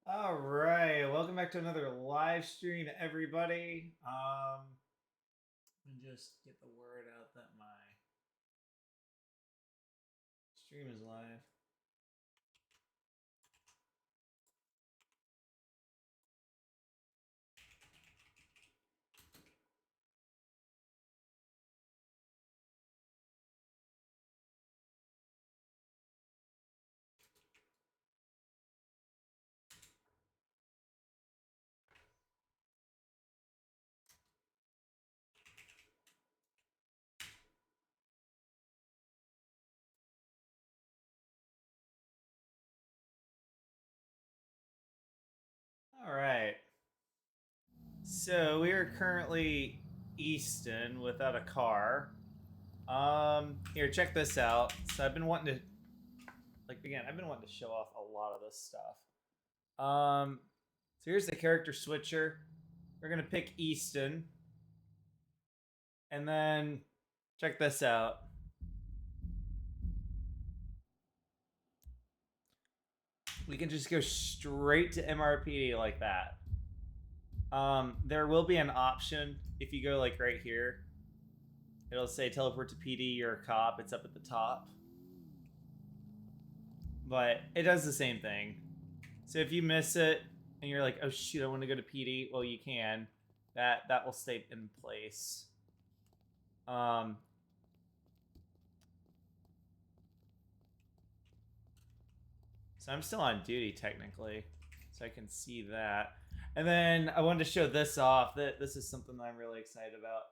All right, welcome back to another live stream, everybody. Let me just get the word out that my stream is live. All right, so we are currently Easton without a car. Here, check this out. So I've been wanting to, I've been wanting to show off a lot of this stuff. So here's the character switcher. We're gonna pick Easton, and then check this out. We can just go straight to MRPD like that. There will be an option if you go like right here. It'll say teleport to PD. You're a cop. It's up at the top, but it does the same thing. So if you miss it and you're like, oh shoot, I want to go to PD, well you can. That will stay in place. Um, so I'm still on duty technically, so I can see that. And then I wanted to show this off. That this is something that I'm really excited about.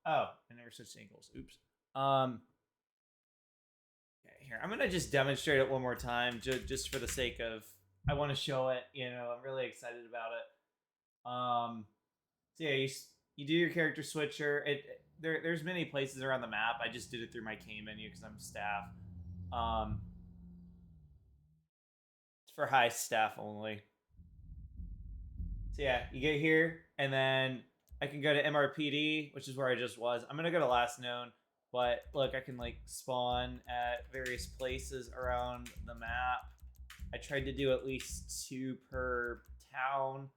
Oh, I never switched ankles. Oops. Okay, here I'm gonna just demonstrate it one more time, just for the sake of I want to show it. I'm really excited about it. So yeah, you do your character switcher. There's many places around the map. I just did it through my K menu because I'm staff. Um, it's for high staff only. So yeah, you get here, and then I can go to MRPD, which is where I just was. I'm gonna go to last known, but look, I can like spawn at various places around the map. I tried to do at least 2 per town.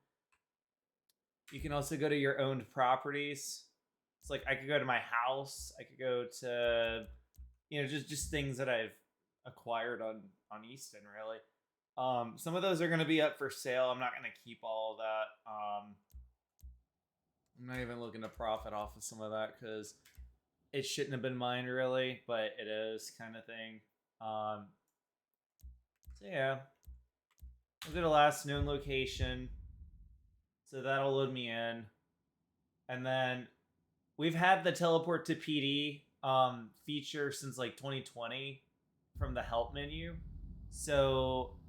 You can also go to your owned properties. It's like I could go to my house. I could go to, just things that I've acquired on Easton, really. Some of those are going to be up for sale. I'm not going to keep all of that. I'm not even looking to profit off of some of that because it shouldn't have been mine, really, but it is, kind of thing. So yeah, we'll go to last known location. So that'll load me in, and then we've had the teleport to PD feature since like 2020 from the help menu. So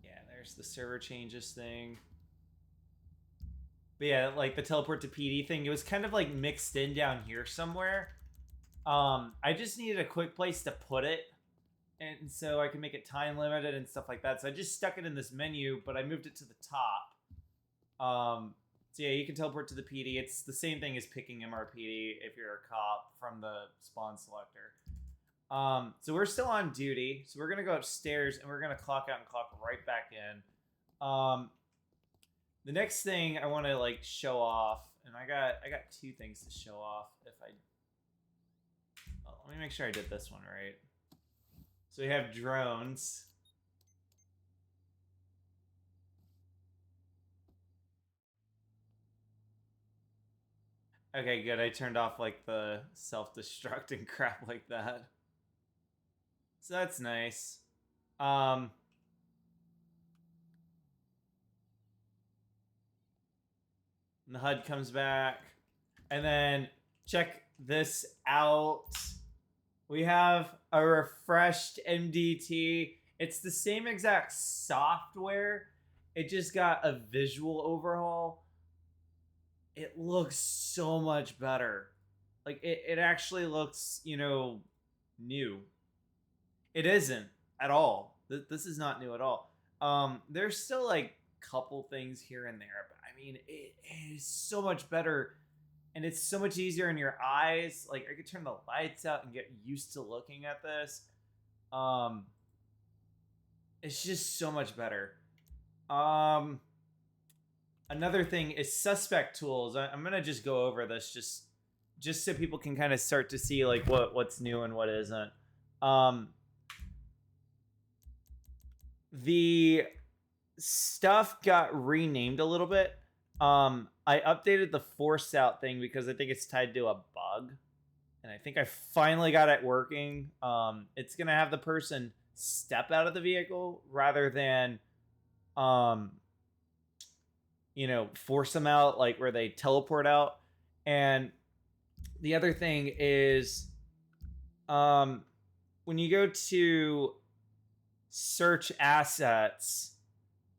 yeah, there's the server changes thing. But yeah, like the teleport to PD thing, it was kind of like mixed in down here somewhere. I just needed a quick place to put it, and so I can make it time limited and stuff like that. So I just stuck it in this menu, but I moved it to the top. So yeah, you can teleport to the PD. It's the same thing as picking MRPD if you're a cop from the spawn selector. So we're still on duty. So we're gonna go upstairs and we're gonna clock out and clock right back in. The next thing I want to like show off, and I got 2 things to show off. Let me make sure I did this one right. So we have drones. Okay, good. I turned off like the self-destruct and crap like that. So that's nice. Um and the HUD comes back. And then check this out. We have a refreshed MDT. It's the same exact software. It just got a visual overhaul. It looks so much better. Like it actually looks, new. It isn't at all. This is not new at all. There's still like couple things here and there, but I mean, it is so much better, and it's so much easier in your eyes. Like I could turn the lights out and get used to looking at this. Um, It's just so much better. Another thing is suspect tools. I'm gonna just go over this just so people can kind of start to see like what's new and what isn't. The stuff got renamed a little bit. I updated the force out thing because I think it's tied to a bug, and I think I finally got it working. It's gonna have the person step out of the vehicle rather than force them out, like where they teleport out. And the other thing is, when you go to search assets,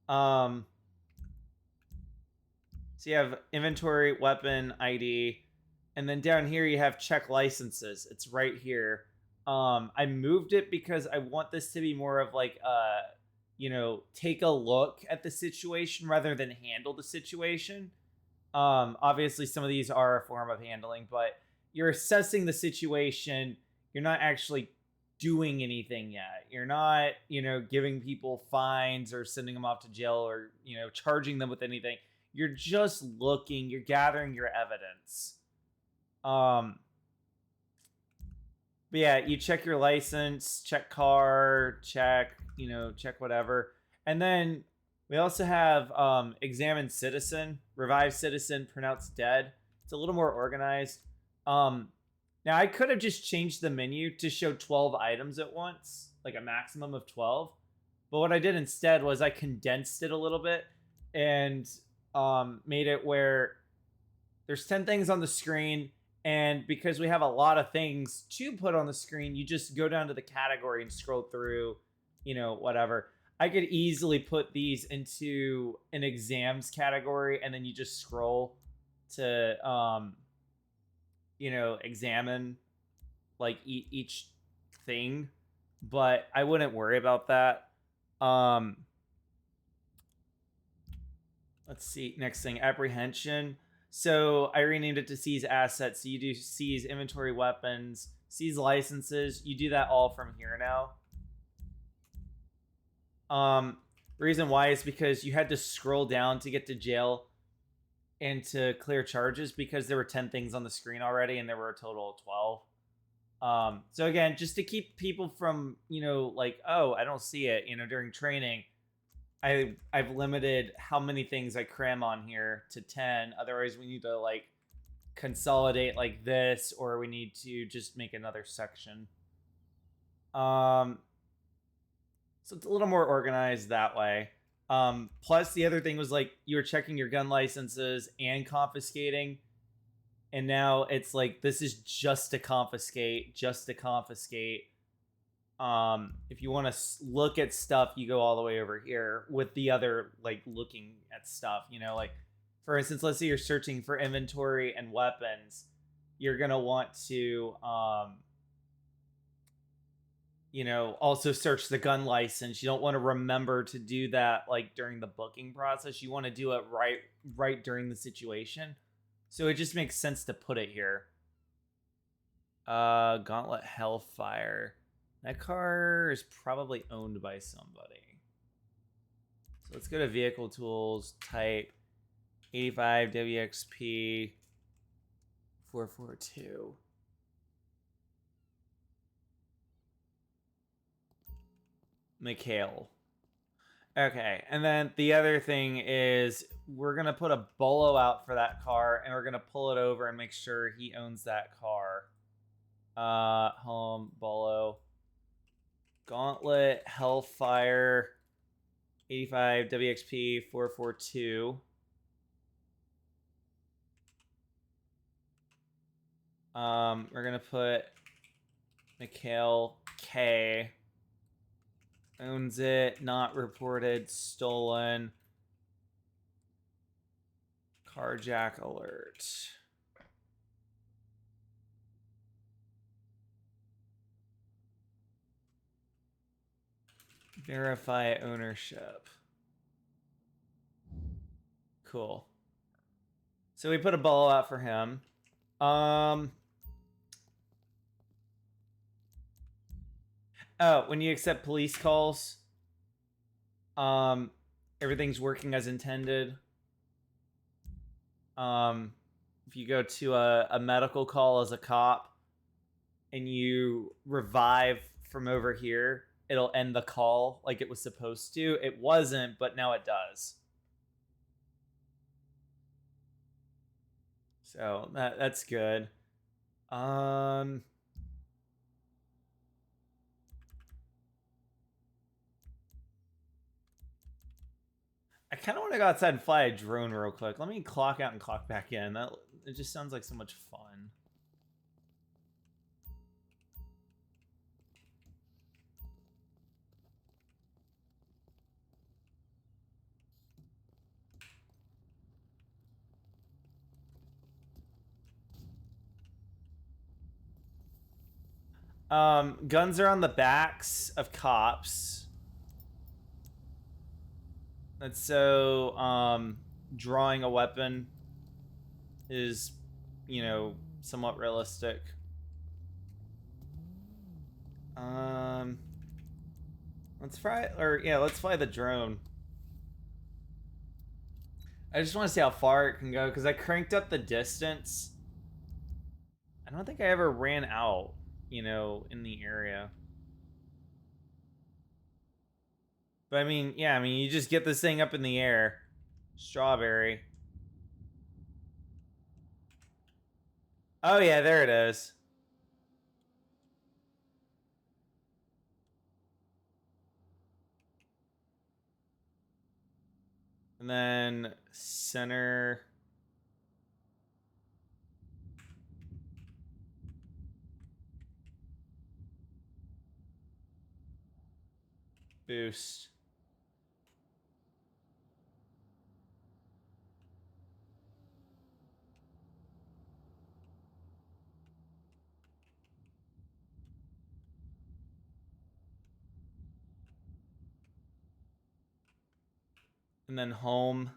so you have inventory, weapon, ID, and then down here you have check licenses. It's right here. I moved it because I want this to be more of like take a look at the situation rather than handle the situation. Obviously some of these are a form of handling, but you're assessing the situation. You're not actually doing anything yet. You're not, giving people fines or sending them off to jail or, charging them with anything. You're just looking, you're gathering your evidence. But yeah, you check your license, check car, check whatever. And then we also have examine citizen, revive citizen, pronounce dead. It's a little more organized. Now I could have just changed the menu to show 12 items at once, like a maximum of 12. But what I did instead was I condensed it a little bit and made it where there's 10 things on the screen. And because we have a lot of things to put on the screen, you just go down to the category and scroll through, whatever. I could easily put these into an exams category, and then you just scroll to, examine like each thing. But I wouldn't worry about that. Let's see. Next thing, apprehension. So I renamed it to seize assets. So you do seize inventory, weapons, seize licenses. You do that all from here now. The reason why is because you had to scroll down to get to jail and to clear charges because there were 10 things on the screen already and there were a total of 12. So again, just to keep people from, like, oh, I don't see it, during training, I've limited how many things I cram on here to 10. Otherwise, we need to like consolidate like this, or we need to just make another section. So it's a little more organized that way. Plus, the other thing was like you were checking your gun licenses and confiscating, and now it's like this is just to confiscate. If you want to look at stuff, you go all the way over here with the other like looking at stuff, like for instance, let's say you're searching for inventory and weapons. You're going to want to, also search the gun license. You don't want to remember to do that like during the booking process. You want to do it right during the situation. So it just makes sense to put it here. Gauntlet Hellfire. That car is probably owned by somebody. So let's go to Vehicle Tools, type 85 WXP 442. Mikhail. Okay, and then the other thing is we're going to put a bolo out for that car, and we're going to pull it over and make sure he owns that car. Home, bolo. Gauntlet, Hellfire, 85 WXP 442. We're gonna put Mikhail K. Owns it, not reported, stolen. Carjack alert. Verify ownership. Cool. So we put a ball out for him. Oh, when you accept police calls, Everything's working as intended. If you go to a medical call as a cop and you revive from over here, it'll end the call like it was supposed to. It wasn't, but now it does. So that's good. I kind of want to go outside and fly a drone real quick. Let me clock out and clock back in. It just sounds like so much fun. Guns are on the backs of cops. And so, drawing a weapon is, you know, somewhat realistic. Let's fly the drone. I just want to see how far it can go because I cranked up the distance. I don't think I ever ran out, you know, in the area. But I mean, yeah, I mean, you just get this thing up in the air. Strawberry. Oh yeah, there it is. And then center. Boost. And then home.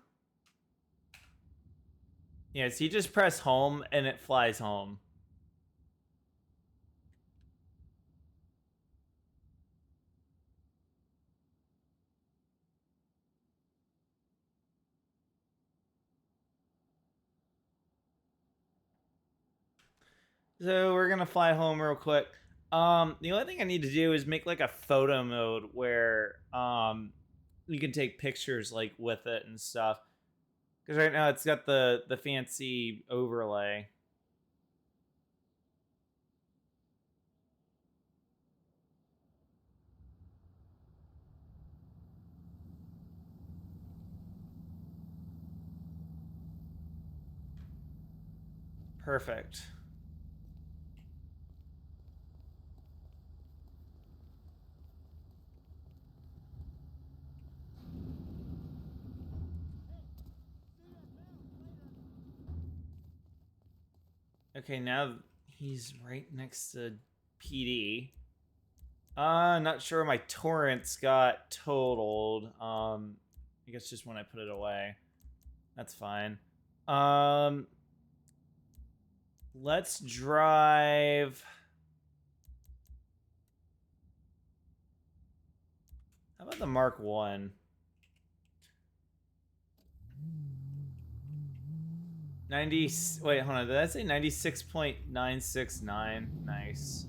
Yeah, so you just press home and it flies home. So we're gonna fly home real quick. The only thing I need to do is make like a photo mode where you can take pictures like with it and stuff. Because right now it's got the fancy overlay. Perfect. Okay, now he's right next to PD. Not sure my torrents got totaled. I guess just when I put it away. That's fine. Let's drive. How about the Mark 1? 90. Wait, hold on. Did I say 96.969? Nice.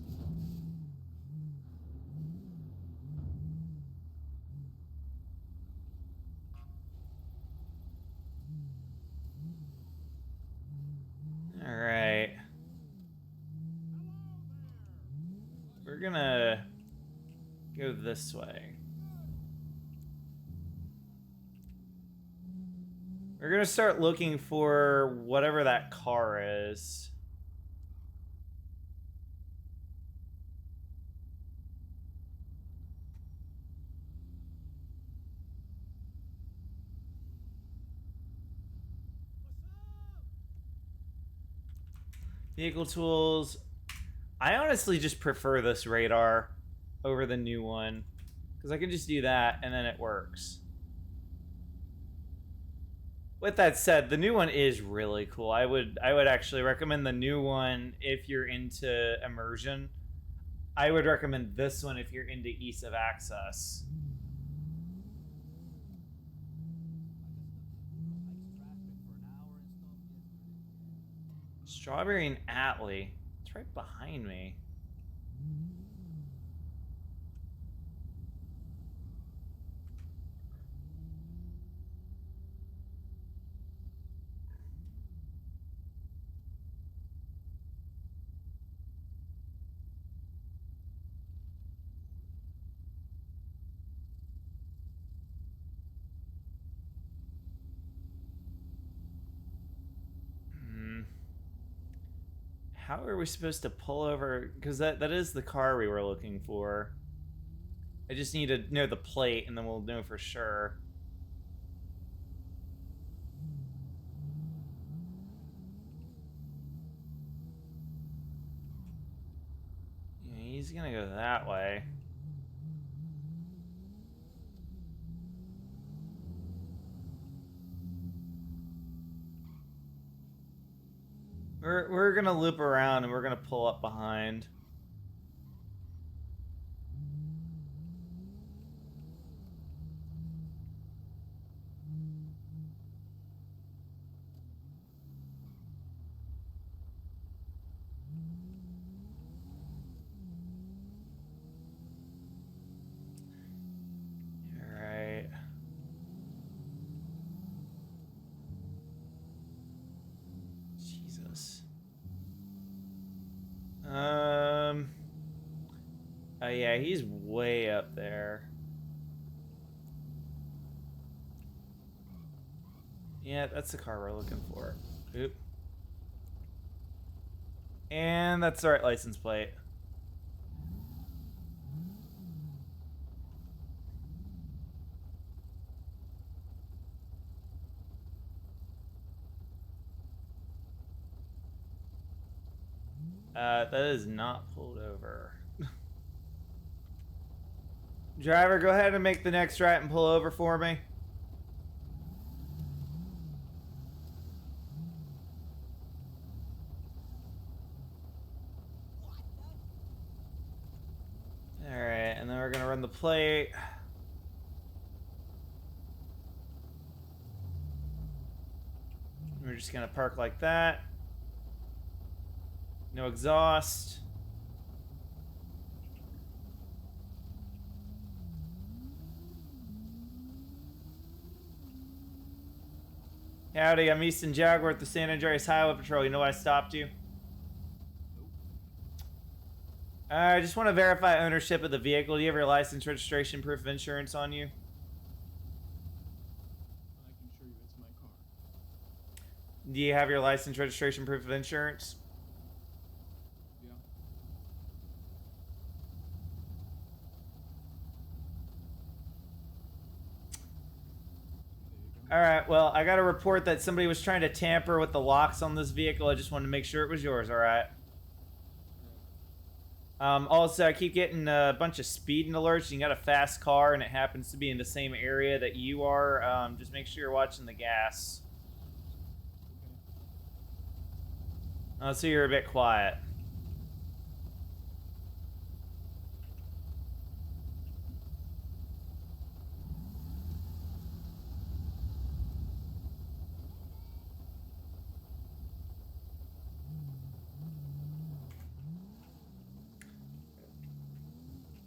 All right. We're gonna go this way. We're gonna start looking for whatever that car is. Vehicle tools. I honestly just prefer this radar over the new one because I can just do that and then it works. With that said, the new one is really cool. I would actually recommend the new one if you're into immersion. I would recommend this one if you're into ease of access. Strawberry and Atlee. It's right behind me. How are we supposed to pull over? Because that is the car we were looking for. I just need to know the plate, and then we'll know for sure. Yeah, he's gonna go that way. We're gonna loop around, and we're gonna pull up behind. Alright. Jesus. Oh yeah, he's way up there. Yeah, that's the car we're looking for. Oop. And that's the right license plate. That is not pulled over. Driver, go ahead and make the next right and pull over for me. Alright, and then we're gonna run the plate. We're just gonna park like that. No exhaust. Howdy, I'm Easton Jaguar at the San Andreas Highway Patrol. You know why I stopped you? I just want to verify ownership of the vehicle. Do you have your license, registration, proof of insurance on you? I can show you it's my car. Do you have your license, registration, proof of insurance? Yeah. There you go. Alright, well, I got a report that somebody was trying to tamper with the locks on this vehicle. I just wanted to make sure it was yours, alright? Also, I keep getting a bunch of speeding alerts. You got a fast car, and it happens to be in the same area that you are. Just make sure you're watching the gas. Okay. So you're a bit quiet.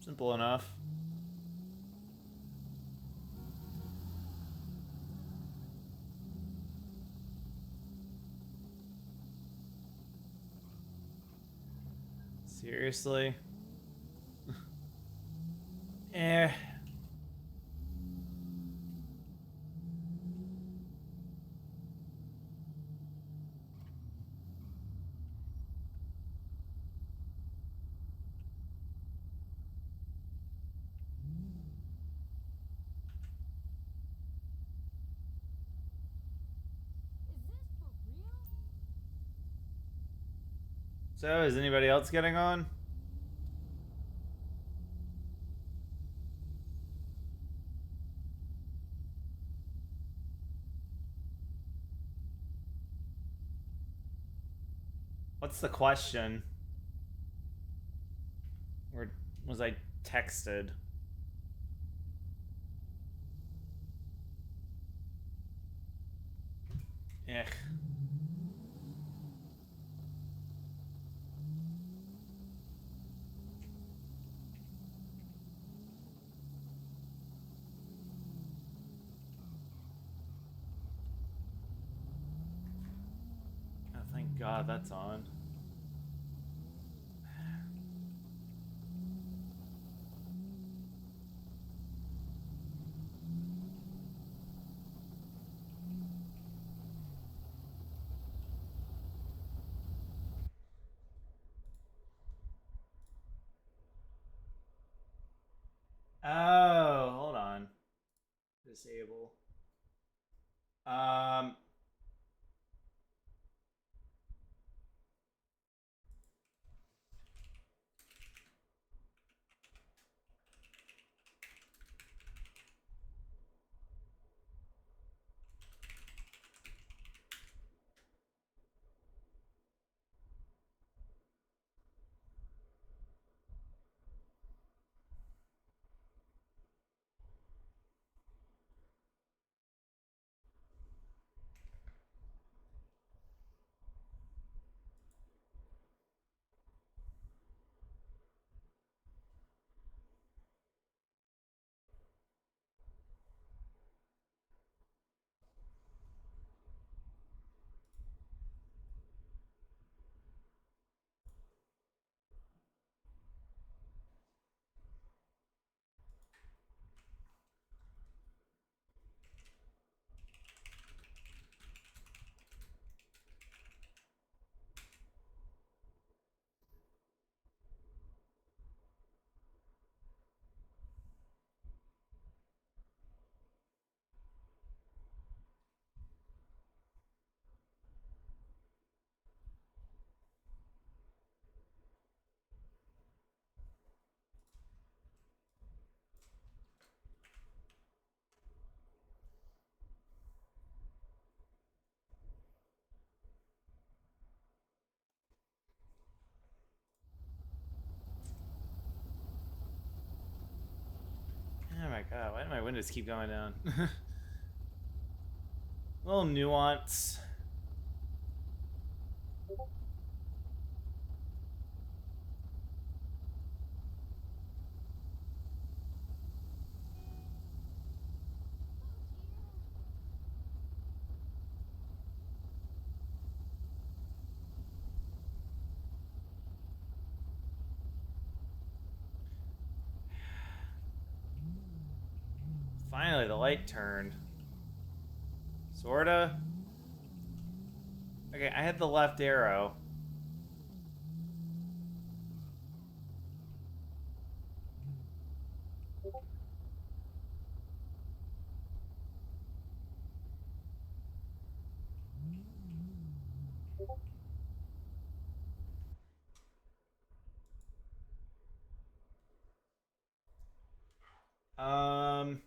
Simple enough. Seriously? Eh. So, is anybody else getting on? What's the question? Or was I texted? Ugh. God, that's on. Oh, hold on. Disable. Um. Oh my god, why do my windows keep going down? Little nuance. Finally, the light turned. Sorta. Okay, I had the left arrow. Um.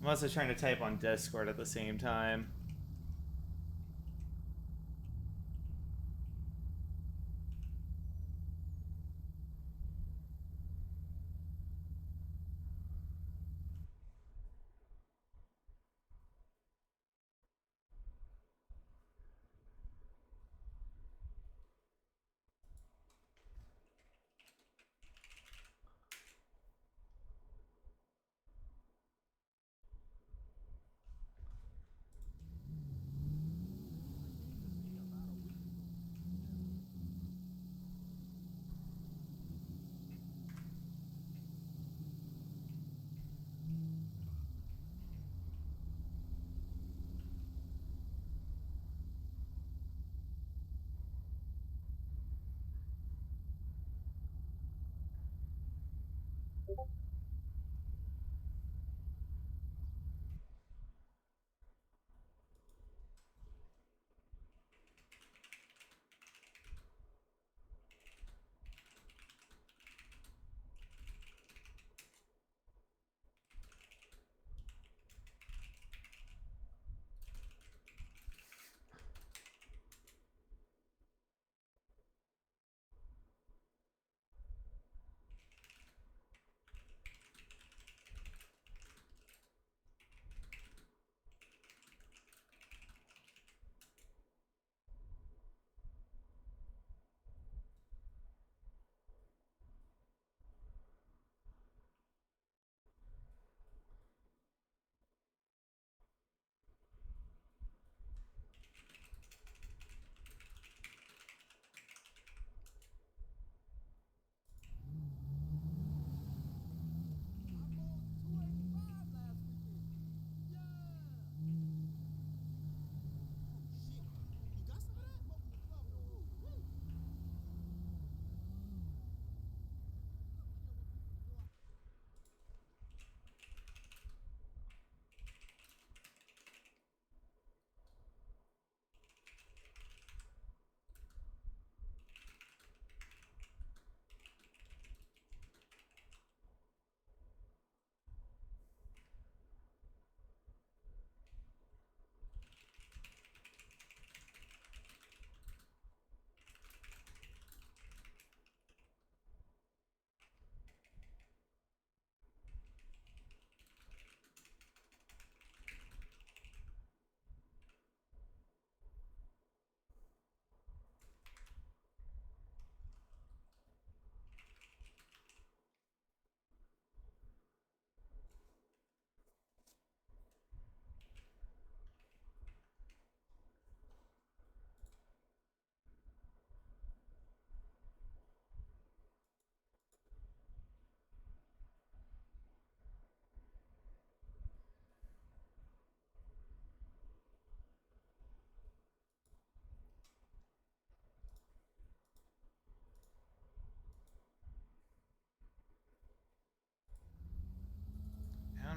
I'm also trying to type on Discord at the same time.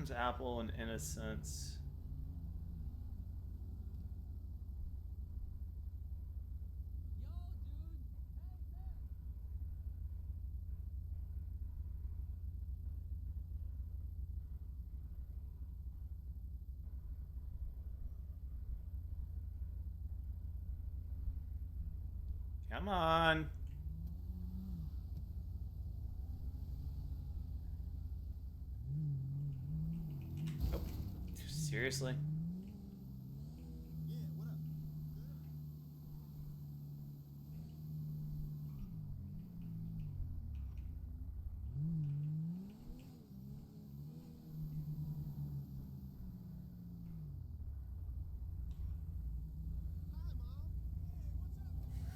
Adam's apple and innocence. Come on. Oh, seriously?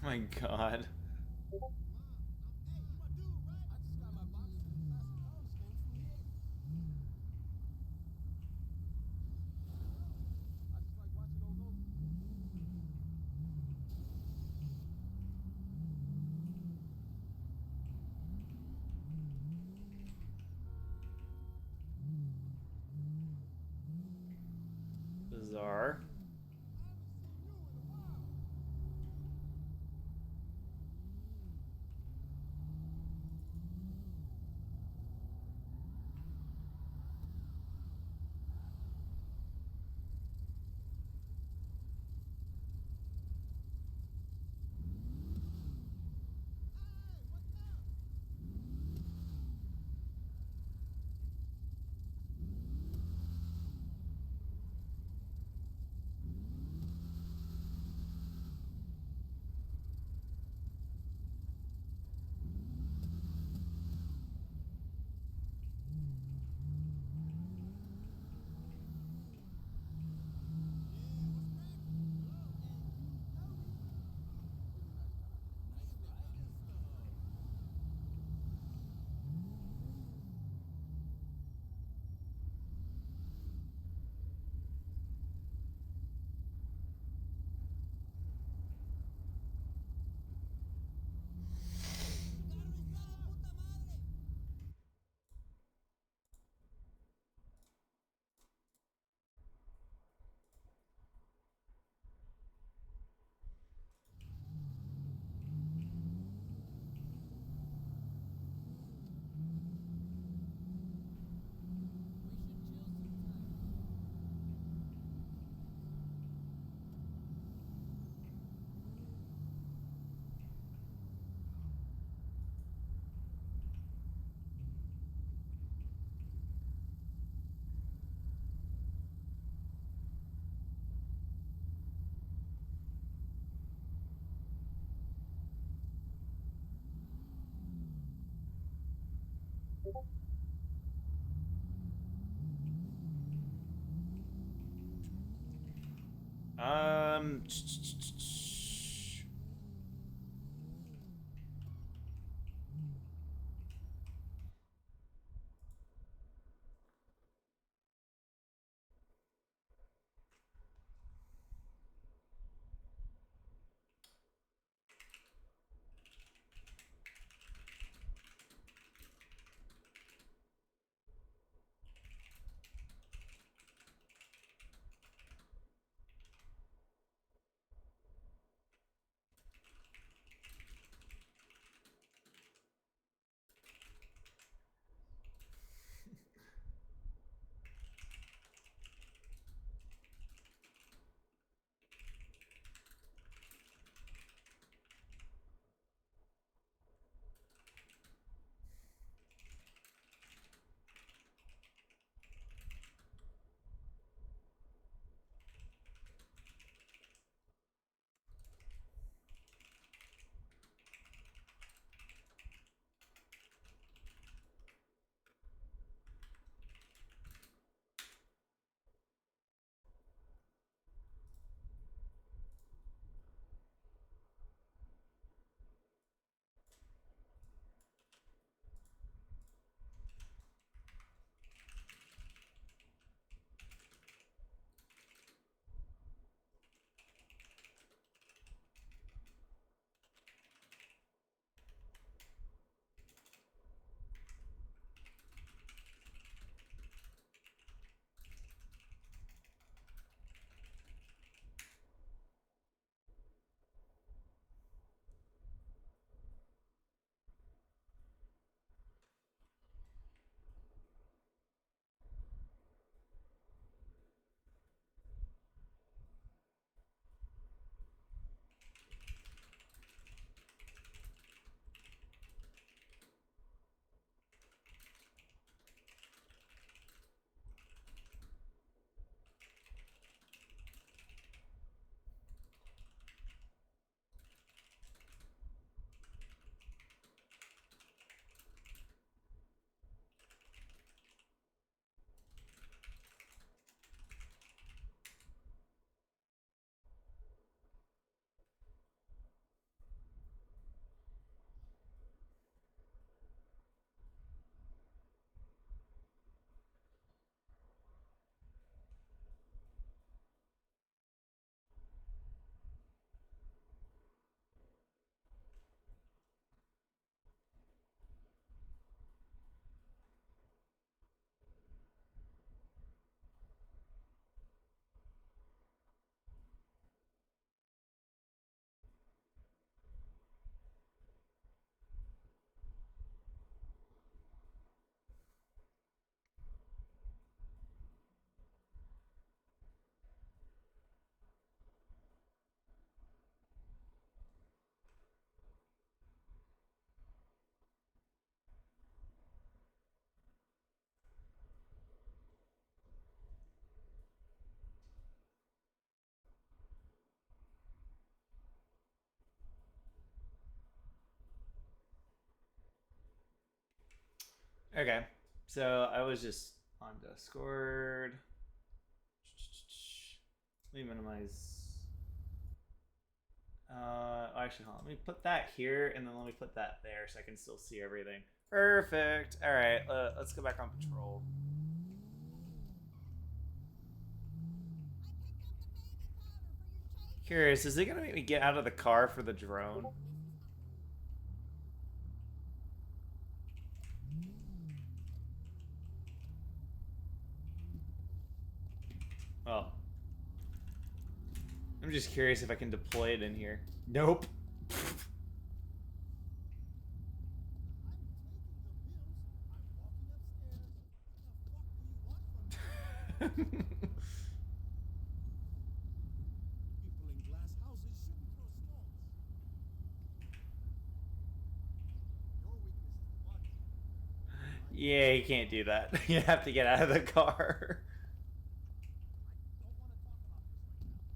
Oh my god. Bizarre. Um. Okay. So I was just on Discord. Let me minimize. Actually, hold on. Let me put that here, and then let me put that there, so I can still see everything. Perfect. All right. Let's go back on patrol. Curious, is it gonna make me get out of the car for the drone? Well, I'm just curious if I can deploy it in here. Nope. People in glass houses shouldn't throw stones. Your weakness is the body. Yeah, you can't do that. You have to get out of the car. I don't want to talk about this right now.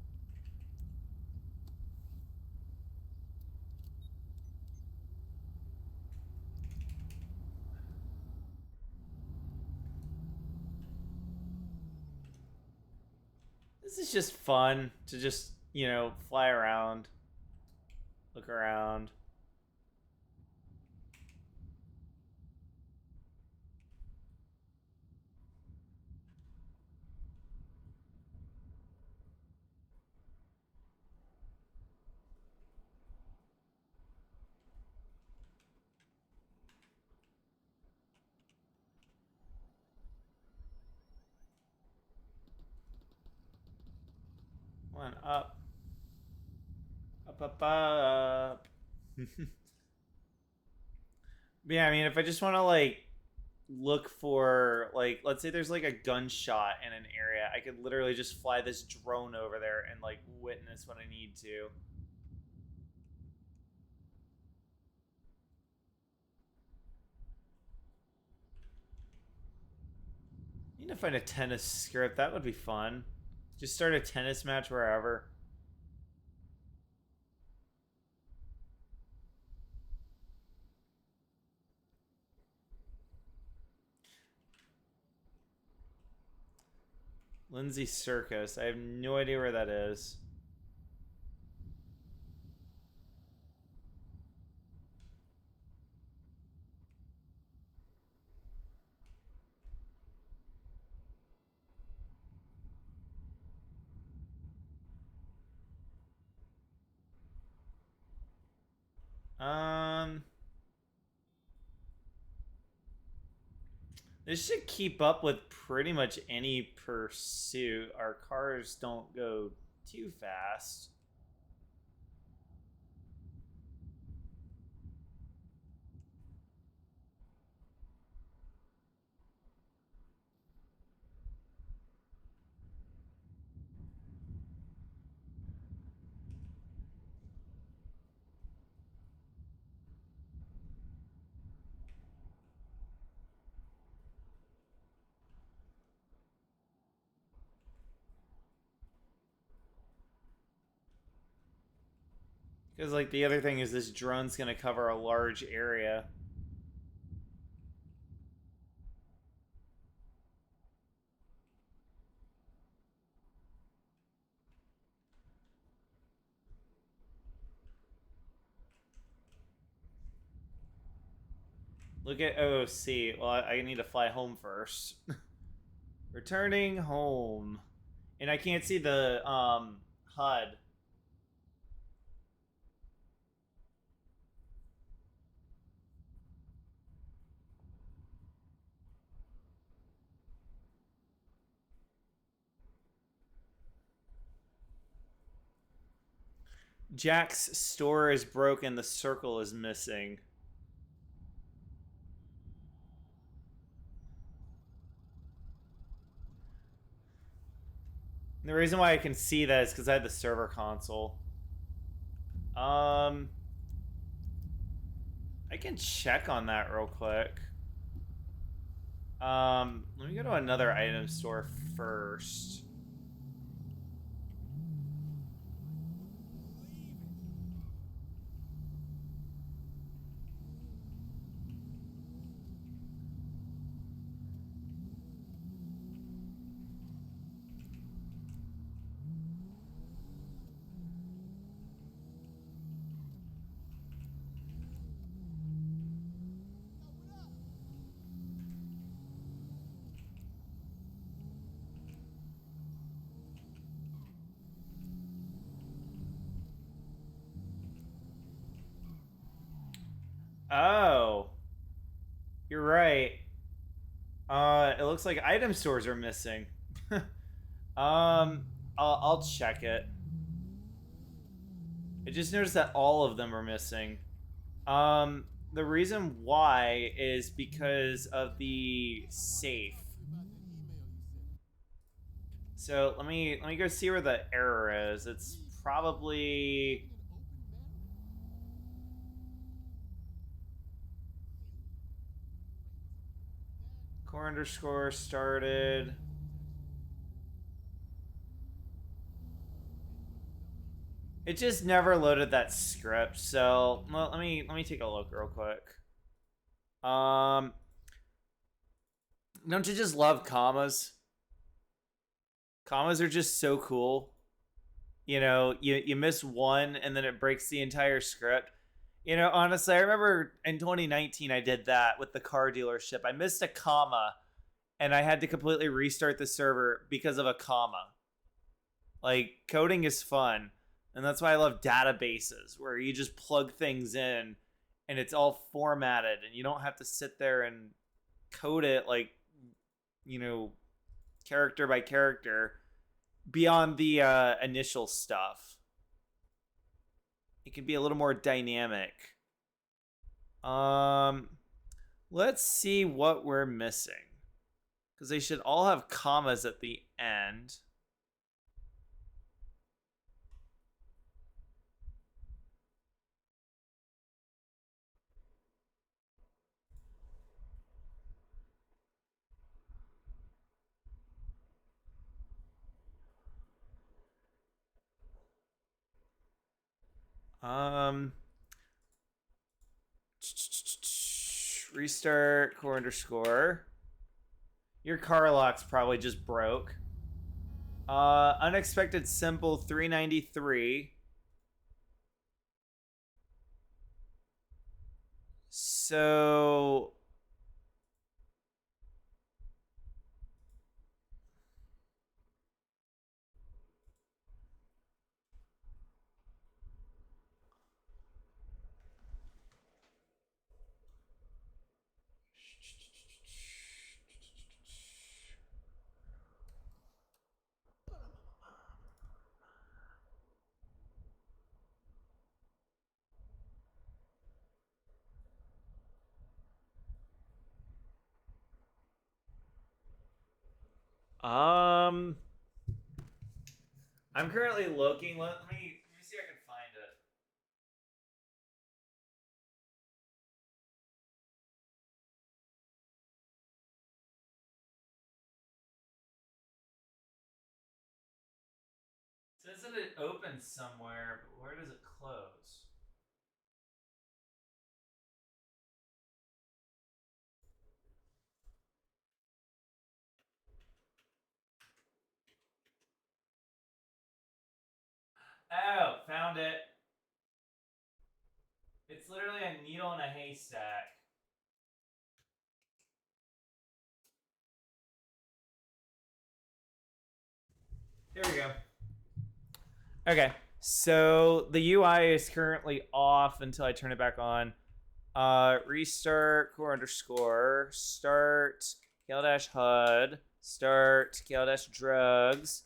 This is just fun to just, you know, fly around, look around. Come on, up. Up, up, up. Yeah, I mean, if I just want to, like, look for, like, let's say there's, like, a gunshot in an area, I could literally just fly this drone over there and, like, witness what I need to. Need to find a tennis script. That would be fun. Just start a tennis match wherever. Lindsay Circus. I have no idea where that is. Um, this should keep up with pretty much any pursuit. Our cars don't go too fast. Because, like, the other thing is this drone's going to cover a large area. Look at OC. Well, I need to fly home first. Returning home. And I can't see the HUD. Jack's store is broken. The circle is missing. The reason why I can see that is because I have the server console. I can check on that real quick. Let me go to another item store first. Oh, you're right. It looks like item stores are missing. I'll check it. I just noticed that all of them are missing. The reason why is because of the safe. So let me go see where the error is. It's probably core underscore started. It just never loaded that script. So let me take a look real quick. Don't you just love commas? Commas are just so cool. You know, you miss one and then it breaks the entire script. You know, honestly, I remember in 2019 I did that with the car dealership. I missed a comma and I had to completely restart the server because of a comma. Like, coding is fun, and that's why I love databases where you just plug things in and it's all formatted and you don't have to sit there and code it like, you know, character by character beyond the initial stuff. It can be a little more dynamic. Let's see what we're missing, because they should all have commas at the end. Restart core underscore. Your car lock's probably just broke. Unexpected simple 393. So I'm currently looking. Let me see if I can find it. It says that it opens somewhere, but where does it close? Oh, found it. It's literally a needle in a haystack. There we go. Okay, so the UI is currently off until I turn it back on. Restart core underscore start dash HUD start dash drugs.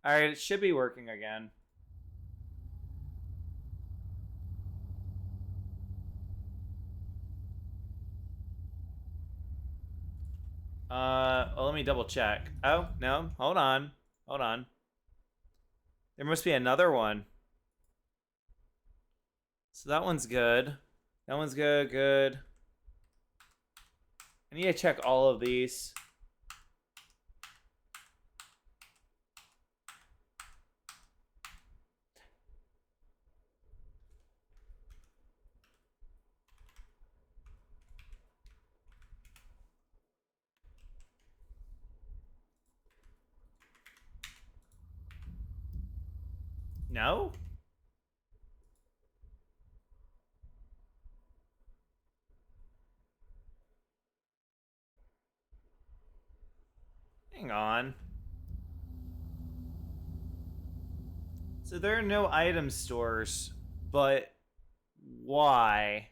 All right, it should be working again. Well, let me double check. Oh no, hold on. There must be another one. So that one's good. That one's good. I need to check all of these. No? Hang on. So there are no item stores, but why?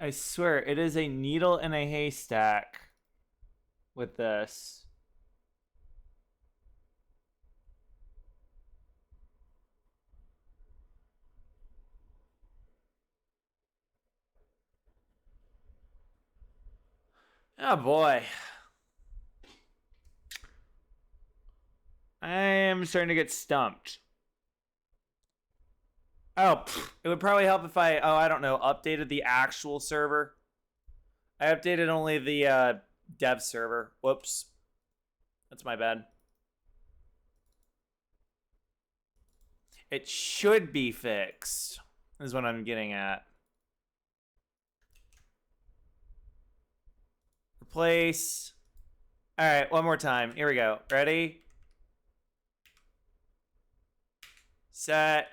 I swear, it is a needle in a haystack with this. Oh boy. I am starting to get stumped. Oh, it would probably help if I don't know, updated the actual server. I updated only the dev server. Whoops. That's my bad. it should be fixed, is what I'm getting at. Replace. All right, one more time. Here we go. Ready? Set.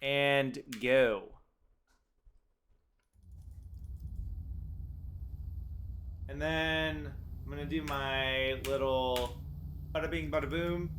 And go. And then I'm gonna do my little bada bing bada boom.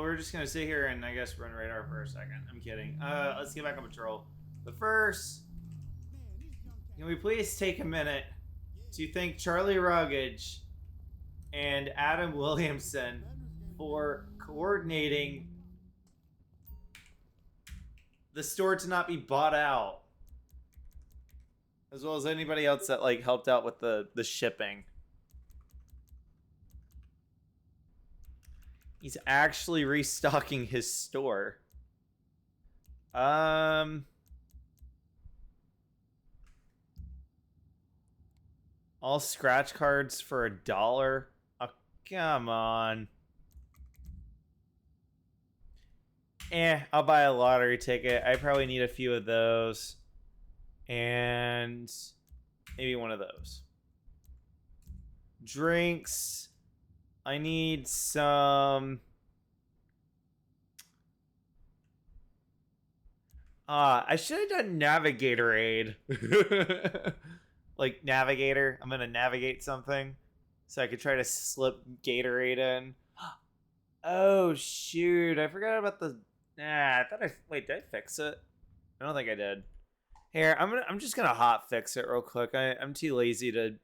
we're just gonna sit here and I guess run radar for a second. I'm kidding. Let's get back on patrol. But first, can we please take a minute to thank Charlie Ruggage and Adam Williamson for coordinating the store to not be bought out, as well as anybody else that like helped out with the shipping. He's actually restocking his store. All scratch cards for $1. Oh, come on. I'll buy a lottery ticket. I probably need a few of those. And maybe one of those. Drinks. I need some... I should have done Navigator Aid. Like, Navigator. I'm going to navigate something. So I could try to slip Gatorade in. Oh, shoot. I forgot about the... I thought I... Wait, did I fix it? I don't think I did. Here, I'm just going to hot fix it real quick. I'm too lazy to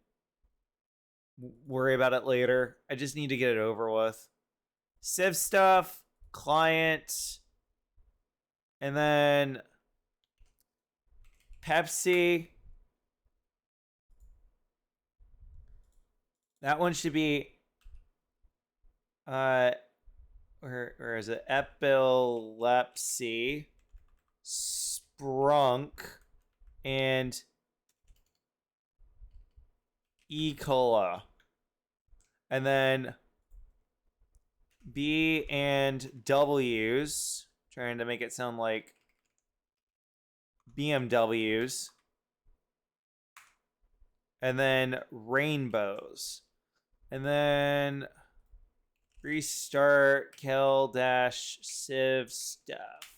worry about it later. I just need to get it over with. Civ stuff, client, and then Pepsi. That one should be where is it? Epilepsy, Sprunk, and E. Cola. And then B and W's, trying to make it sound like BMWs. And then rainbows. And then restart Kel dash Civ stuff.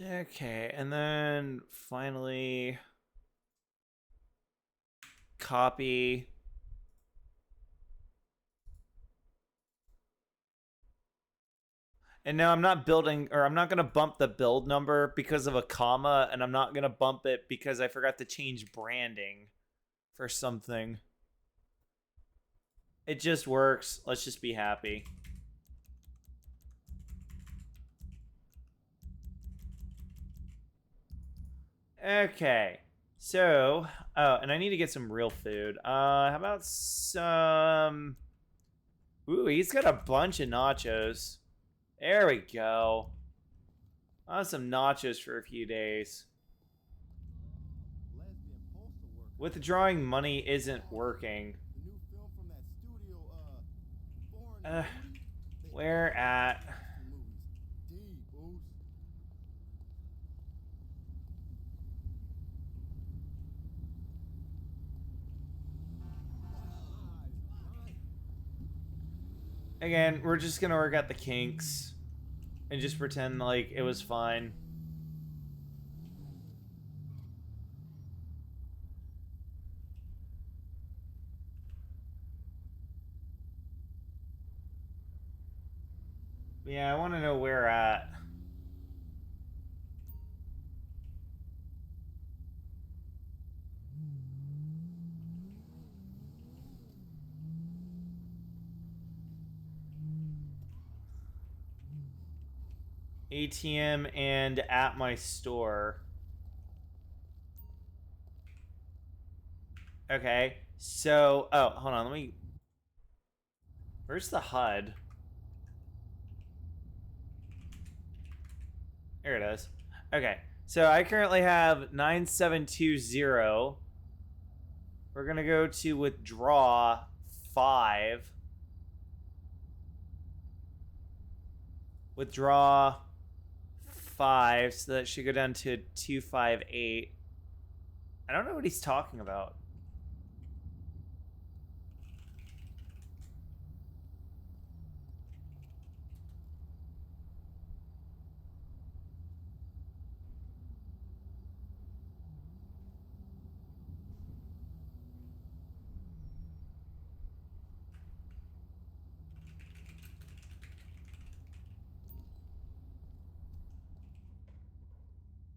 Okay, and then finally copy. And now I'm not building, or I'm not going to bump the build number because of a comma, and I'm not going to bump it because I forgot to change branding for something. It just works. Let's just be happy. Okay. So, oh, and I need to get some real food. How about some... Ooh, he's got a bunch of nachos. There we go. I want some nachos for a few days. Withdrawing money isn't working. Where at? Again, we're just gonna work out the kinks and just pretend like it was fine. Yeah, I want to know where at. ATM and at my store. Okay, so hold on, let me. Where's the HUD? There it is. Okay, so I currently have 9720. We're gonna go to withdraw 5. Withdraw 5, so that should go down to 258. I don't know what he's talking about.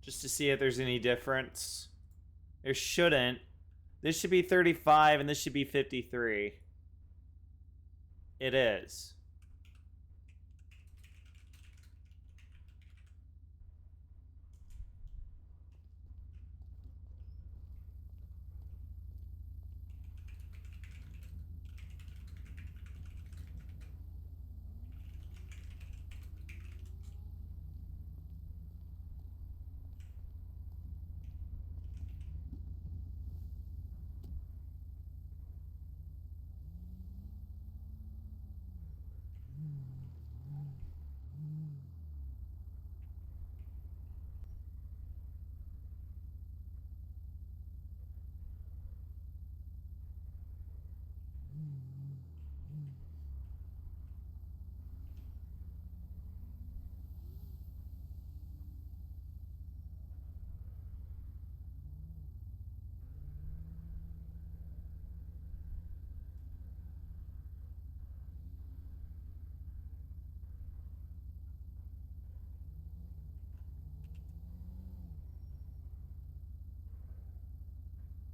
Just to see if there's any difference. There shouldn't. This should be 35 and this should be 53. It is.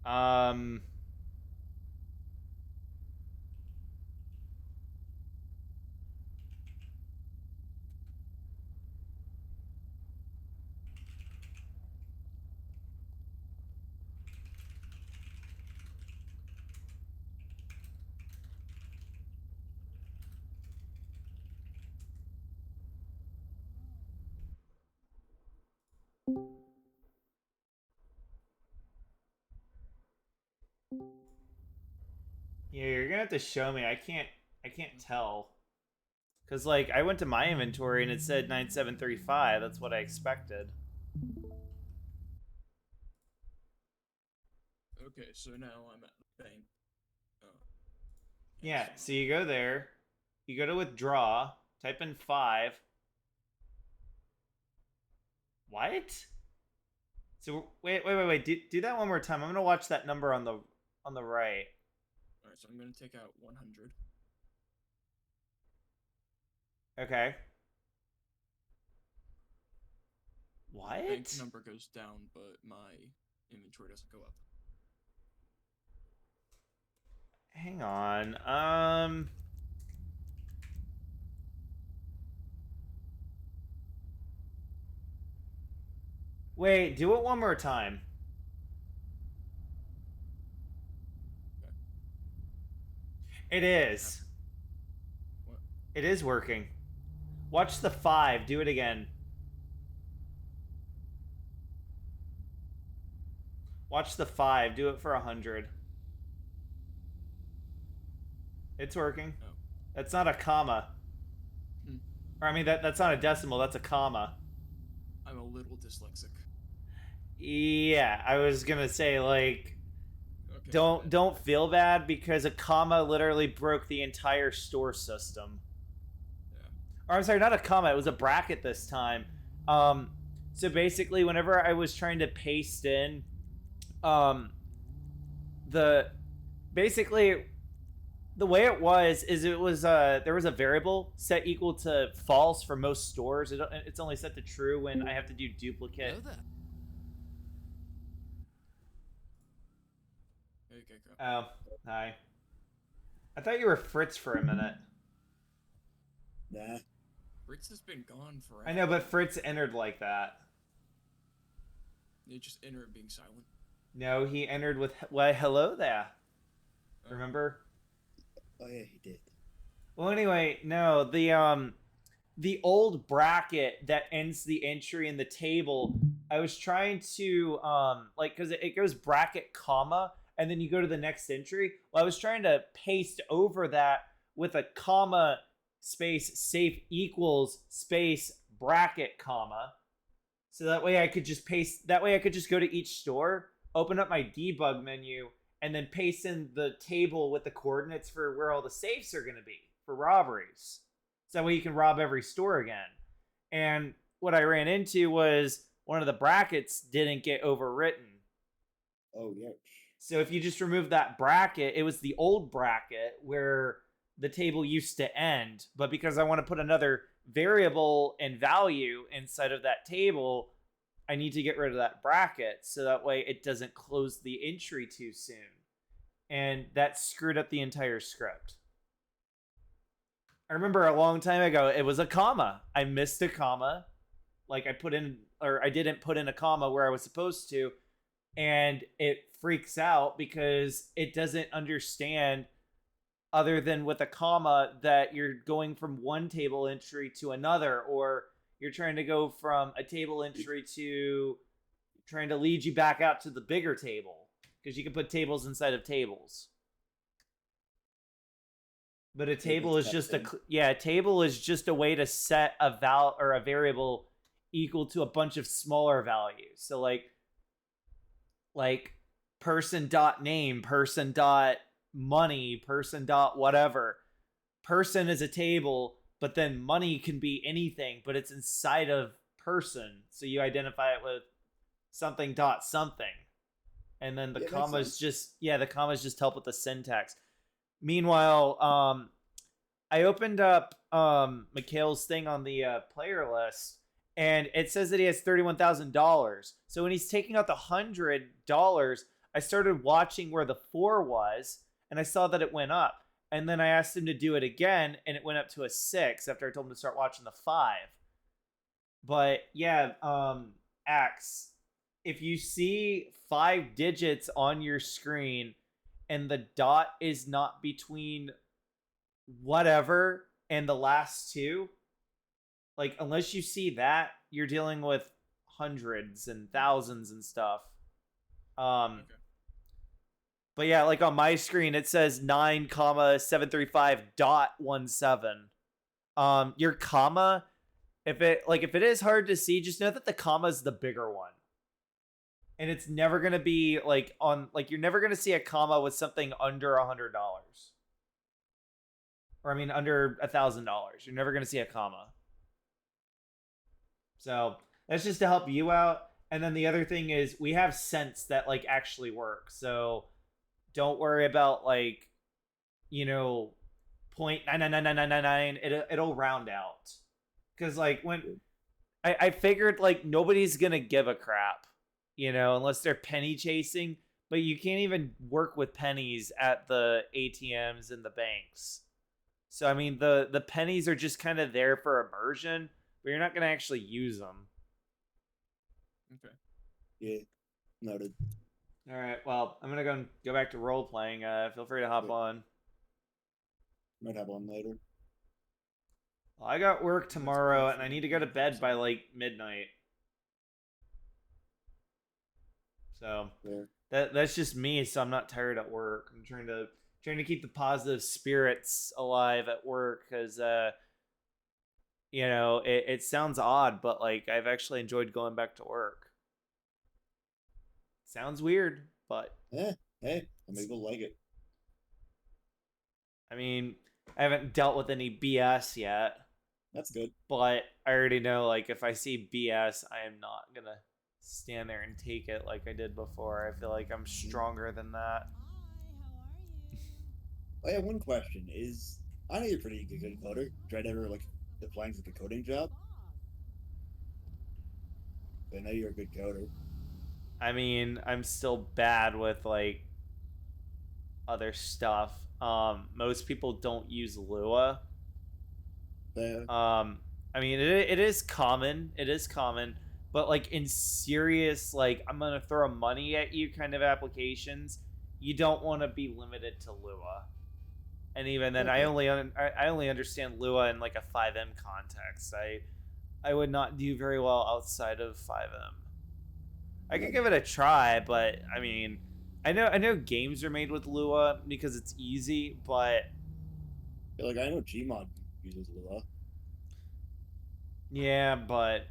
Um, yeah, you're gonna have to show me. I can't tell. Cause like I went to my inventory and it said 9735. That's what I expected. Okay, so now I'm at the bank. Oh. Yeah, Yes. so you go there, you go to withdraw, type in 5. What? So wait. Do that one more time. I'm gonna watch that number on the right. Alright, so I'm gonna take out 100. Okay. Bank What? number goes down, but my inventory doesn't go up. Hang on. Wait, do it one more time. Okay. It is. What? It is working. Watch the 5. Do it again. Watch the 5. Do it for 100. It's working. Oh. That's not a comma. Hmm. Or I mean that's not a decimal, that's a comma. I'm a little dyslexic. Yeah, I was going to say like Okay. don't feel bad because a comma literally broke the entire store system. Yeah. Or I'm sorry, not a comma, it was a bracket this time. So basically whenever I was trying to paste in the basically the way it was is it was there was a variable set equal to false for most stores. It's only set to true when I have to do duplicate. Know that. Hey, Keiko. Oh, hi. I thought you were Fritz for a minute. Nah. Fritz has been gone forever. I know, but Fritz entered like that. They just enter it being silent. No, he entered with "Why, hello there." Oh. Remember? Oh yeah, he did. Well, anyway, no, the old bracket that ends the entry in the table. I was trying to like because it goes bracket comma and then you go to the next entry. Well, I was trying to paste over that with a comma space safe equals space bracket comma. So that way I could just paste. That way I could just go to each store, open up my debug menu, and then paste in the table with the coordinates for where all the safes are going to be for robberies. So that way you can rob every store again. And what I ran into was one of the brackets didn't get overwritten. Oh yeah. So if you just remove that bracket, it was the old bracket where the table used to end. But because I want to put another variable and value inside of that table, I need to get rid of that bracket so that way it doesn't close the entry too soon. And that screwed up the entire script. I remember a long time ago, it was a comma. I missed a comma. Like I didn't put in a comma where I was supposed to. And it freaks out because it doesn't understand, other than with a comma, that you're going from one table entry to another, or you're trying to go from a table entry to trying to lead you back out to the bigger table, because you can put tables inside of tables. But a table is just a table is just a way to set a a variable equal to a bunch of smaller values. So like person dot name, person dot money, person dot whatever. Person is a table, but then money can be anything, but it's inside of person. So you identify it with something dot something. And then the commas the commas just help with the syntax. Meanwhile, I opened up Mikhail's thing on the player list, and it says that he has $31,000. So when he's taking out the $100, I started watching where the 4 was, and I saw that it went up. And then I asked him to do it again, and it went up to a 6 after I told him to start watching the 5. But yeah, Axe, if you see 5 digits on your screen and the dot is not between whatever and the last 2, like, unless you see that, you're dealing with hundreds and thousands and stuff. Okay. But yeah, like on my screen, it says 9,735.17. Your comma, if it is hard to see, just know that the comma is the bigger one. And it's never gonna be you're never gonna see a comma with something under $100. Or I mean under $1,000. You're never gonna see a comma. So that's just to help you out. And then the other thing is we have cents that like actually work. So don't worry about like, you know, 0.9999999. It'll round out. Because like when I figured like nobody's gonna give a crap, you know, unless they're penny chasing. But you can't even work with pennies at the ATMs and the banks. So I mean the pennies are just kind of there for immersion, but you're not gonna actually use them. Okay. Yeah. Noted. All right. Well, I'm gonna go back to role playing. Feel free to hop on. Might have one later. Well, I got work tomorrow, and I need to go to bed by like midnight. So that's just me. So I'm not tired at work. I'm trying to keep the positive spirits alive at work because you know it sounds odd, but like I've actually enjoyed going back to work. Sounds weird, but Hey, some people like it. I mean, I haven't dealt with any BS yet, That's good. but I already know like if I see BS, I am not gonna stand there and take it like I did before. I feel like I'm stronger than that. Hi, how are you? I have one question. I know you're a pretty good coder. Tried ever like applying for the coding job? I know you're a good coder. I mean, I'm still bad with like other stuff. Most people don't use Lua. Uh, I mean, it is common. It is common, but like in serious, like I'm gonna throw money at you kind of applications, you don't want to be limited to Lua. And even then, okay. I only understand Lua in like a FiveM context. I would not do very well outside of FiveM. I could Okay. give it a try, but I mean, I know games are made with Lua because it's easy, but Yeah, like I know Gmod uses Lua. yeah, but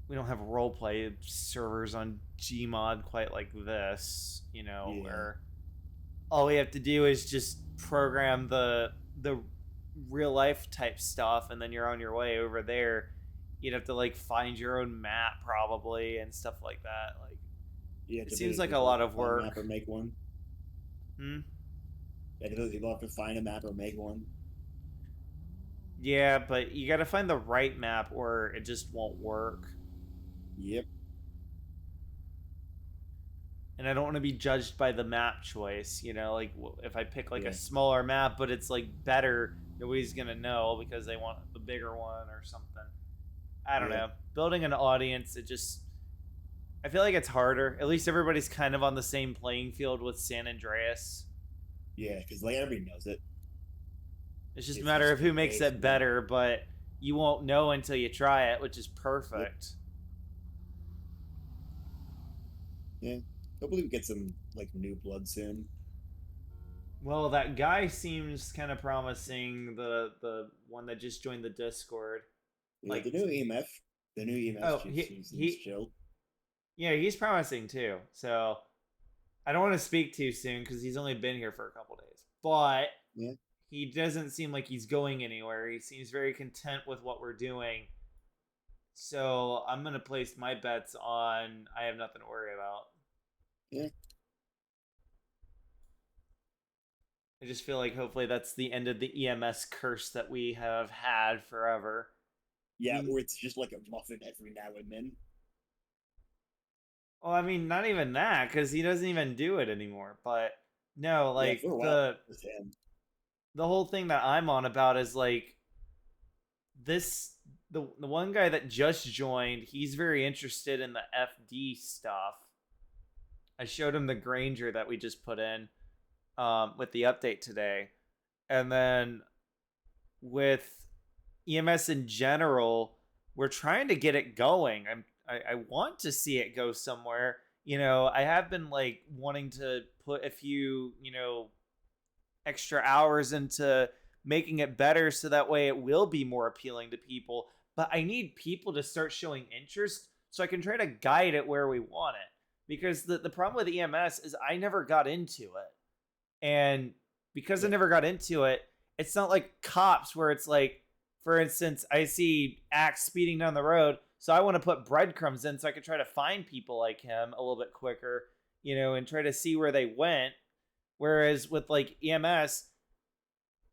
we don't have roleplay servers on Gmod quite like this, you know, Yeah. where all we have to do is just program the real life type stuff and then you're on your way over there. You'd have to like find your own map probably and stuff like that. Like You have it to seems be like a people lot have of to find a map work. or make one. Hmm? Yeah, people have to find a map or make one. Yeah, but you got to find the right map or it just won't work. Yep. And I don't want to be judged by the map choice. You know, like if I pick like a Yeah. smaller map, but it's like better, nobody's gonna know because they want the bigger one or something. I don't Yeah. know. Building an audience, I feel like it's harder. At least everybody's kind of on the same playing field with San Andreas. Yeah, because like everybody knows it. It's just a It's matter just of who good makes base, it better, but you won't know until you try it, which is Yep. perfect. Yeah. Hopefully we get some like new blood soon. Well, that guy seems kind of promising. The one that just joined the Discord. Yeah, Like, the new EMF oh, chief seems he chill. yeah, he's promising too. So I don't want to speak too soon because he's only been here for a couple days. But Yeah. he doesn't seem like he's going anywhere. He seems very content with what we're doing. So I'm gonna place my bets on I have nothing to worry about. Yeah. I just feel like hopefully that's the end of the EMS curse that we have had forever. Yeah, Mm. or it's just like a muffin every now and then. Well, I mean, not even that because he doesn't even do it anymore. But no, Yeah, like for a while with him. the whole thing that I'm on about is like this the one guy that just joined, he's very interested in the FD stuff. I showed him the Granger that we just put in with the update today. And then with EMS in general, we're trying to get it going. I want to see it go somewhere. You know, I have been like wanting to put a few, you know, extra hours into making it better so that way it will be more appealing to people. But I need people to start showing interest so I can try to guide it where we want it. Because the problem with EMS is I never got into it. And because I Yeah. never got into it, it's not like cops where it's like, for instance, I see Axe speeding down the road, so I want to put breadcrumbs in so I can try to find people like him a little bit quicker, you know, and try to see where they went. Whereas with like EMS,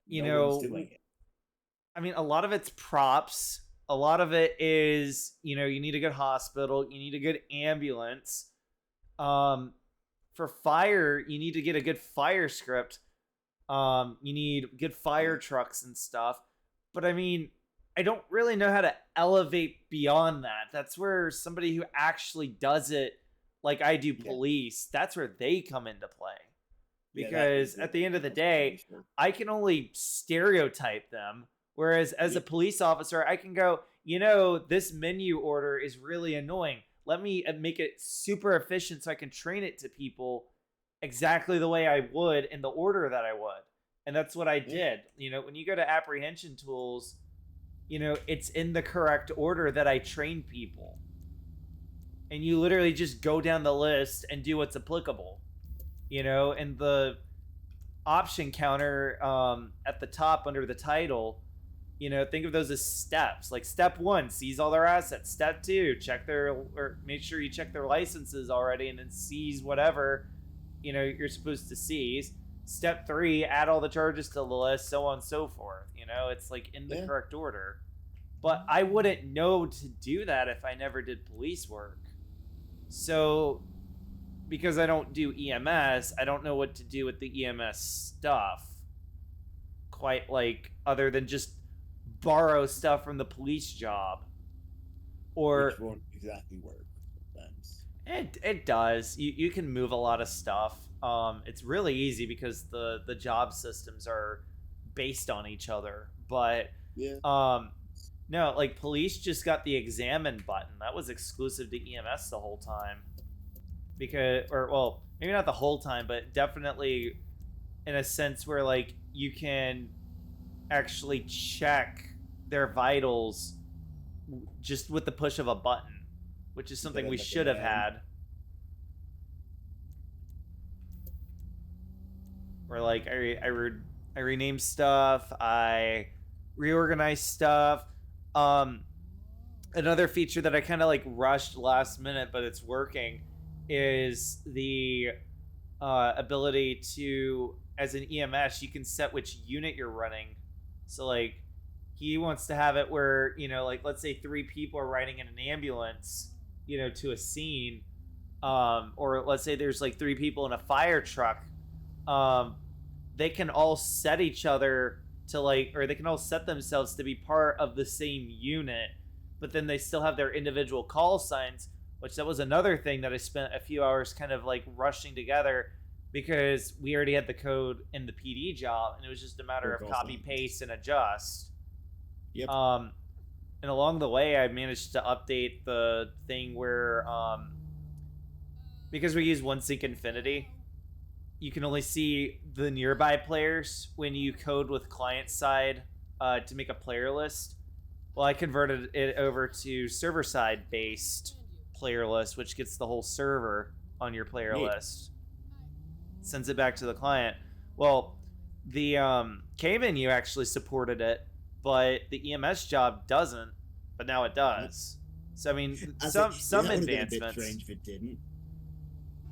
you No one's know, doing it. I mean, a lot of it's props. A lot of it is, you know, you need a good hospital, you need a good ambulance. For fire, you need to get a good fire script. You need good fire trucks and stuff. But I mean, I don't really know how to elevate beyond that. That's where somebody who actually does it, like I do Yeah. police, that's where they come into play. Yeah, that Because is at the end of the most day, useful. I can only stereotype them. Whereas as a Yeah. police officer, I can go, you know, this menu order is really annoying. Let me make it super efficient so I can train it to people exactly the way I would in the order that I would. And that's what I did. You know, when you go to apprehension tools, you know, it's in the correct order that I train people. And you literally just go down the list and do what's applicable. You know, and the option counter at the top under the title, you know, think of those as steps. Like step 1, seize all their assets. Step 2, check their, or make sure you check their licenses already and then seize whatever, you know, you're supposed to seize. Step 3, add all the charges to the list, so on and so forth. You know, it's like in the Yeah. correct order. But I wouldn't know to do that if I never did police work. So, because I don't do EMS, I don't know what to do with the EMS stuff. Quite like, other than just borrow stuff from the police job. Or Which won't exactly work sometimes. it does. You can move a lot of stuff. It's really easy because the job systems are based on each other. But Yeah. no, like police just got the examine button. That was exclusive to EMS the whole time. Because, or well, maybe not the whole time, but definitely in a sense where like you can actually check their vitals just with the push of a button, which is something we like should have hand. had. Where like I renamed stuff, I reorganized stuff. Another feature that I kind of like rushed last minute, but it's working, is the ability to, as an EMS, you can set which unit you're running. So like, he wants to have it where, you know, like let's say 3 people are riding in an ambulance, you know, to a scene, or let's say there's like 3 people in a fire truck. They can all set each other to like, or they can all set themselves to be part of the same unit, but then they still have their individual call signs, which that was another thing that I spent a few hours kind of like rushing together, because we already had the code in the PD job and it was just a matter of copy, paste, and adjust. Yep. And along the way, I managed to update the thing where, because we use OneSync Infinity, you can only see the nearby players when you code with client side to make a player list. Well, I converted it over to server side based player list, which gets the whole server on your player list. Sends it back to the client. Well, the K-menu actually supported it, but the EMS job doesn't. But now it does. So I mean, some that would have been a bit advancements. strange if it didn't.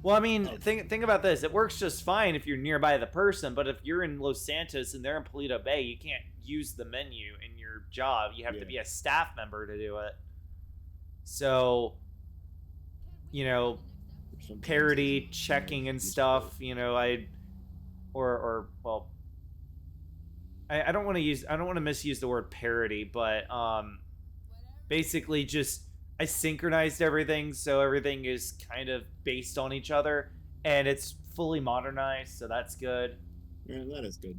Well, I mean, think about this. It works just fine if you're nearby the person, but if you're in Los Santos and they're in Paleto Bay, you can't use the menu in your job. You have to be a staff member to do it. So, you know, parity checking and stuff, you know, I don't want to misuse the word parity, but basically just I synchronized everything so everything is kind of based on each other and it's fully modernized, so that's good. Yeah, that is good.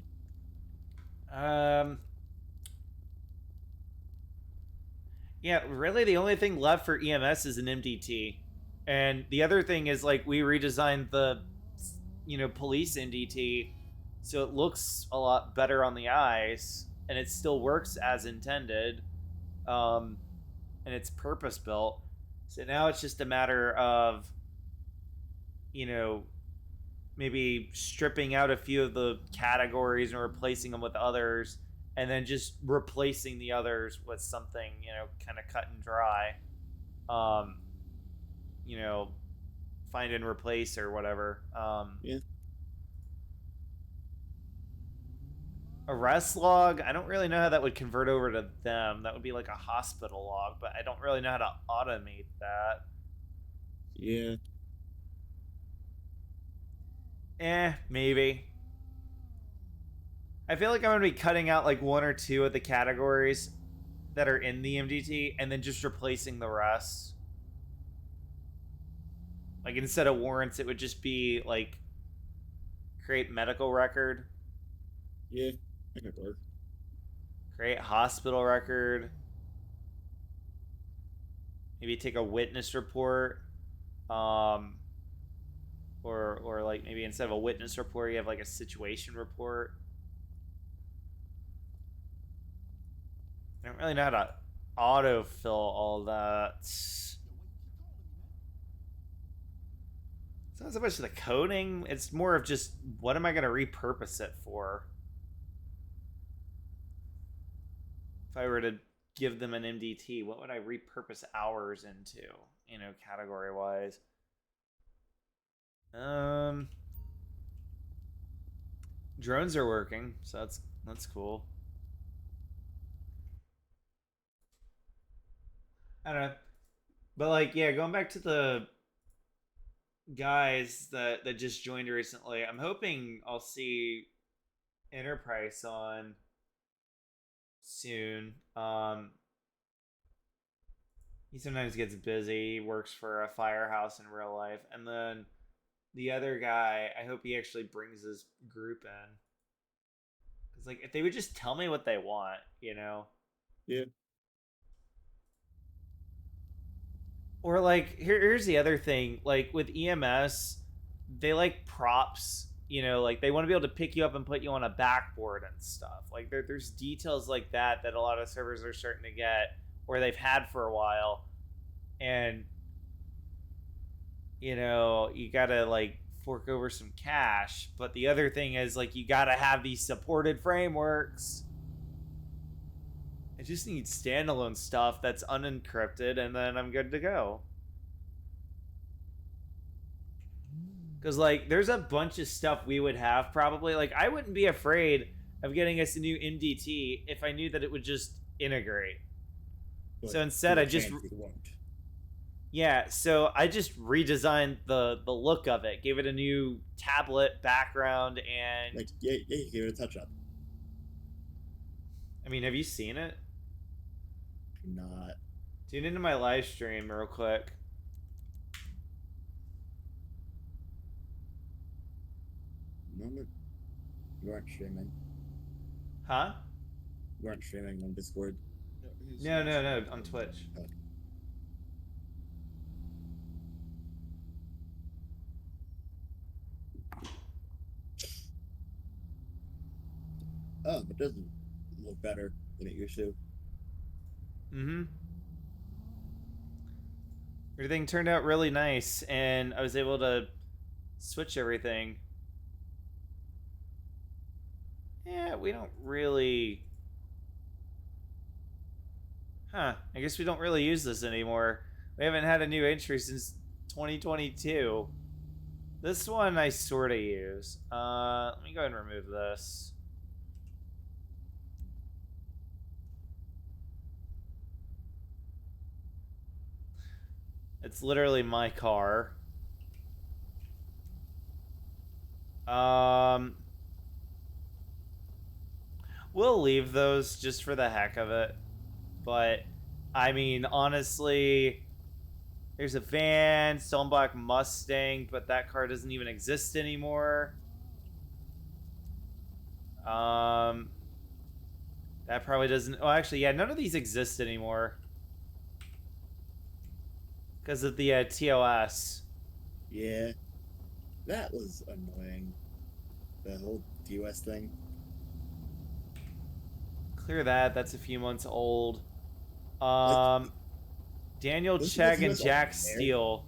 Yeah, really the only thing left for EMS is an MDT. And the other thing is like we redesigned the, you know, police MDT so it looks a lot better on the eyes and it still works as intended. And it's purpose built. So now it's just a matter of, you know, maybe stripping out a few of the categories and replacing them with others, and then just replacing the others with something, you know, kind of cut and dry. You know, find and replace or whatever. Yeah. Arrest log, I don't really know how that would convert over to them. That would be like a hospital log, but I don't really know how to automate that. Yeah. Maybe. I feel like I'm going to be cutting out like 1 or 2 of the categories that are in the MDT and then just replacing the rest. Like instead of warrants, it would just be like create medical record. Yeah, that could work. Create hospital record. Maybe take a witness report. Or like maybe instead of a witness report, you have like a situation report. I don't really know how to autofill all that. It's not so much the coding, it's more of just what am I going to repurpose it for? If I were to give them an MDT, what would I repurpose hours into, you know, category wise? Drones are working, so that's cool. I don't know. But like, yeah, going back to the guys that just joined recently, I'm hoping I'll see Enterprise on soon. He sometimes gets busy, works for a firehouse in real life, and then the other guy, I hope he actually brings his group in. Cause like if they would just tell me what they want, you know. Yeah. Or like here's the other thing, like with EMS, they like props, you know, like they want to be able to pick you up and put you on a backboard and stuff. Like there's details like that that a lot of servers are starting to get, or they've had for a while, and you know you gotta like fork over some cash. But the other thing is like you gotta have these supported frameworks. I just need standalone stuff that's unencrypted, and then I'm good to go. Because, like, there's a bunch of stuff we would have probably. Like, I wouldn't be afraid of getting us a new MDT if I knew that it would just integrate. But So instead, I just... it won't. Yeah, so I just redesigned the look of it. Gave it a new tablet background and... Like, yeah, you give it a touch up. I mean, have you seen it? Not. Tune into my live stream real quick. No, you aren't streaming. Huh? You aren't streaming on Discord. No, on Twitch. Oh, it doesn't look better than it used to. Mm-hmm. Everything turned out really nice, and I was able to switch everything. Yeah, we don't really... Huh, I guess we don't really use this anymore. We haven't had a new entry since 2022. This one I sort of use. Let me go ahead and remove this. It's literally my car. We'll leave those just for the heck of it. But, I mean, honestly, there's a van, Stone Black Mustang, but that car doesn't even exist anymore. That probably doesn't... Oh, actually, yeah, none of these exist anymore. Because of the TOS. Yeah. That was annoying. The whole TOS thing. Clear that. That's a few months old. Daniel Wasn't Chegg the and TOS Jack always there? Steele.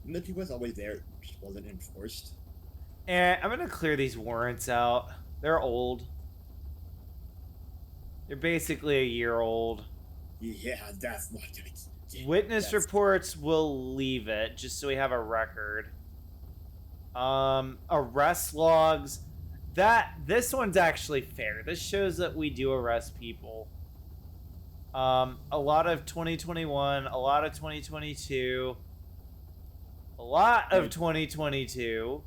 And the TOS always there, it just wasn't enforced. I'm going to clear these warrants out. They're old. They're basically a year old. Yeah, that's not gonna... Yeah, Witness reports will leave it just so we have a record. Arrest logs. This one's actually fair. This shows that we do arrest people. A lot of 2021, a lot of 2022, a lot of 2022.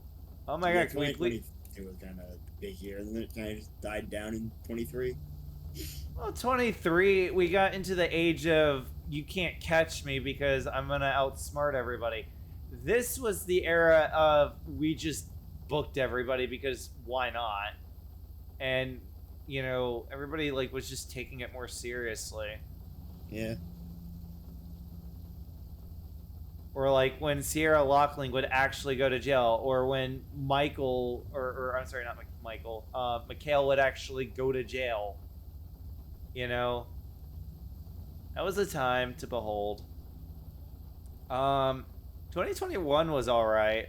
Oh my god, can we please? It was kind of big here, and then it kind of just died down in 23. Well, 23, we got into the age of you can't catch me because I'm gonna outsmart everybody. This was the era of we just booked everybody because why not? And you know, everybody like was just taking it more seriously. Yeah. Or like when Sierra Lockling would actually go to jail, or when Michael, or I'm sorry, not Michael, Mikhail would actually go to jail. You know, that was a time to behold. 2021 was all right.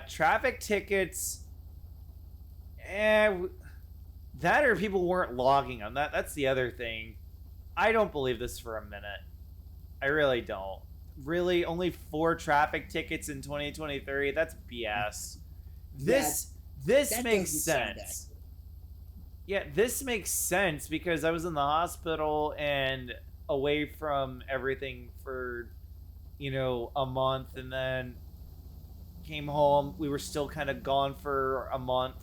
Traffic tickets, that or people weren't logging them. That's the other thing. I don't believe this for a minute. I really don't. Really, only 4 traffic tickets in 2023? That's BS. This That makes doesn't sound sense. accurate. Yeah, this makes sense because I was in the hospital and away from everything for, a month, and then came home. We were still kind of gone for a month,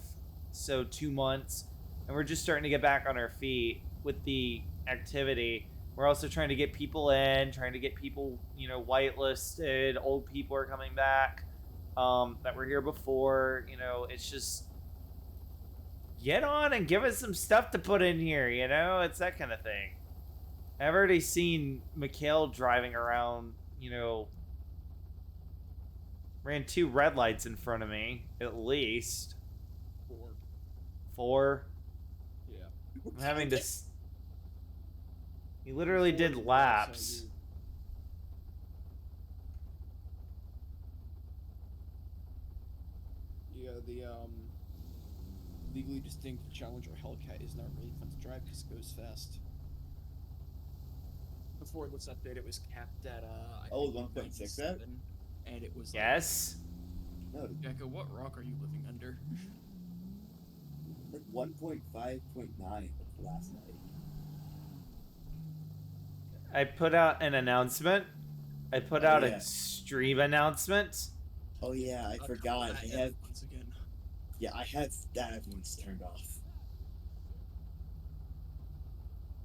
so 2 months, and we're just starting to get back on our feet with the activity. We're also trying to get people in, trying to get people, whitelisted. Old people are coming back that were here before. It's just get on and give us some stuff to put in here. It's that kind of thing. I've already seen Mikhail driving around, ran 2 red lights in front of me, at least. 4. 4. Yeah. I'm having to. He literally 4 did to the right laps. side of you. Yeah, the legally distinct Challenger Hellcat is not really fun to drive because it goes fast. Before this update, it was capped at I Oh, think 1.6 that? 97, and it was Yes. No, like, Gecko, what rock are you living under? like 1.5.9 last night. I put out an announcement. I put Oh, out yeah. a stream announcement. Oh yeah, I I'll forgot. cover that I have once again. I have that one's turned off.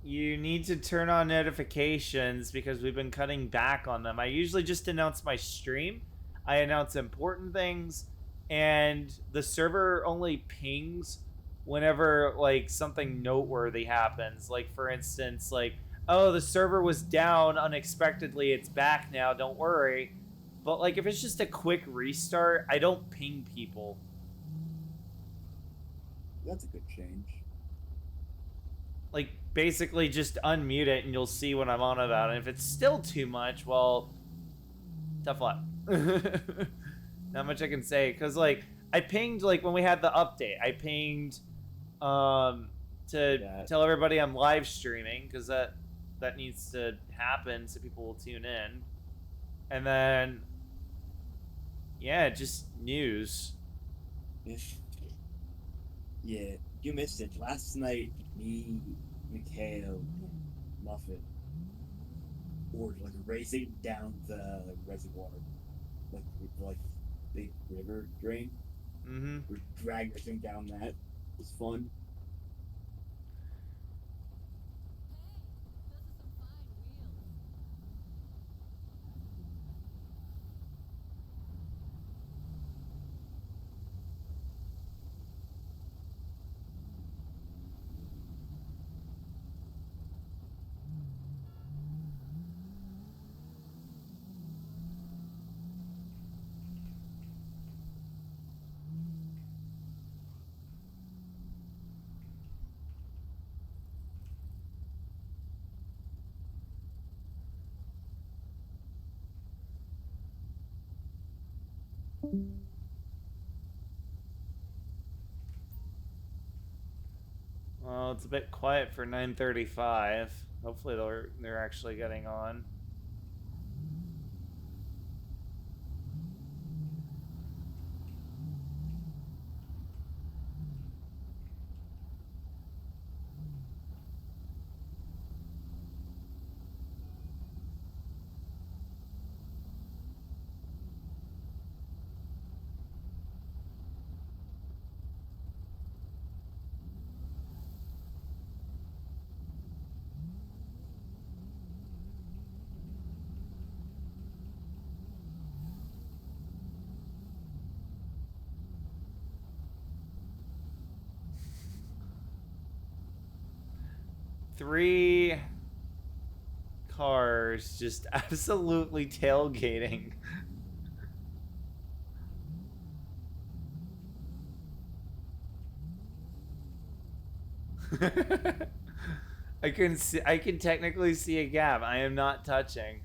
You need to turn on notifications because we've been cutting back on them. I usually just announce my stream. I announce important things, and the server only pings whenever like something noteworthy happens. Like for instance, like, oh, the server was down unexpectedly, it's back now, don't worry. But like if it's just a quick restart, I don't ping people. That's a good change. Like basically just unmute it and you'll see what I'm on about. And if it's still too much, well, tough luck. Not much I can say, because like I pinged, like when we had the update, I pinged to tell everybody I'm live streaming, because that needs to happen so people will tune in. And then yeah, just news. Yeah, you missed it. Last night, me, Mikhail, and Muffin were like racing down the reservoir, like big river drain. Mm-hmm. We're dragging everything down that. It was fun. Well, it's a bit quiet for 9:35. Hopefully they're actually getting on. Three cars just absolutely tailgating. I can technically see a gap. I am not touching.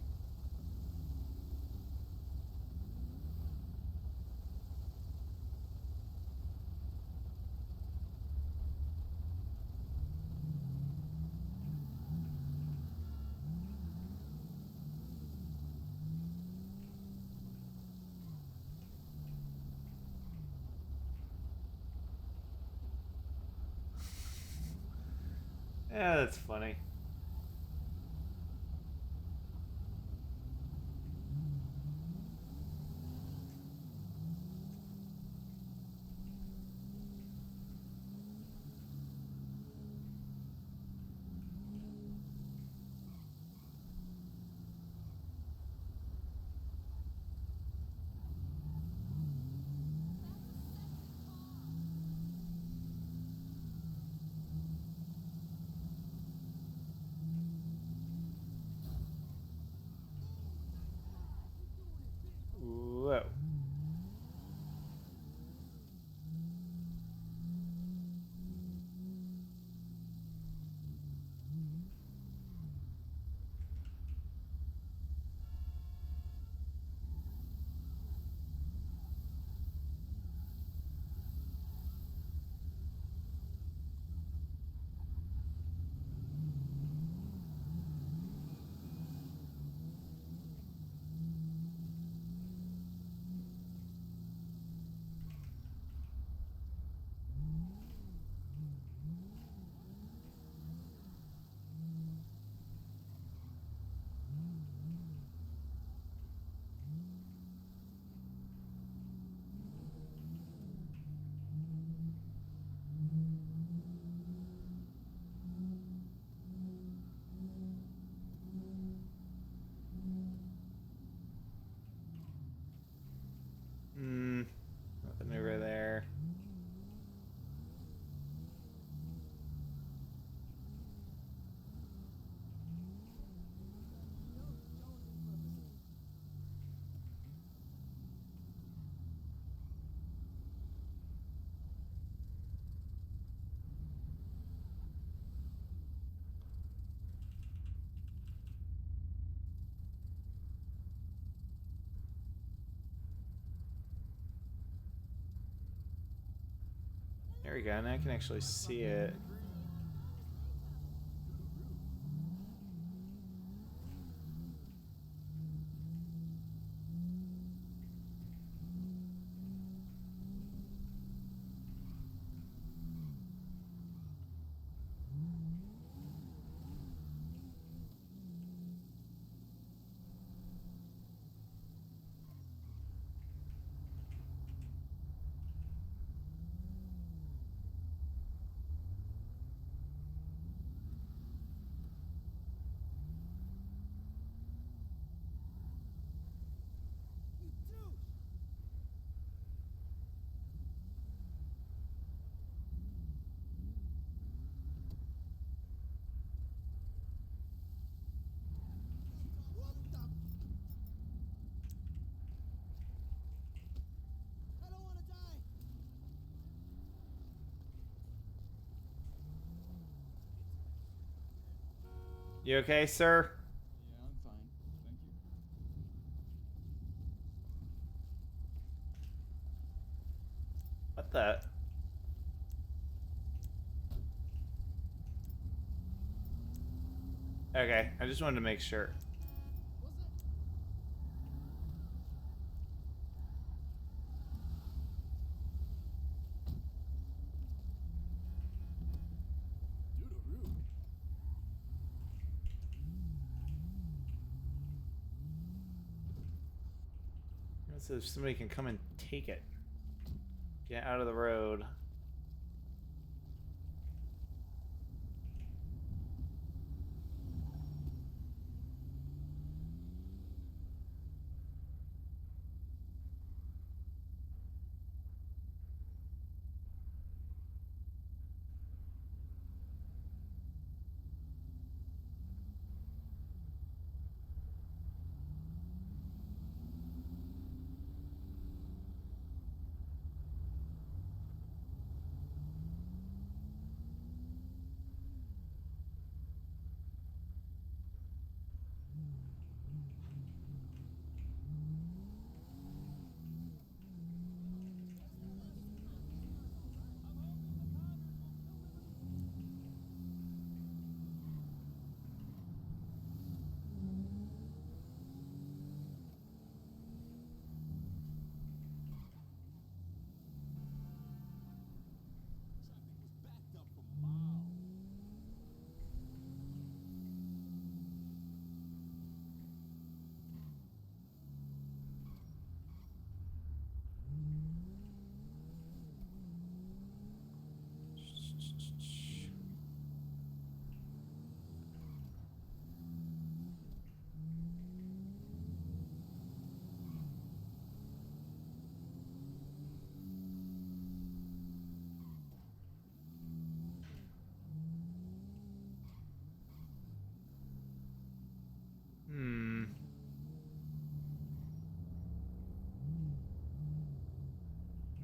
Yeah, that's funny. Whoa. Nothing over there. There we go. Now I can actually see it. You douche! What the? I don't want to die. You okay, sir? Yeah, I'm fine. Thank you. What the? Okay, I just wanted to make sure. Was it? Doo-doo-doo. So somebody can come and take it. Get out of the road.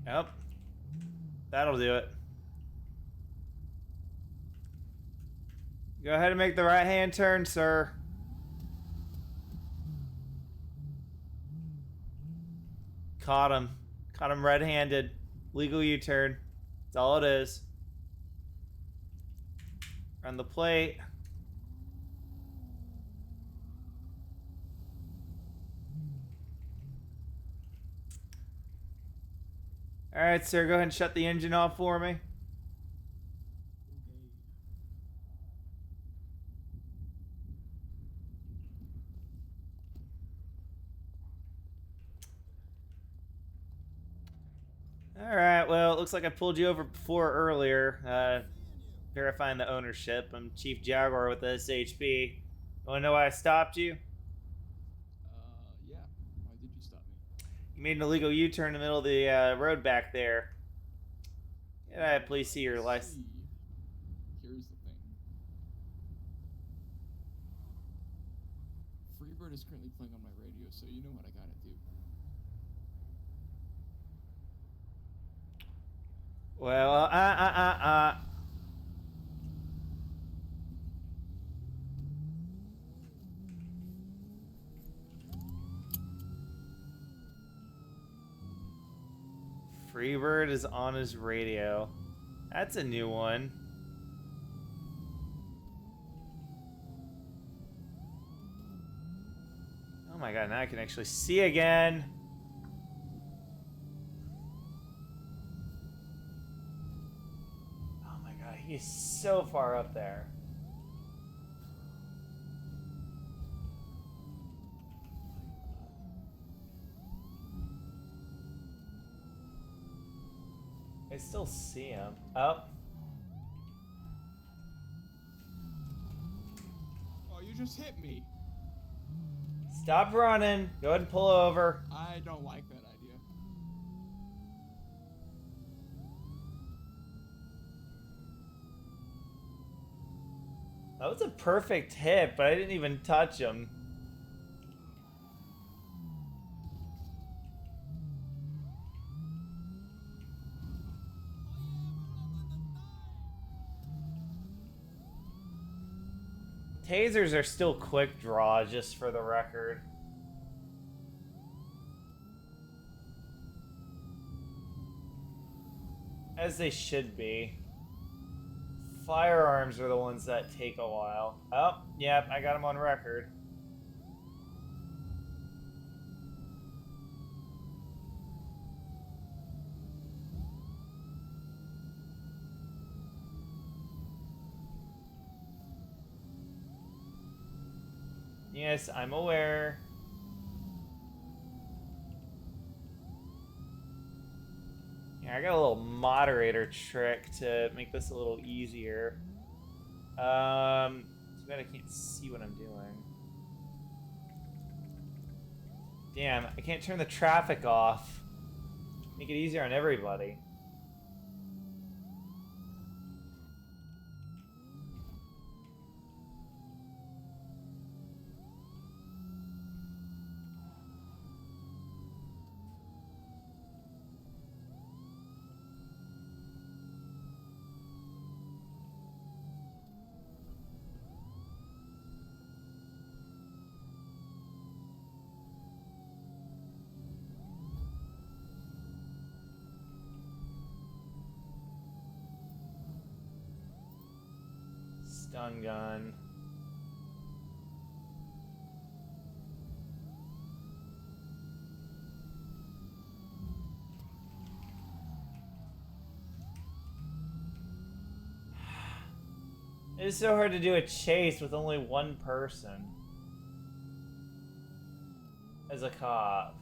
Yep. That'll do it. Go ahead and make the right-hand turn, sir. Caught him. Caught him red-handed. Legal U-turn. That's all it is. Run the plate. Alright, sir, go ahead and shut the engine off for me. Okay. Alright, well, it looks like I pulled you over before earlier. Verifying the ownership. I'm Chief Jaguar with the SHP. You wanna know why I stopped you? Yeah. Why did you stop me? You made an illegal U-turn in the middle of the road back there. Can I please see your license? See, here's the thing. Freebird is currently playing on my radio, so you know what I gotta do. Well, Freebird is on his radio. That's a new one. Oh my god, now I can actually see again. Oh my god, he's so far up there. I still see him. Oh. Oh, you just hit me. Stop running. Go ahead and pull over. I don't like that idea. That was a perfect hit, but I didn't even touch him. Tasers are still quick draw, just for the record. As they should be. Firearms are the ones that take a while. Oh, yep, I got them on record. Yes, I'm aware. Yeah, I got a little moderator trick to make this a little easier. Too bad I can't see what I'm doing. Damn, I can't turn the traffic off. Make it easier on everybody. Stun gun. It is so hard to do a chase with only one person. As a cop.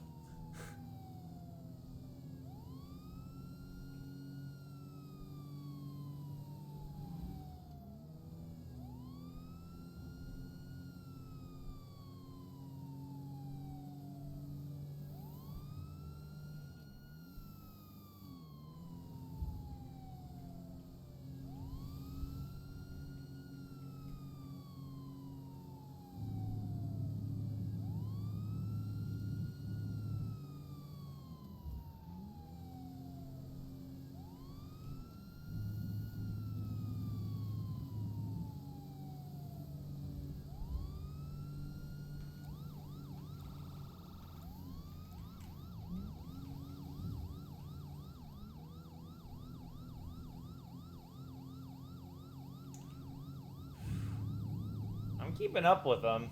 keeping up with them.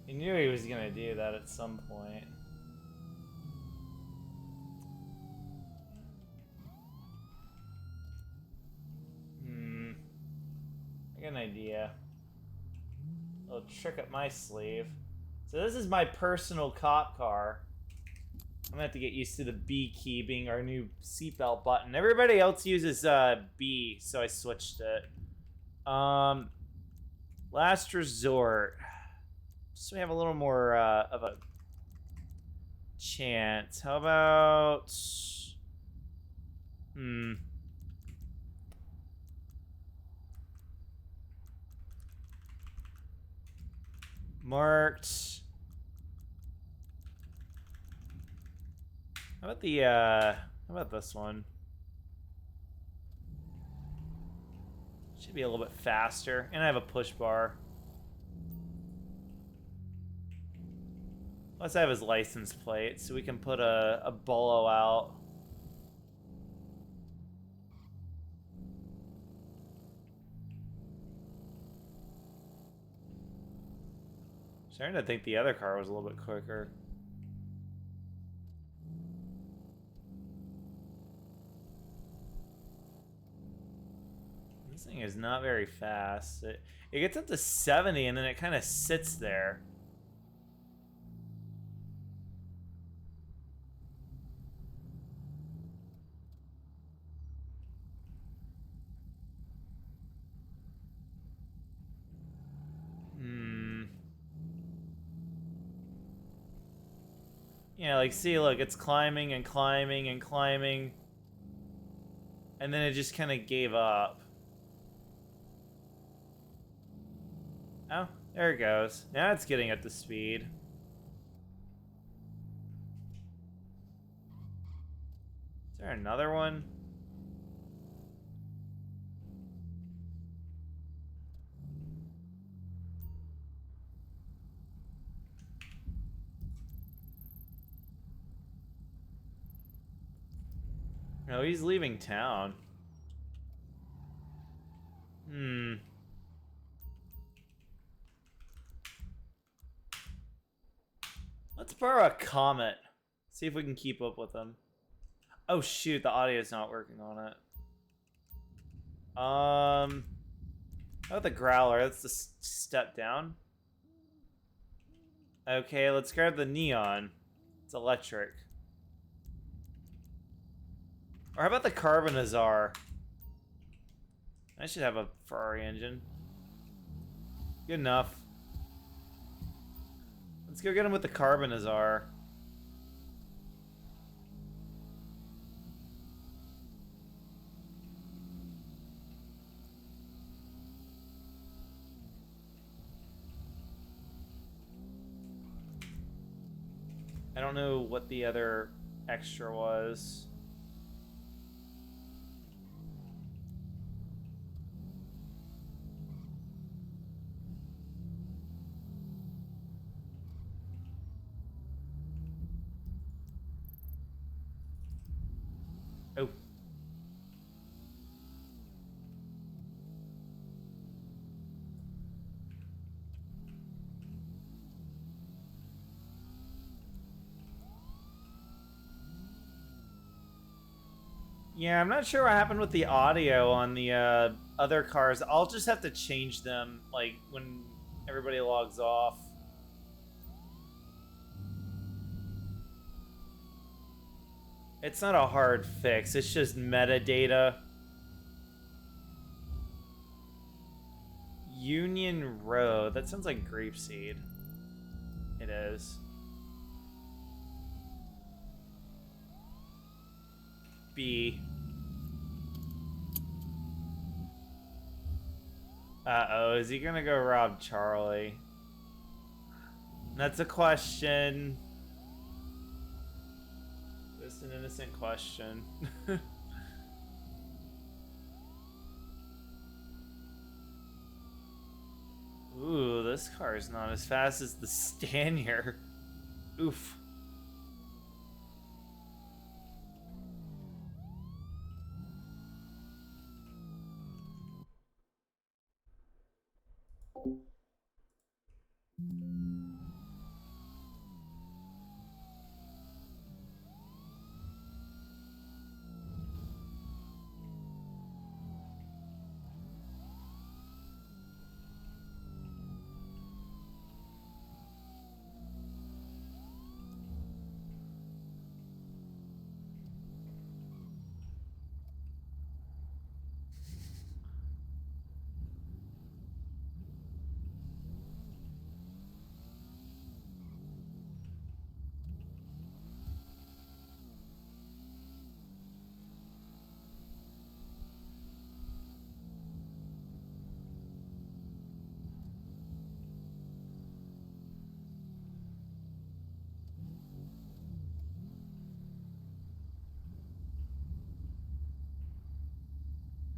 He knew he was gonna do that at some point. I got an idea. A little trick up my sleeve. So this is my personal cop car. I'm gonna have to get used to the B key being our new seatbelt button. Everybody else uses B, so I switched it. Last resort. So we have a little more of a chance. How about... Marked. How about the, how about this one? Should be a little bit faster. And I have a push bar. Let's have his license plate so we can put a bolo out. Starting to think the other car was a little bit quicker. This thing is not very fast. It gets up to 70 and then it kind of sits there. Yeah, like, see, look, it's climbing and climbing and climbing. And then it just kind of gave up. Oh, there it goes. Now it's getting up to speed. Is there another one? No, he's leaving town. Let's borrow a Comet. See if we can keep up with him. Oh shoot, the audio's not working on it. How about the Growler? That's the step down. Okay, let's grab the Neon. It's electric. Or how about the Carbonazar? I should have a Ferrari engine. Good enough. Let's go get him with the Carbonazar. I don't know what the other extra was. Oh. Yeah, I'm not sure what happened with the audio on the other cars. I'll just have to change them, like, when everybody logs off. It's not a hard fix, it's just metadata. Union Road, that sounds like grapeseed. It is. B. Uh-oh, is he gonna go rob Charlie? That's a question. Just an innocent question. Ooh, this car is not as fast as the Stanier. Oof.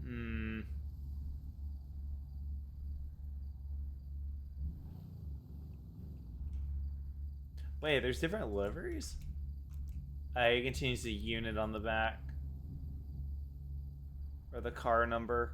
Hmm. Wait, there's different liveries? You can change the unit on the back. Or the car number.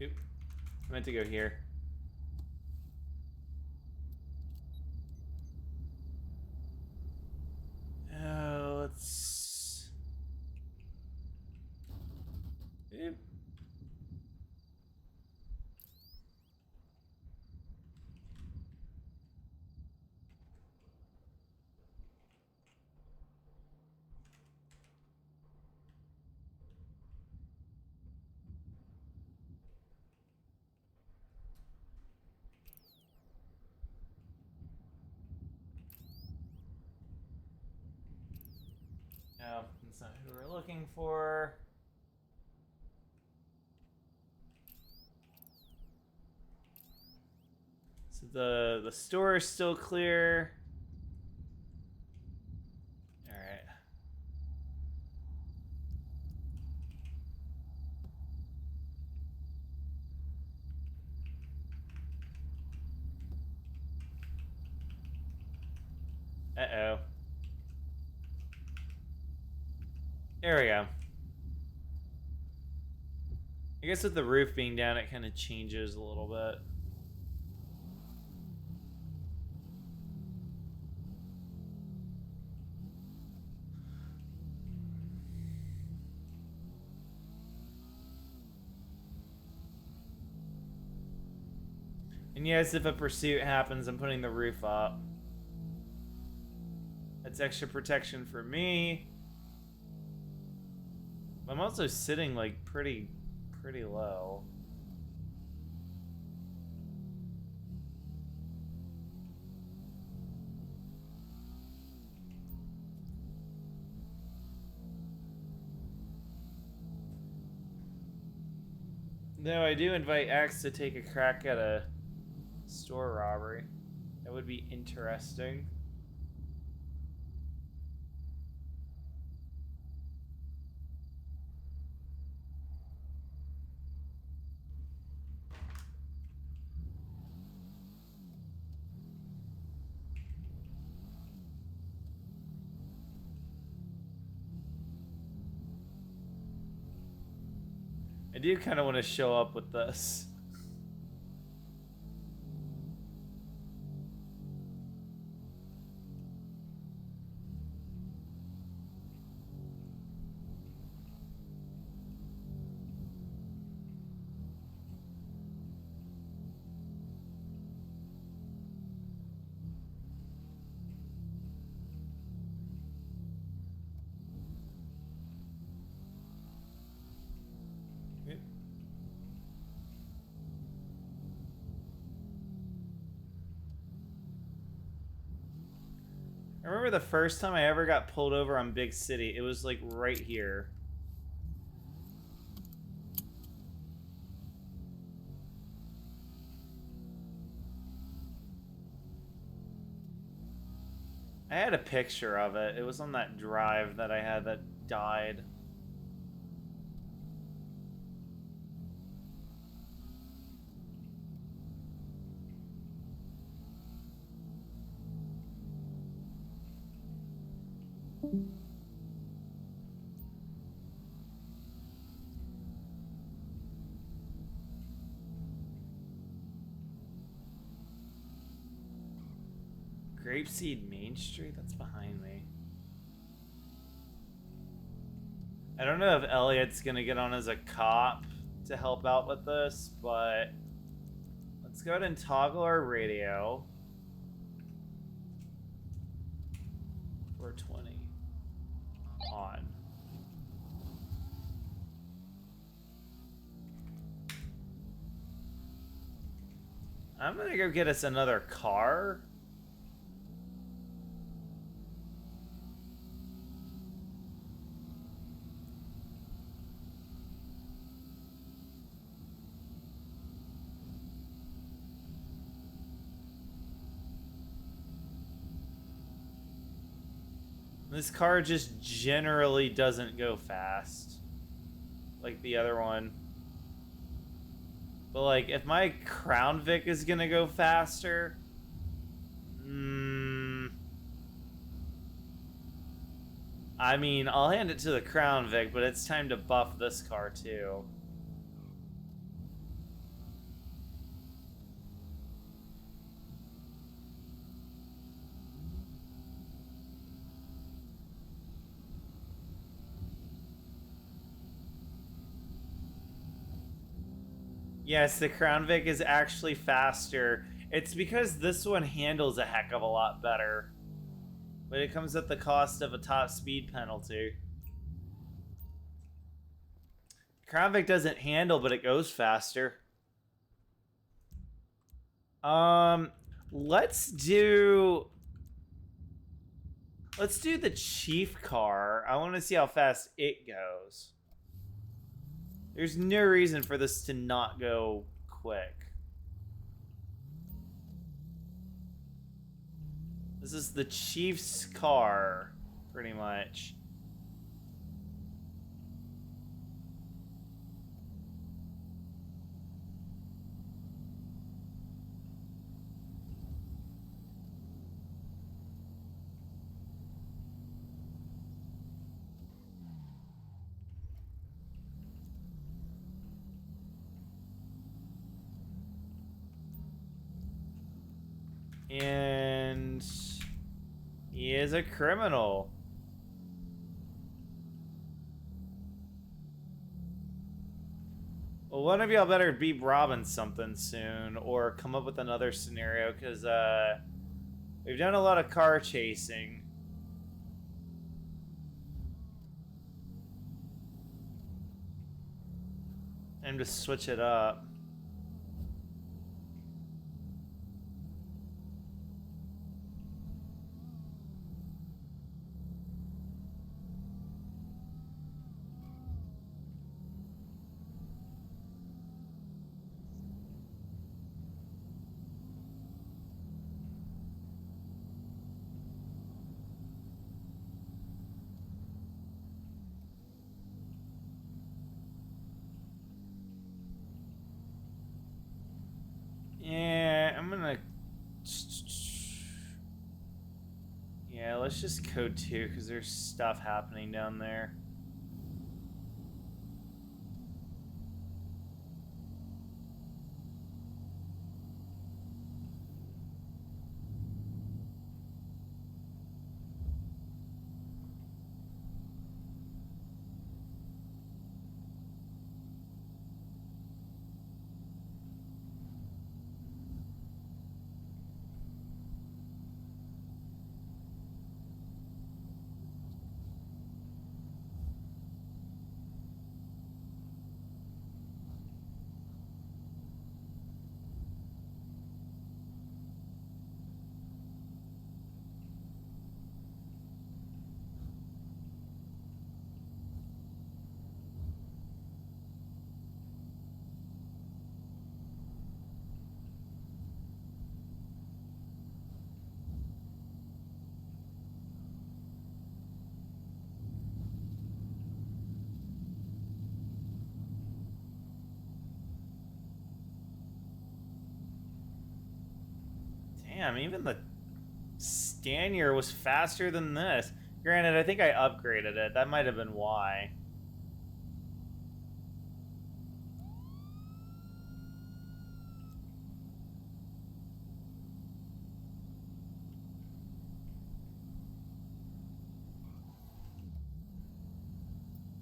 Oop. I meant to go here. Let's... Oop. No, that's not who we're looking for. So the store is still clear. All right. Uh-oh. There we go. I guess with the roof being down, it kind of changes a little bit. And yes, if a pursuit happens, I'm putting the roof up. That's extra protection for me. I'm also sitting like pretty low. Though I do invite X to take a crack at a store robbery. That would be interesting. I do kind of want to show up with this. I remember the first time I ever got pulled over on Big City. It was like right here. I had a picture of it. It was on that drive that I had that died. Grapeseed Main Street? That's behind me. I don't know if Elliot's gonna get on as a cop to help out with this, but let's go ahead and toggle our radio. 420 on. I'm gonna go get us another car. This car just generally doesn't go fast like the other one. But like, if my Crown Vic is gonna go faster, I mean, I'll hand it to the Crown Vic, but it's time to buff this car too. Yes, the Crown Vic is actually faster. It's because this one handles a heck of a lot better. But it comes at the cost of a top speed penalty. Crown Vic doesn't handle, but it goes faster. Let's do the Chief car. I want to see how fast it goes. There's no reason for this to not go quick. This is the Chief's car, pretty much. And he is a criminal. Well, one of y'all better beat Robin something soon, or come up with another scenario, because we've done a lot of car chasing. Time to switch it up. Yeah, I'm gonna... Yeah, let's just code 2, because there's stuff happening down there. Damn, even the Stanier was faster than this. Granted, I think I upgraded it. That might have been why.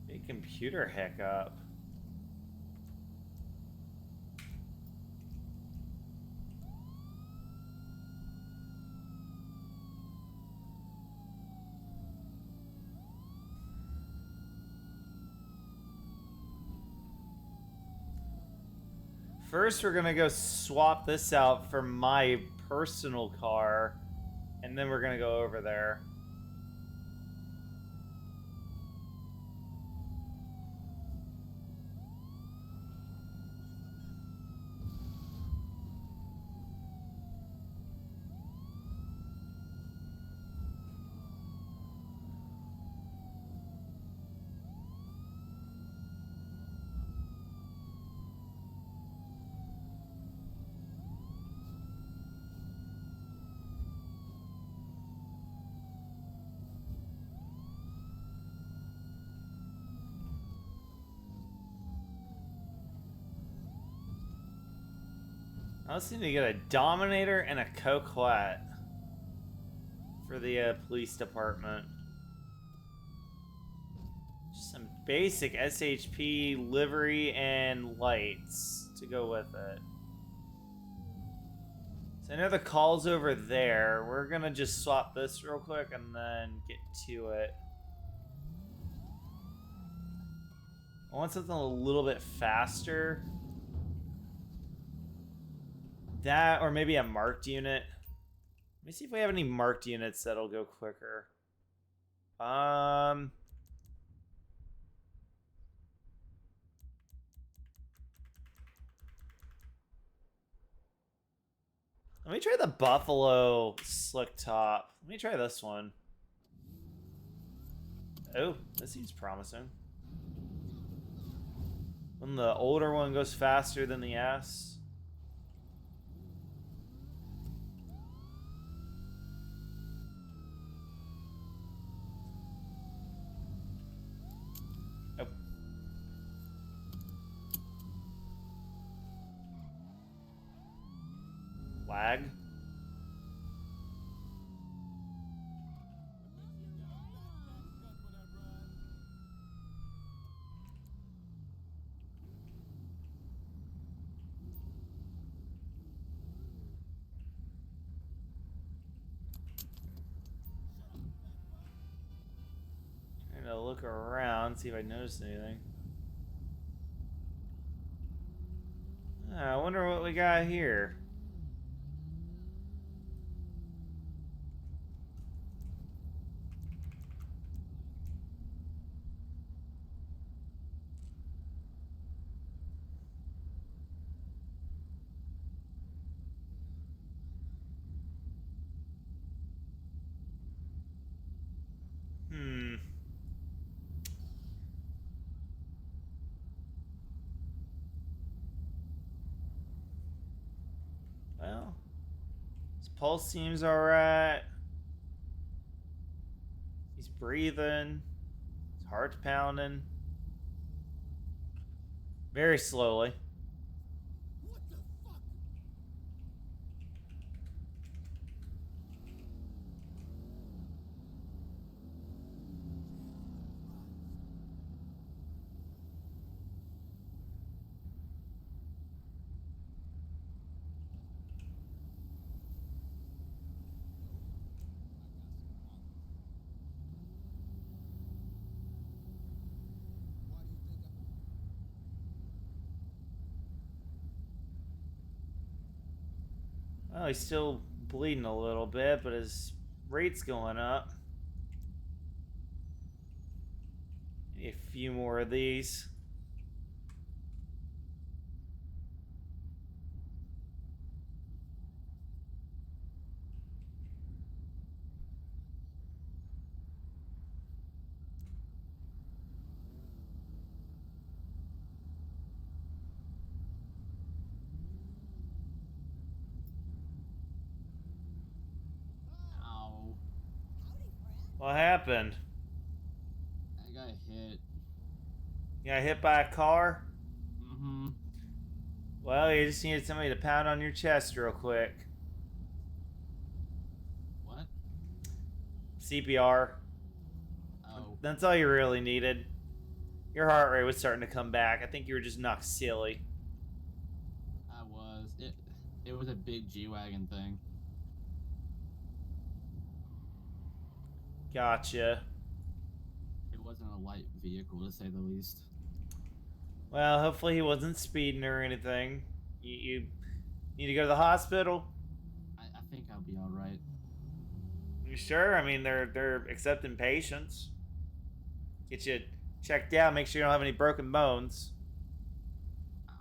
Big computer hiccup. First, we're gonna go swap this out for my personal car, and then we're gonna go over there. I also need to get a Dominator and a Coquette for the police department. Just some basic SHP livery and lights to go with it. So I know the call's over there. We're gonna just swap this real quick and then get to it. I want something a little bit faster. That, or maybe a marked unit. Let me see if we have any marked units that'll go quicker. Let me try the Buffalo Slick Top. Let me try this one. Oh, this seems promising. When the older one goes faster than the S. Oh. Lag. Trying to look around, see if I noticed anything. I wonder what we got here. Well, his pulse seems alright. He's breathing. His heart's pounding. Very slowly. What the fuck? Why do you think Well, he's still bleeding a little bit, but his rate's going up. Need a few more of these. What happened? I got hit. You got hit by a car? Mm-hmm. Well, you just needed somebody to pound on your chest real quick. What? CPR. Oh, That's all you really needed. Your heart rate was starting to come back. I think you were just knocked silly. I was. It was a big G-Wagon thing. Gotcha. It wasn't a light vehicle, to say the least. Well, hopefully he wasn't speeding or anything. You need to go to the hospital? I think I'll be all right. You sure? I mean, they're accepting patients. Get you checked out. Make sure you don't have any broken bones.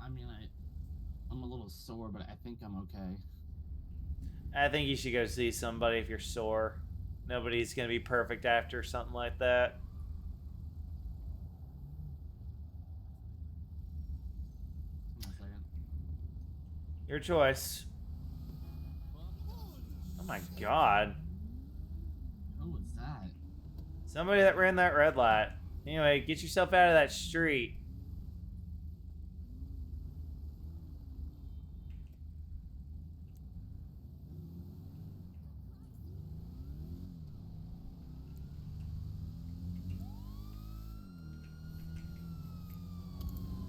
I mean, I'm a little sore, but I think I'm okay. I think you should go see somebody if you're sore. Nobody's gonna be perfect after something like that. Hold on a second. Your choice. Oh my god. Who was that? Somebody that ran that red light. Anyway, get yourself out of that street.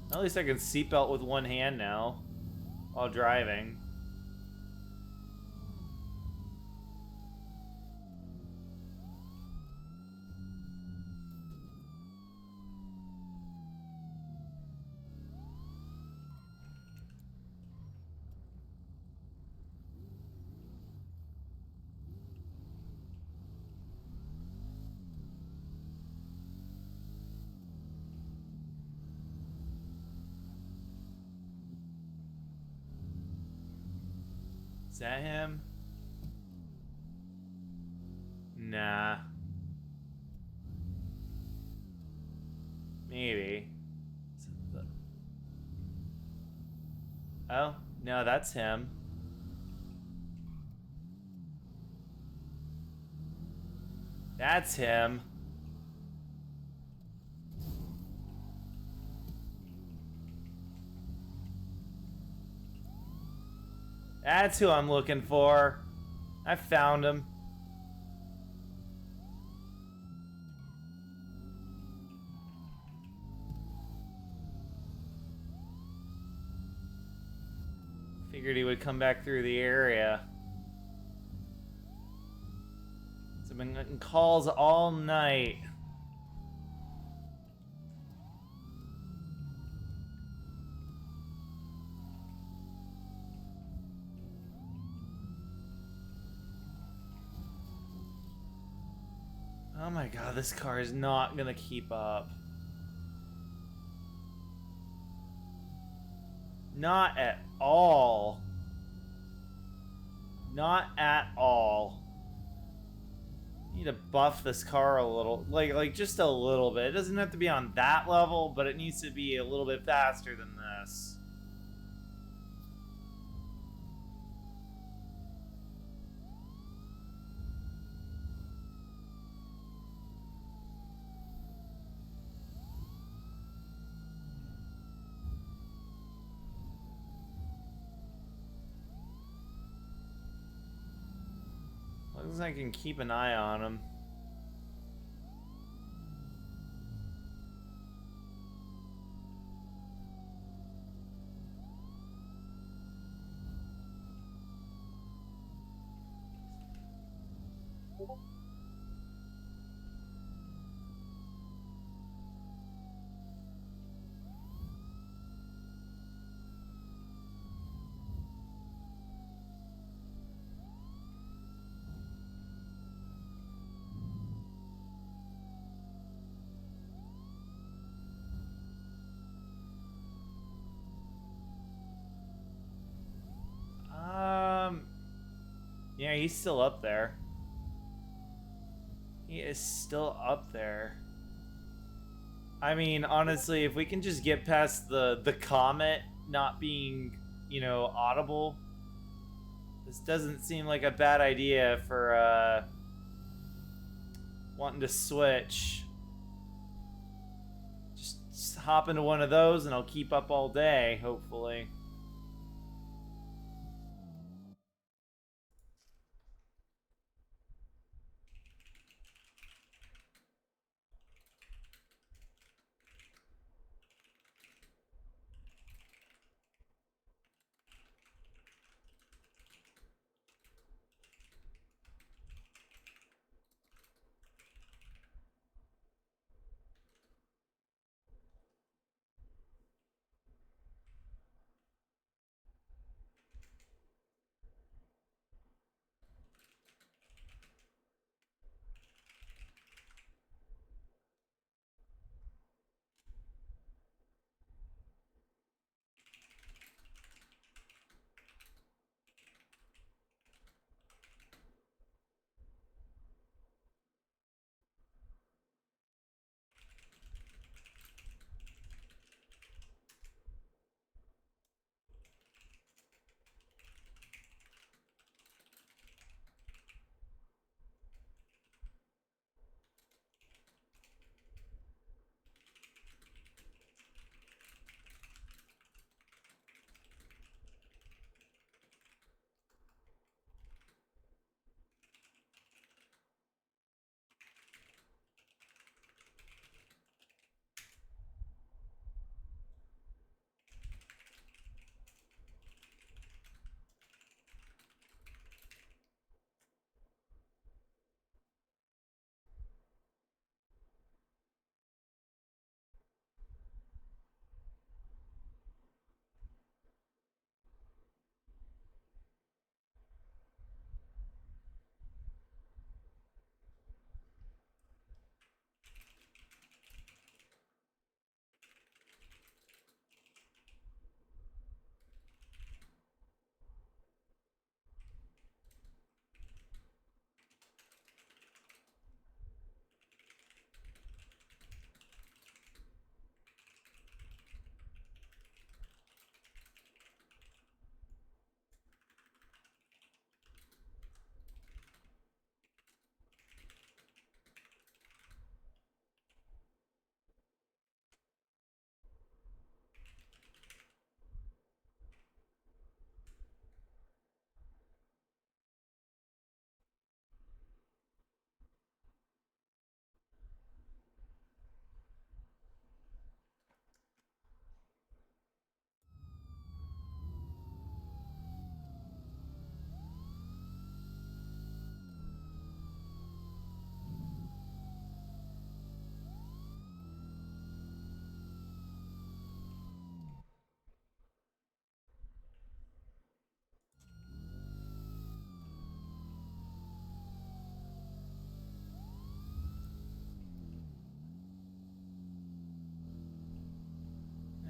At least I can seatbelt with one hand now while driving. Is that him? Nah. Maybe. Oh, no, that's him. That's him. That's who I'm looking for. I found him. Figured he would come back through the area. So I've been getting calls all night. Oh my god, this car is not gonna keep up. Not at all. Not at all. Need to buff this car a little, like just a little bit. It doesn't have to be on that level, but it needs to be a little bit faster than this. Looks like I can keep an eye on him. Yeah, he's still up there. He is still up there. I mean, honestly, if we can just get past the comet not being, you know, audible, this doesn't seem like a bad idea for wanting to switch. Just hop into one of those and I'll keep up all day, hopefully.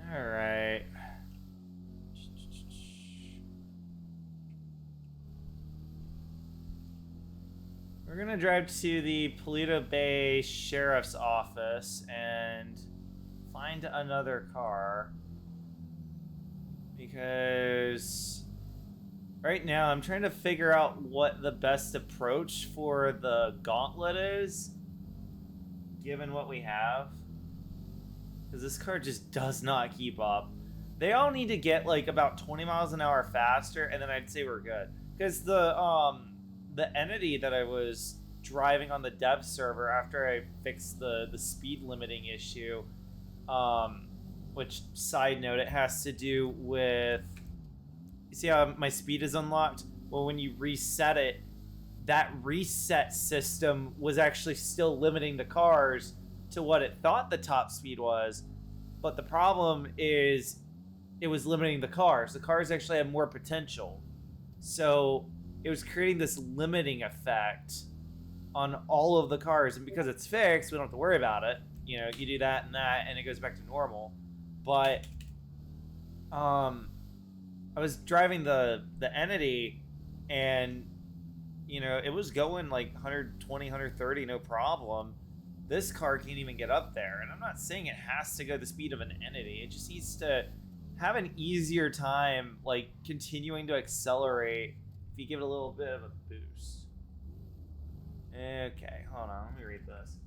Alright. We're gonna drive to the Paleto Bay Sheriff's Office and find another car. Because right now I'm trying to figure out what the best approach for the gauntlet is, given what we have. Because this car just does not keep up. They all need to get like about 20 miles an hour faster, and then I'd say we're good. Because the entity that I was driving on the dev server after I fixed the speed limiting issue, which, side note, it has to do with, you see how my speed is unlocked? Well, when you reset it, that reset system was actually still limiting the cars to what it thought the top speed was, but the problem is it was limiting the cars. The cars actually have more potential, so it was creating this limiting effect on all of the cars. And because it's fixed, we don't have to worry about it. You know, you do that and it goes back to normal. But I was driving the entity, and you know, it was going like 120, 130, no problem. This car can't even get up there. And I'm not saying it has to go the speed of an entity. It just needs to have an easier time, like, continuing to accelerate if you give it a little bit of a boost. Okay, hold on. Let me read this.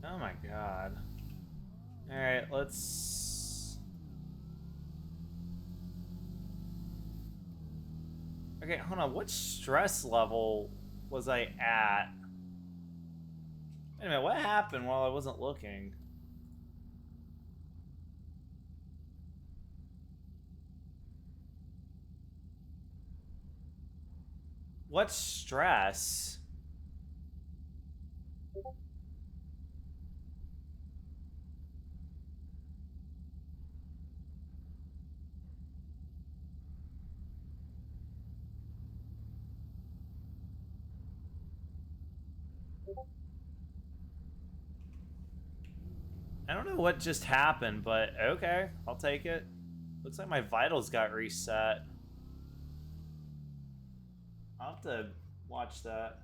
Oh my god. Alright, let's... Okay, hold on. What stress level was I at? Wait a minute, what happened while I wasn't looking? What stress? I don't know what just happened, but okay, I'll take it. Looks like my vitals got reset. I'll have to watch that.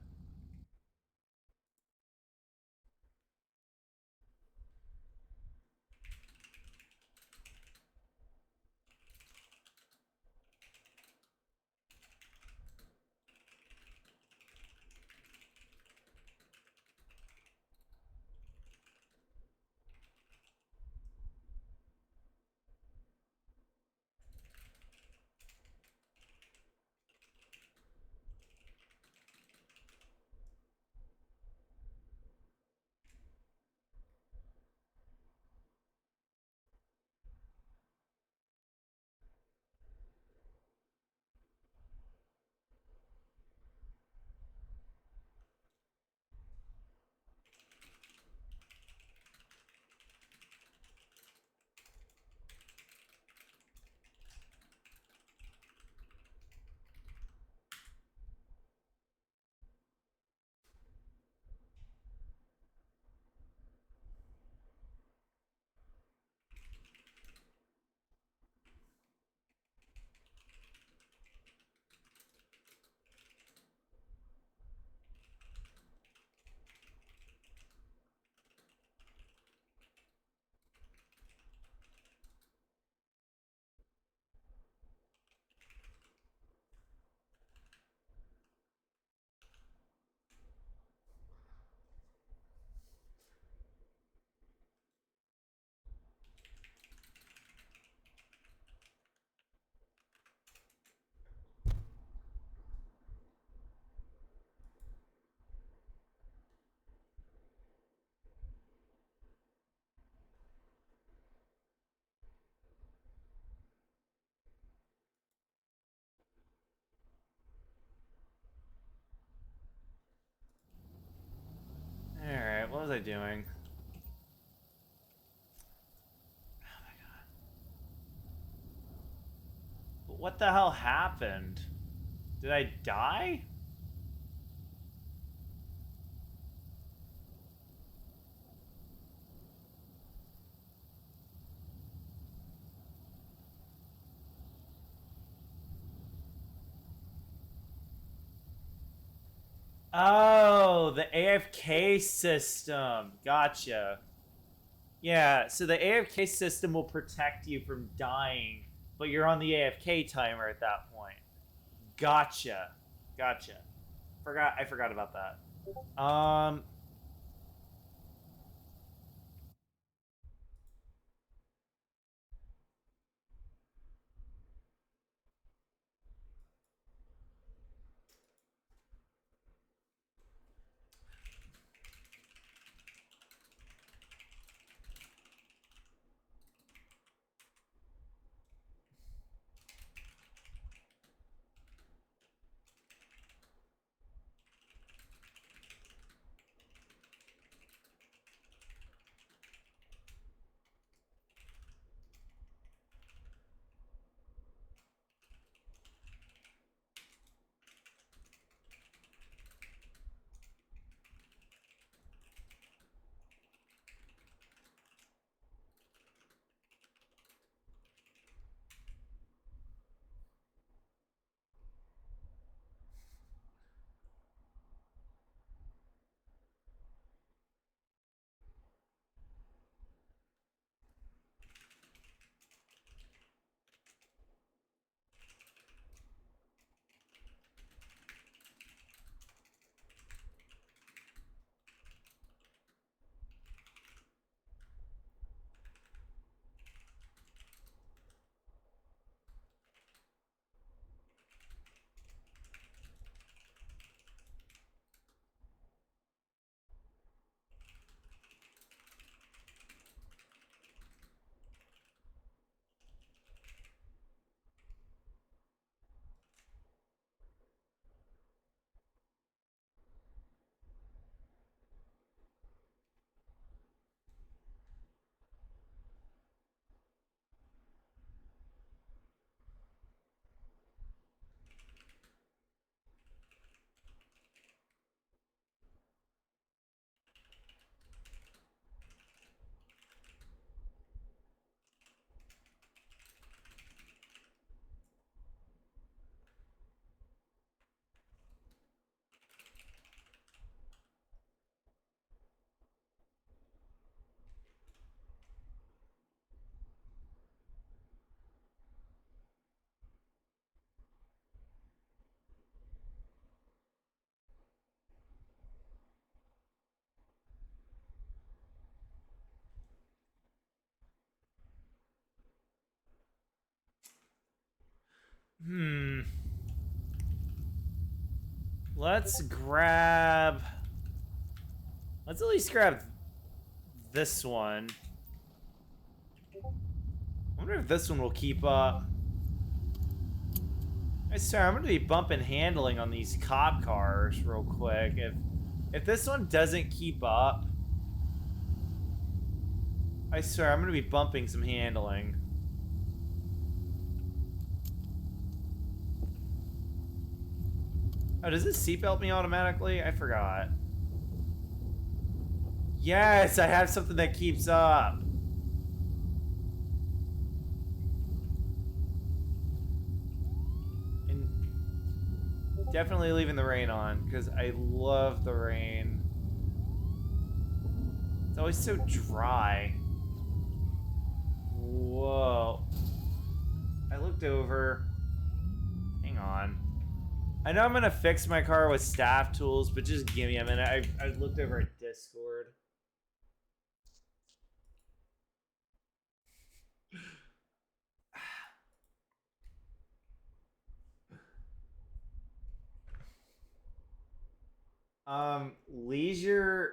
Alright, what was I doing? Oh my god. But what the hell happened? Did I die? Oh, the AFK system. Gotcha. Yeah, so the AFK system will protect you from dying, but you're on the AFK timer at that point. Gotcha. Gotcha. I forgot about that. Let's grab... Let's at least grab this one. I wonder if this one will keep up. I swear, I'm gonna be bumping handling on these cop cars real quick. If this one doesn't keep up, I swear I'm gonna be bumping some handling. Oh, does this seatbelt me automatically? I forgot. Yes, I have something that keeps up. And definitely leaving the rain on, because I love the rain. It's always so dry. Whoa. I looked over. Hang on. I know I'm gonna fix my car with staff tools, but just give me a minute. I looked over at Discord. Leisure.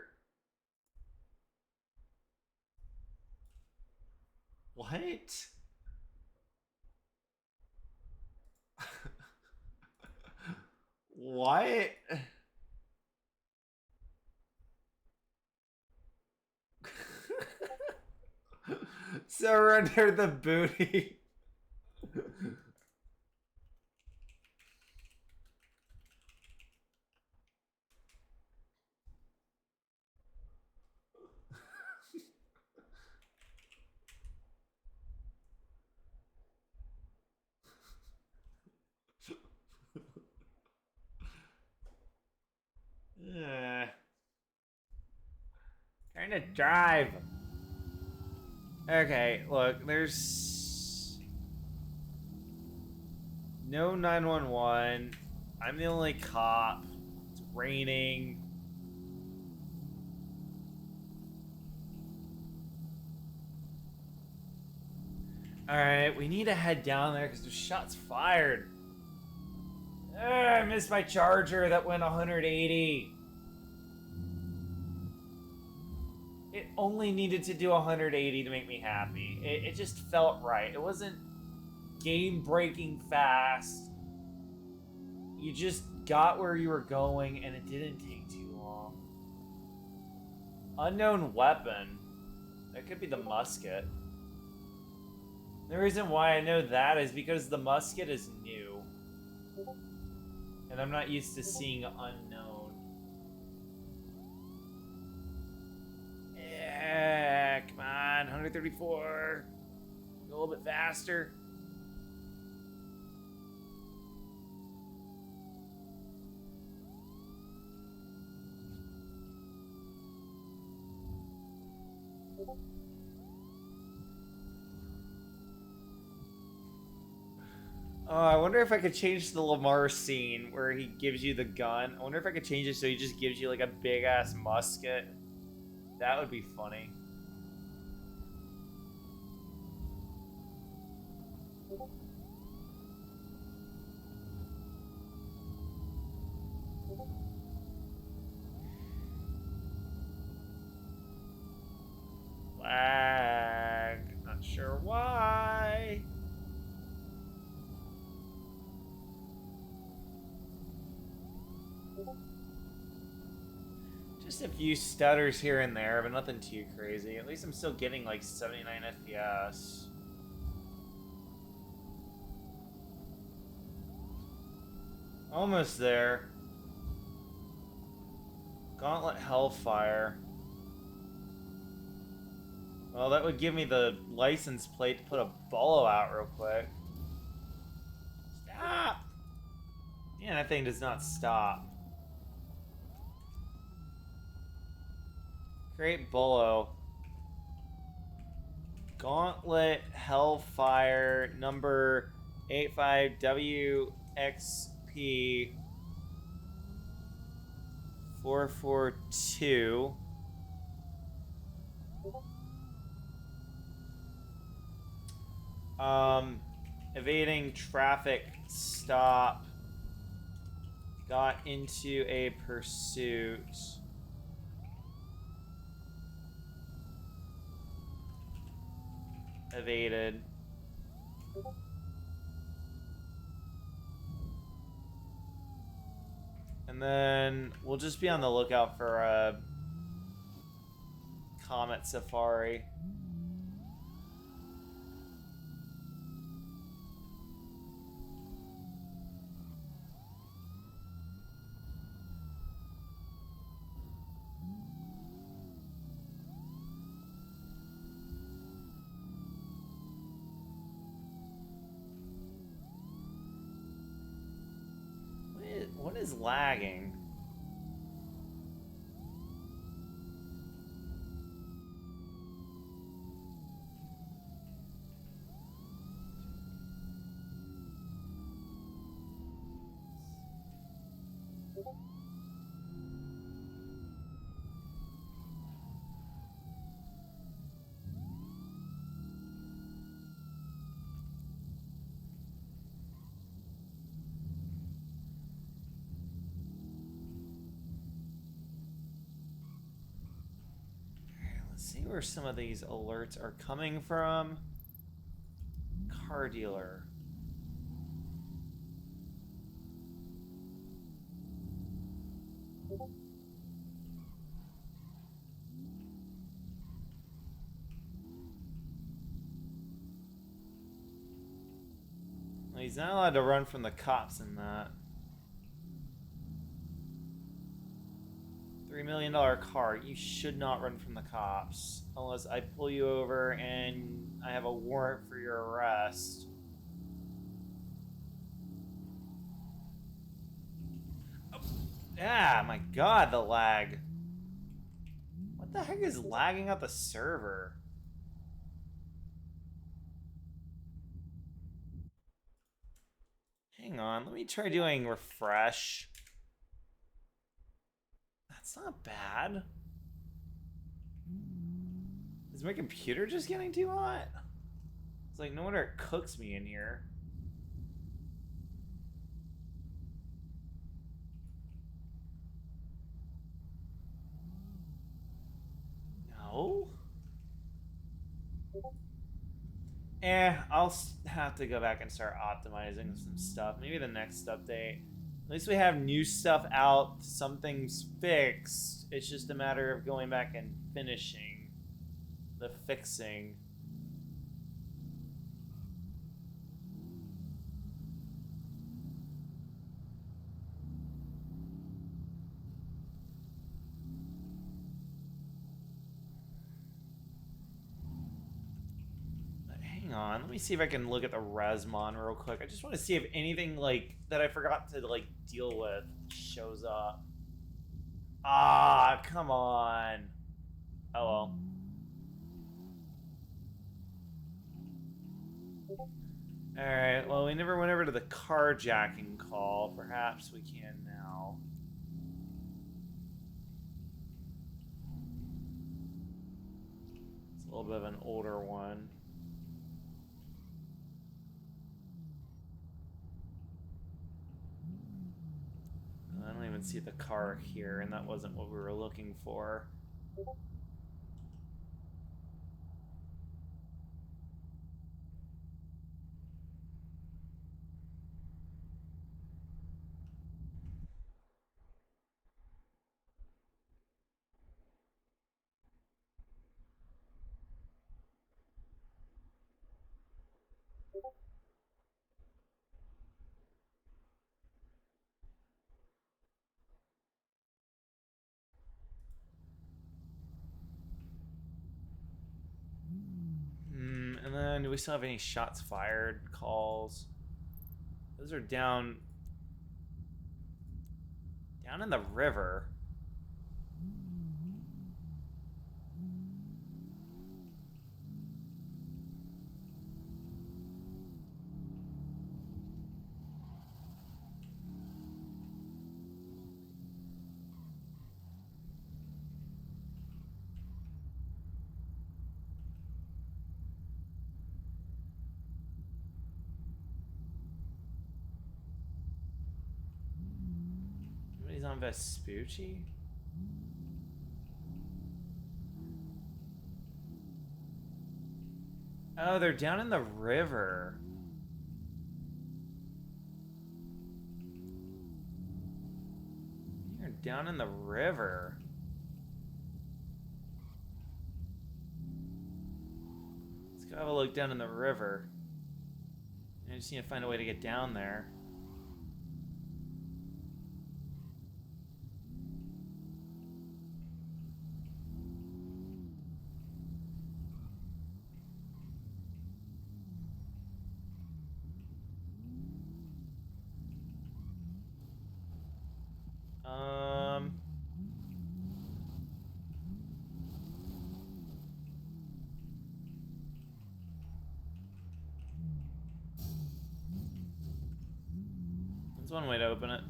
What? What? Surrender the booty. Trying to drive. Okay, look, there's no 911. I'm the only cop. It's raining. Alright, we need to head down there because there's shots fired. I missed my charger that went 180. It only needed to do 180 to make me happy. It just felt right. It wasn't game-breaking fast. You just got where you were going, and it didn't take too long. Unknown weapon. That could be the musket. The reason why I know that is because the musket is new. And I'm not used to seeing unknown. Yeah, come on, 134. Go a little bit faster. Oh, I wonder if I could change the Lamar scene where he gives you the gun. I wonder if I could change it so he just gives you like a big ass musket. That would be funny. Lag. Not sure why. Just a few stutters here and there, but nothing too crazy. At least I'm still getting like 79 FPS. Almost there. Gauntlet Hellfire. Well, that would give me the license plate to put a bolo out real quick. Stop! Yeah, that thing does not stop. Great bolo. Gauntlet Hellfire number 85WXP 442. evading traffic stop. Got into a pursuit. Evaded. And then we'll just be on the lookout for a Comet Safari. What is lagging? See where some of these alerts are coming from. Car dealer. Well, he's not allowed to run from the cops in that. $3 million car. You should not run from the cops unless I pull you over and I have a warrant for your arrest. Oh, yeah, my God, the lag. What the heck is lagging out the server? Hang on, let me try doing refresh. That's not bad. Is my computer just getting too hot? It's like, no wonder it cooks me in here. No? I'll have to go back and start optimizing some stuff. Maybe the next update. At least we have new stuff out. Something's fixed. It's just a matter of going back and finishing the fixing. But hang on. Let me see if I can look at the Resmon real quick. I just want to see if anything like that I forgot to like deal with shows up. Ah, come on. Oh well. Alright, well, we never went over to the carjacking call. Perhaps we can now. It's a little bit of an older one. I don't even see the car here, and that wasn't what we were looking for. And then, do we still have any shots fired calls? Those are down in the river. on Vespucci? Oh, they're down in the river. You're down in the river. Let's go have a look down in the river. I just need to find a way to get down there. Um... That's one way to open it.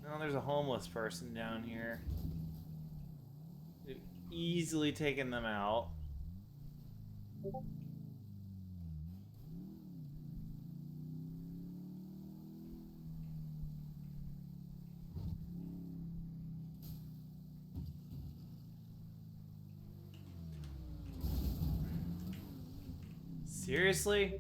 No, there's a homeless person down here. We've easily taken them out. Seriously?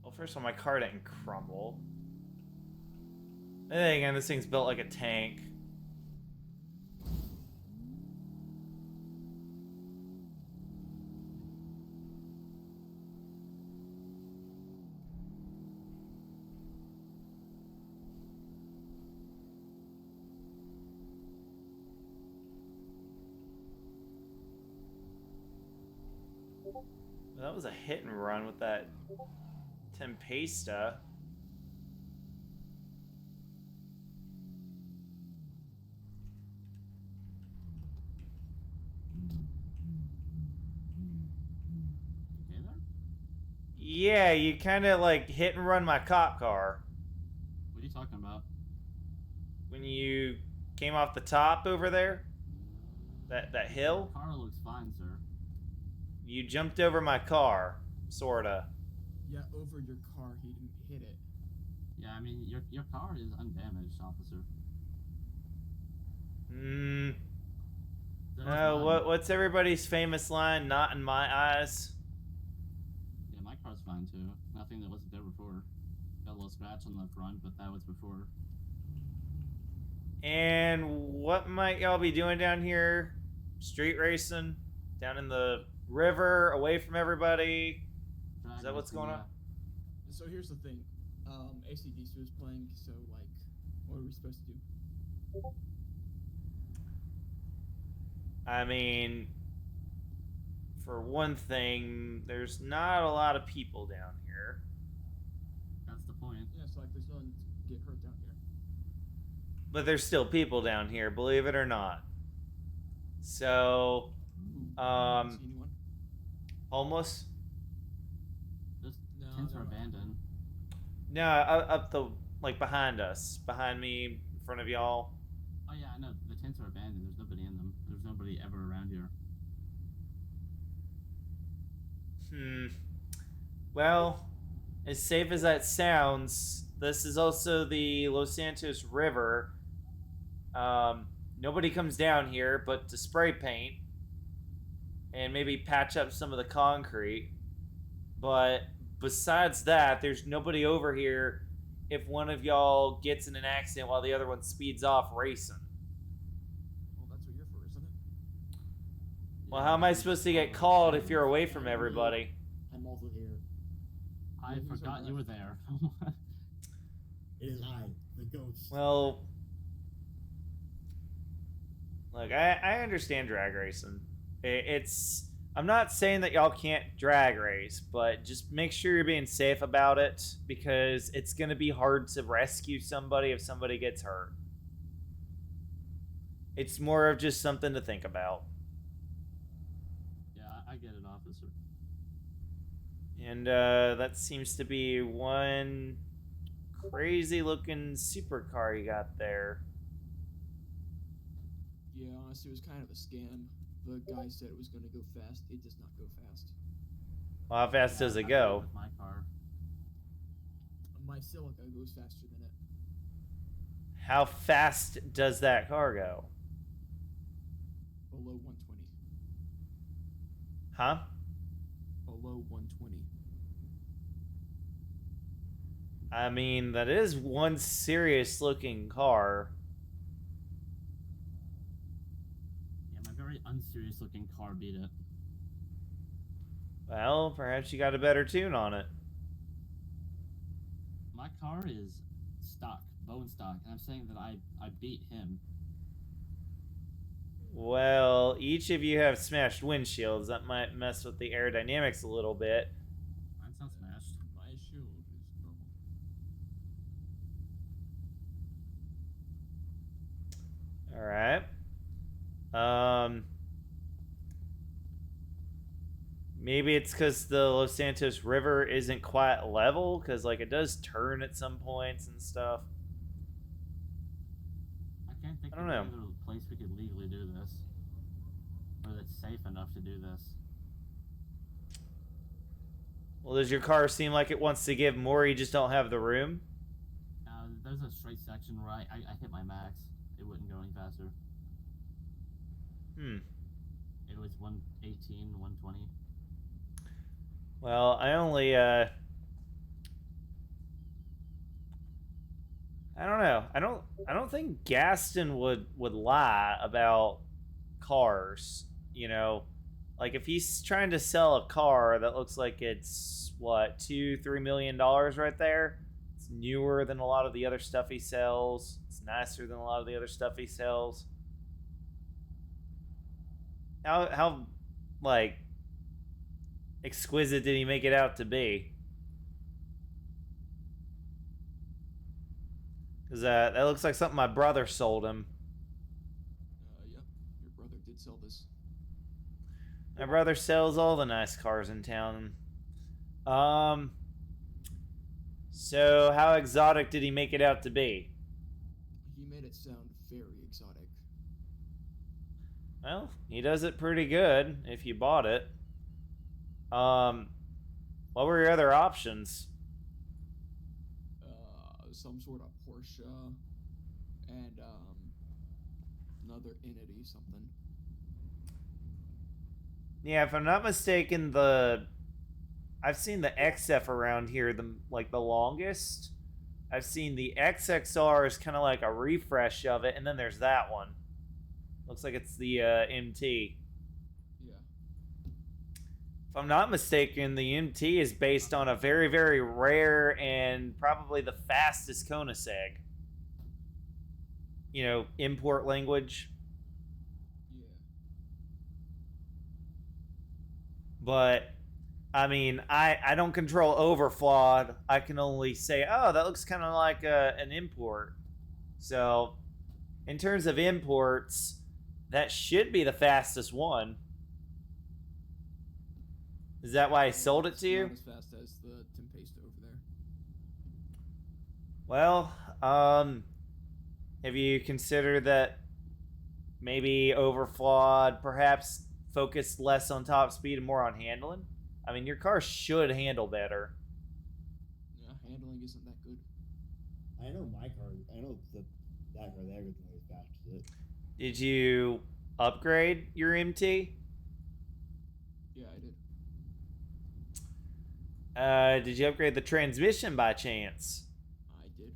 Well, first of all, my car didn't crumble. And then again, this thing's built like a tank. That was a hit and run with that Tempesta. Okay there? Yeah, you kind of like hit and run my cop car What are you talking about? when you came off the top over there. That hill. Your car looks fine, sir. You jumped over my car, sorta. Yeah, over your car. He didn't hit it. Yeah, I mean, your car is undamaged, officer. No, That was mine. what's everybody's famous line? Not in my eyes. Yeah, my car's fine too. Nothing that wasn't there before. Got a little scratch on the front, but that was before. And what might y'all be doing down here? Street racing? Down in the river, away from everybody? Drag Is that what's racing, going yeah. on? So here's the thing. ACDC was playing, so like, what are we supposed to do? I mean, for one thing, there's not a lot of people down here. That's the point. Yeah, so like, there's no one to get hurt down here. but there's still people down here, believe it or not. So, Ooh, Um, see anyone? homeless? Those No, tents they're are not. abandoned. No, up the like behind us, behind me, in front of y'all. Oh yeah, I know. The tents are abandoned. There's nobody in them. There's nobody ever around here. Well, as safe as that sounds, this is also the Los Santos River. Nobody comes down here but to spray paint and maybe patch up some of the concrete. But besides that, there's nobody over here if one of y'all gets in an accident while the other one speeds off racing. Well, that's what you're for, isn't it? Well, Yeah, how am I we supposed to follow get called if the you're away rules. from everybody? I'm also here. I Who's forgot our you were left? there. It is I, the ghost. Well, look, I understand drag racing. It's I'm not saying that y'all can't drag race, but just make sure you're being safe about it because it's gonna be hard to rescue somebody if somebody gets hurt. It's more of just something to think about. Yeah, I get it, officer. And that seems to be one crazy looking supercar you got there. Yeah, honestly, it was kind of a scam. The guy said it was going to go fast. It does not go fast. Well, how fast Yeah, does I it did go? with my car. My silica goes faster than it. How fast does that car go? Below 120. Huh? Below 120. I mean, that is one serious looking car. Yeah, my very unserious looking car beat it. Well, perhaps you got a better tune on it. My car is stock, bone stock, and I'm saying that I beat him. Well, each of you have smashed windshields. That might mess with the aerodynamics a little bit. Mine's not smashed. My shield is normal. All right. Maybe it's because the Los Santos River isn't quite level, because like it does turn at some points and stuff. I can't think I of don't any know. other place we could legally do this. Or that's safe enough to do this. Well, does your car seem like it wants to give more? You just don't have the room. There's a straight section where I hit my max. It wouldn't go any faster. It was 118, 120. Well, I only I don't know. I don't think Gaston would lie about cars, you know. Like if he's trying to sell a car that looks like it's what, $2-3 million right there. It's newer than a lot of the other stuff he sells. It's nicer than a lot of the other stuff he sells. How like exquisite did he make it out to be? Because that looks like something my brother sold him. Yep. Your brother did sell this. My brother sells all the nice cars in town. So how exotic did he make it out to be? He made it sound very exotic. Well, he does it pretty good if you bought it. What were your other options? Some sort of Porsche and another entity something. Yeah, if I'm not mistaken, I've seen the XF around here the longest. I've seen the XXR is kind of like a refresh of it, and then there's that one. Looks like it's the MT. Yeah. If I'm not mistaken, the MT is based on a very, very rare and probably the fastest Koenigsegg. You know, import language. Yeah. But, I mean, I don't control overflawed. I can only say, oh, that looks kind of like an import. So, in terms of imports, that should be the fastest one. Is that why I sold it to you? Not as fast as the Tempesta over there. Well, have you considered that maybe overflawed, perhaps focus less on top speed and more on handling? I mean, your car should handle better. Yeah, handling isn't that good. I know my car. I know that car there is as fast as it. Did you upgrade your MT? Yeah, I did. Did you upgrade the transmission by chance? I did.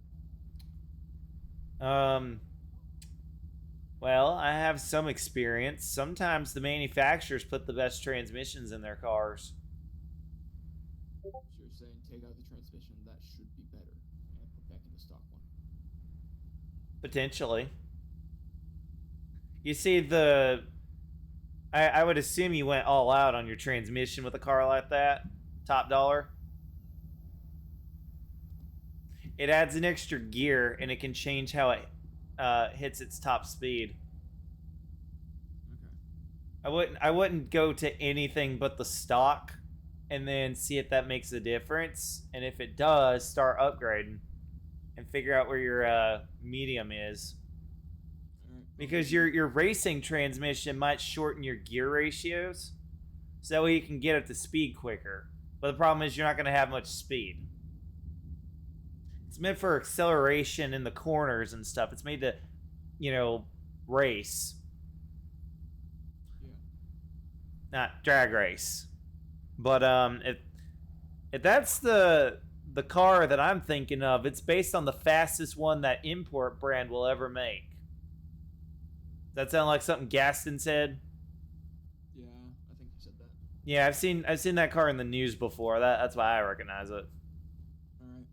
Well, I have some experience. Sometimes the manufacturers put the best transmissions in their cars. So you're saying take out the transmission, that should be better, and put back in the stock one. Potentially. You see, I would assume you went all out on your transmission with a car like that. Top dollar. It adds an extra gear, and it can change how it hits its top speed. Okay. I wouldn't go to anything but the stock, and then see if that makes a difference. And if it does, start upgrading, and figure out where your medium is. Alright. Because your racing transmission might shorten your gear ratios, so that way you can get up to speed quicker. But the problem is you're not going to have much speed. It's meant for acceleration in the corners and stuff. It's made to, race, Yeah. not drag race. But if that's the car that I'm thinking of, it's based on the fastest one that import brand will ever make. Does that sound like something Gaston said? Yeah, I think you said that. Yeah, I've seen that car in the news before. That's why I recognize it. Alright.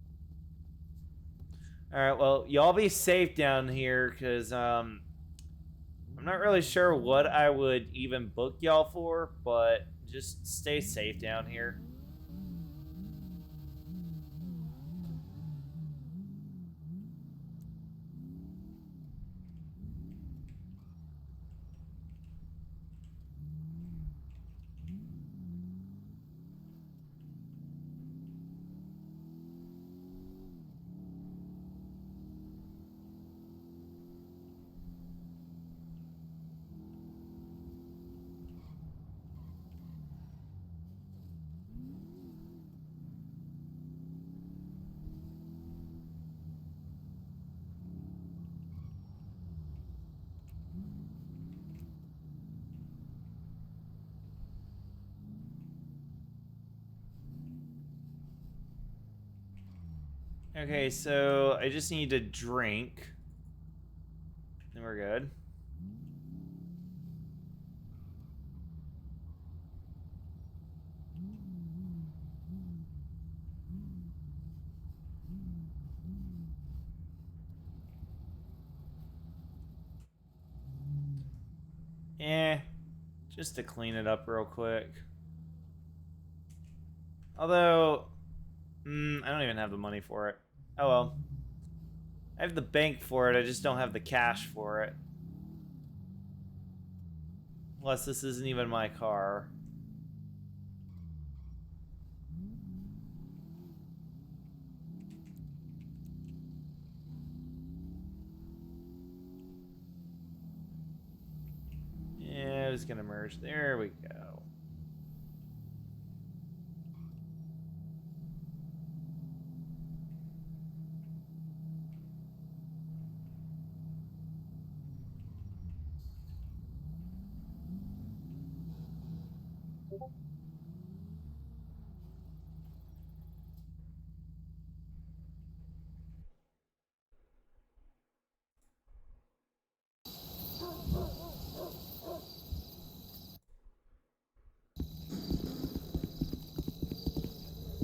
All right, well, y'all be safe down here, because I'm not really sure what I would even book y'all for, but just stay safe down here. Okay, so I just need to drink. And we're good. Just to clean it up real quick. Although, I don't even have the money for it. Oh well. I have the bank for it, I just don't have the cash for it. Plus, this isn't even my car. Yeah, it's gonna merge. There we go.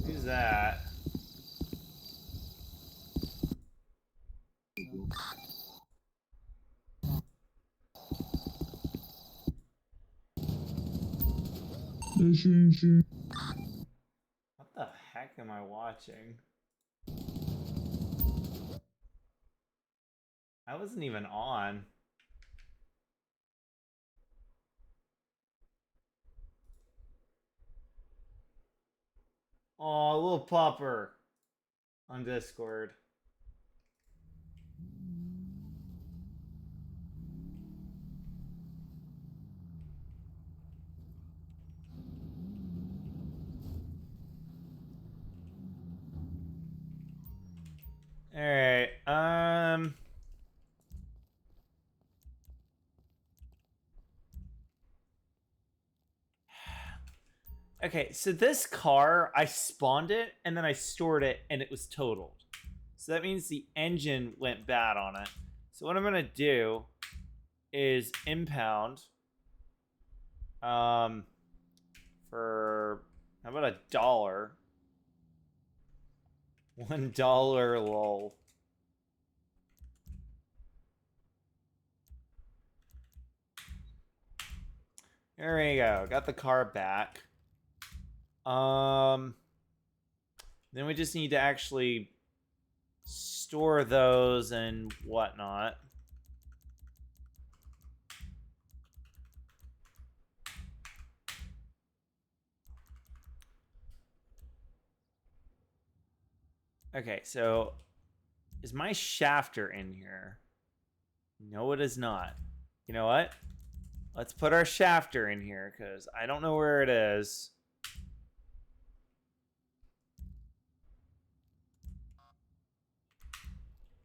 Who's that? What the heck am I watching? I wasn't even on. Oh, little pupper on Discord. All right. Okay, so this car, I spawned it and then I stored it and it was totaled. So that means the engine went bad on it. So what I'm gonna do is impound for how about $1? $1 lol. There we go. Got the car back. Then we just need to actually store those and whatnot. Okay, so is my shafter in here? No, it is not. You know what? Let's put our shafter in here because I don't know where it is.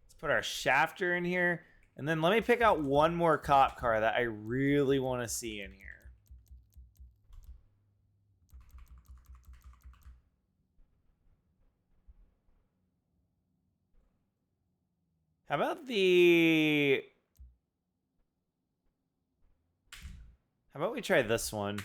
Let's put our shafter in here. And then let me pick out one more cop car that I really want to see in here. How about the... How about we try this one?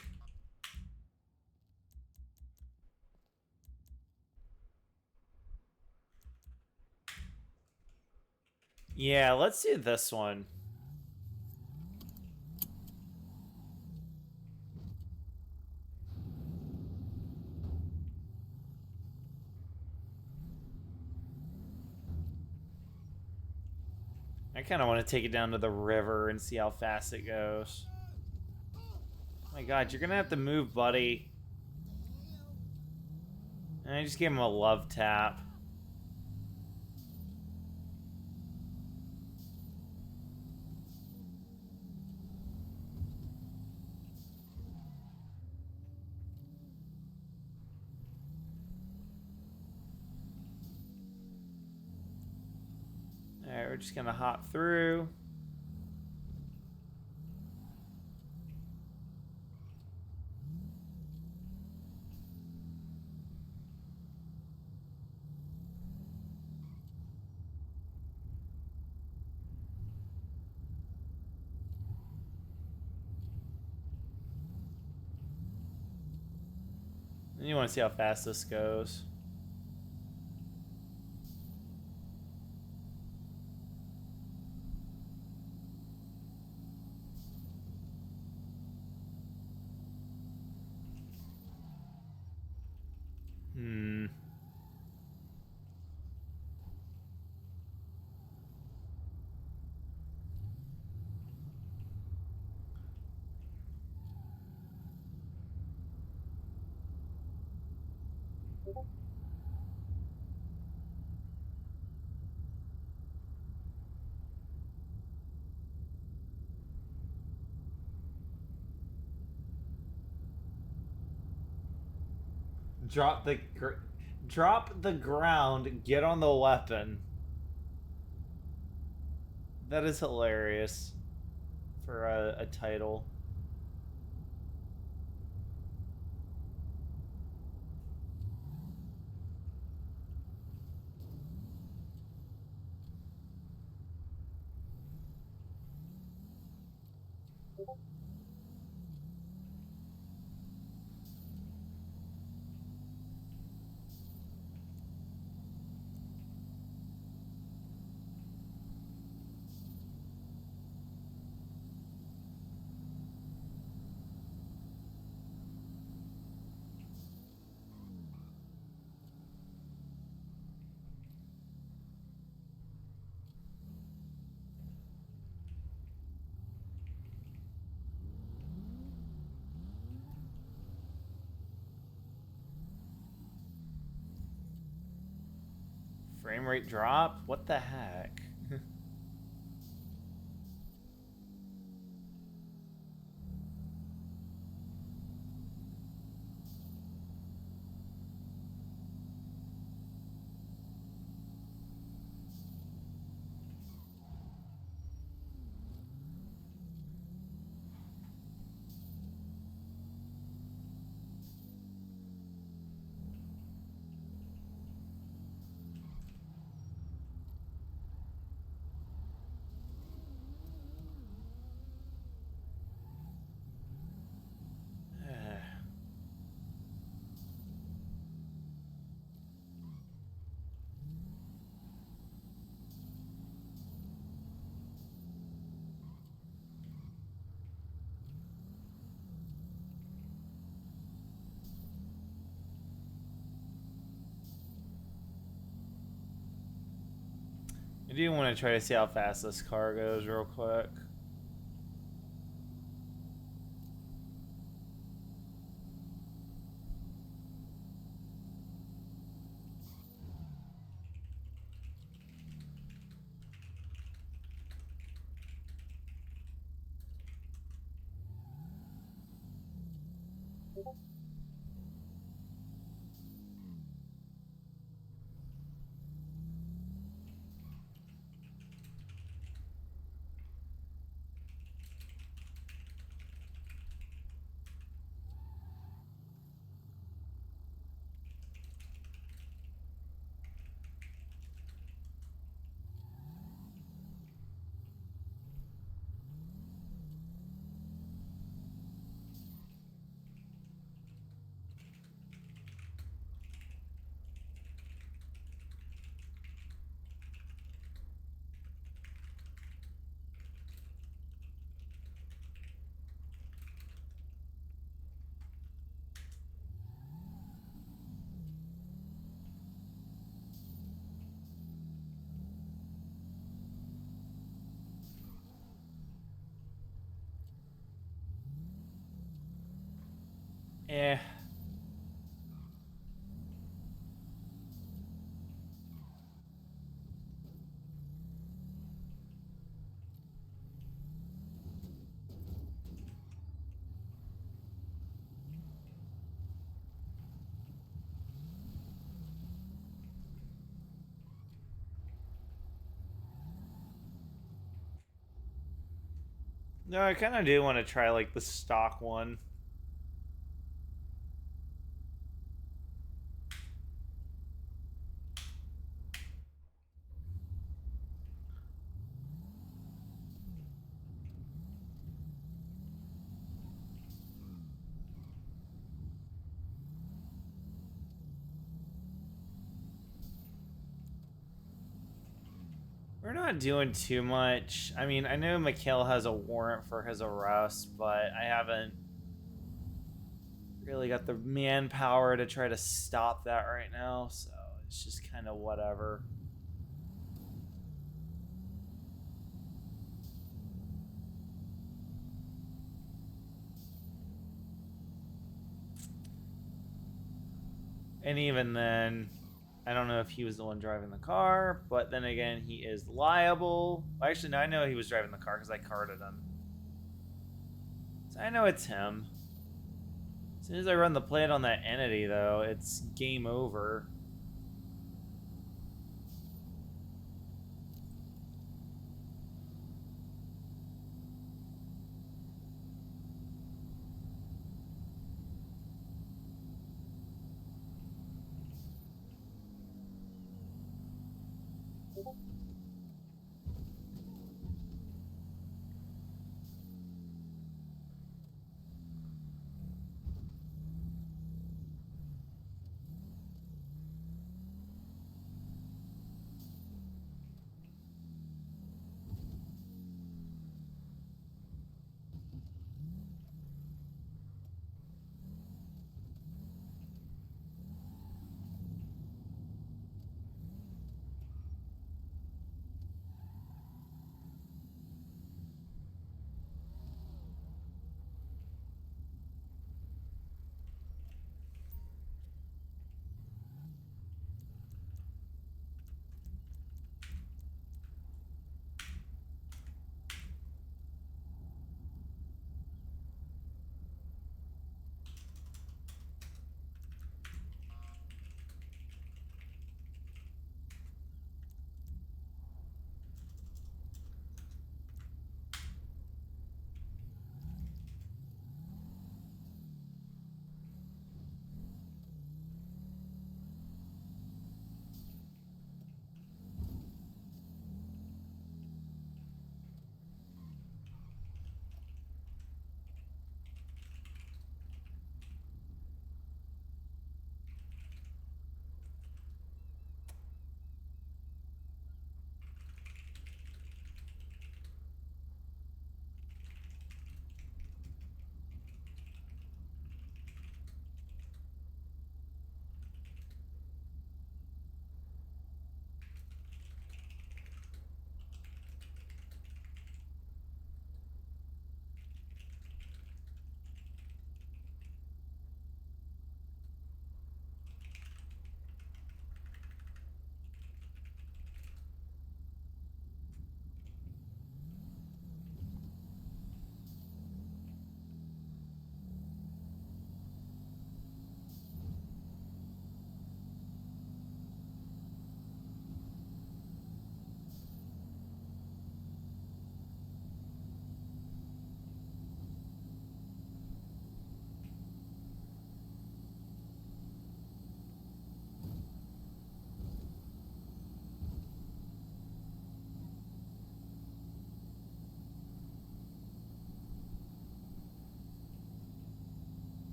Yeah, let's do this one. I kind of want to take it down to the river and see how fast it goes. Oh my god, you're gonna have to move, buddy. And I just gave him a love tap. Alright, we're just gonna hop through. And you want to see how fast this goes. Hmm. Drop the ground, get on the weapon. That is hilarious for a title. Frame rate drop? What the heck? I do want to try to see how fast this car goes real quick. Eh. No, I kind of do want to try like the stock one. We're not doing too much. I mean, I know Mikhail has a warrant for his arrest, but I haven't really got the manpower to try to stop that right now, so it's just kind of whatever. And even then, I don't know if he was the one driving the car, but then again, he is liable. Well, actually, no, I know he was driving the car because I carded him. So I know it's him. As soon as I run the plate on that entity, though, it's game over.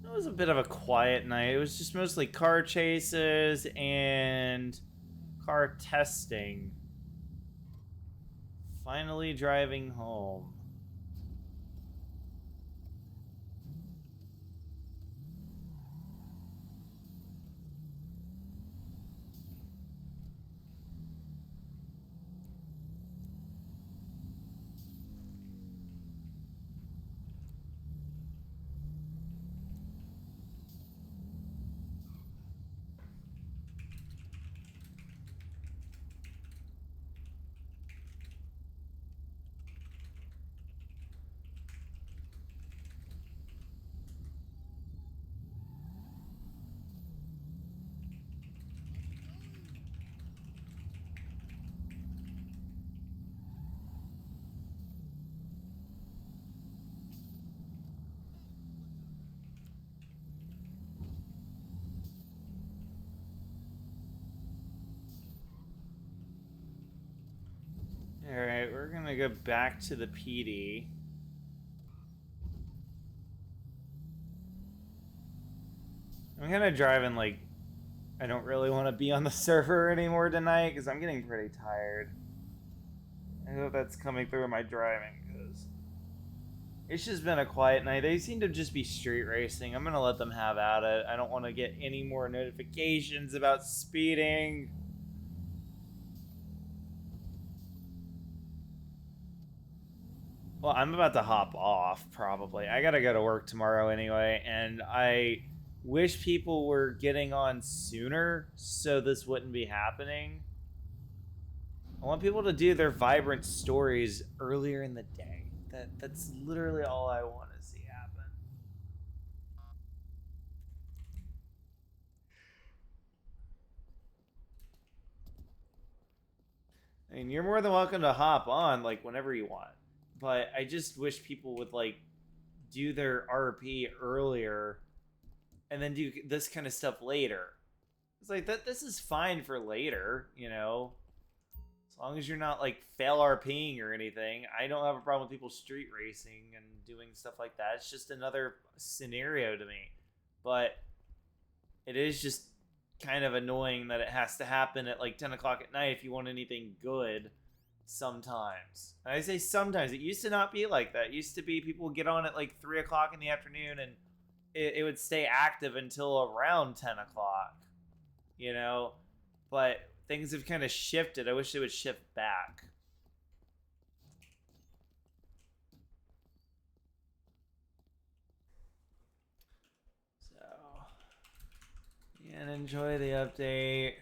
It was a bit of a quiet night. It was just mostly car chases and car testing. Finally driving home. Alright, we're gonna go back to the PD. I'm kind of driving like I don't really want to be on the server anymore tonight because I'm getting pretty tired. I hope that's coming through in my driving because it's just been a quiet night. They seem to just be street racing. I'm gonna let them have at it. I don't want to get any more notifications about speeding. Well, I'm about to hop off probably. I gotta go to work tomorrow anyway, and I wish people were getting on sooner so this wouldn't be happening. I want people to do their vibrant stories earlier in the day. That's literally all I want to see happen. I mean, you're more than welcome to hop on like whenever you want. But I just wish people would like do their RP earlier and then do this kind of stuff later. It's like that this is fine for later, you know. As long as you're not like fail RPing or anything, I don't have a problem with people street racing and doing stuff like that. It's just another scenario to me. But it is just kind of annoying that it has to happen at like 10 o'clock at night if you want anything good sometimes. And I say sometimes. It used to not be like that. It used to be people would get on at like 3 o'clock in the afternoon and it would stay active until around 10 o'clock, you know? But things have kind of shifted. I wish they would shift back. So, yeah, and enjoy the update.